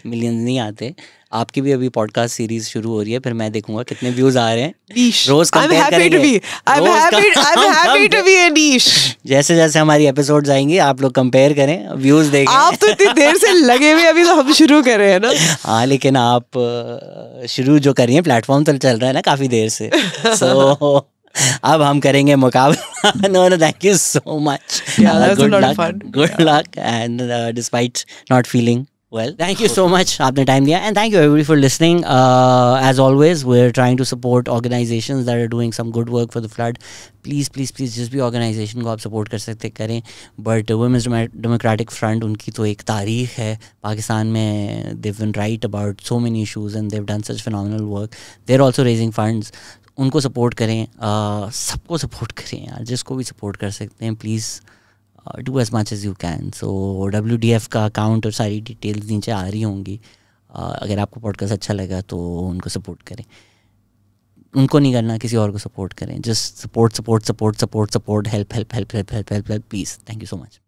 मिलियंस नहीं आते. आपकी भी अभी पॉडकास्ट सीरीज शुरू हो रही है, फिर मैं देखूंगा कितने व्यूज आ रहे हैं. रोज कंपेयर करेंगे. I'm happy to be a niche. जैसे जैसे हमारी एपिसोड्स आएंगे आप लोग कंपेयर करें, व्यूज देखें. आप तो इतनी देर से लगे हुए, अभी तो हम शुरू कर रहे हैं ना. हाँ, लेकिन आप शुरू जो करिए, प्लेटफॉर्म तो चल रहा है ना काफ़ी देर से. सो अब हम करेंगे मुकाबला. No, thank you so much. Yeah, that was a lot of fun. Good luck, and despite not feeling well, thank you so much. आपने time दिया, and thank you everybody for listening. As always, we're trying to support organizations that are doing some good work for the flood. Please, जिस भी organization को आप support कर सकते करें. But Women's Democratic Front, उनकी तो एक तारीख है पाकिस्तान में. They've been right about so many issues, and they've done such phenomenal work. They're also raising funds. उनको सपोर्ट करें, सबको सपोर्ट करें यार, जिसको भी सपोर्ट कर सकते हैं. Please do as much as you can. So WDF का अकाउंट और सारी डिटेल्स नीचे आ रही होंगी. अगर आपको पॉडकास्ट अच्छा लगा तो उनको सपोर्ट करें. उनको नहीं करना, किसी और को सपोर्ट करें. Just support, help, please. Thank you so much.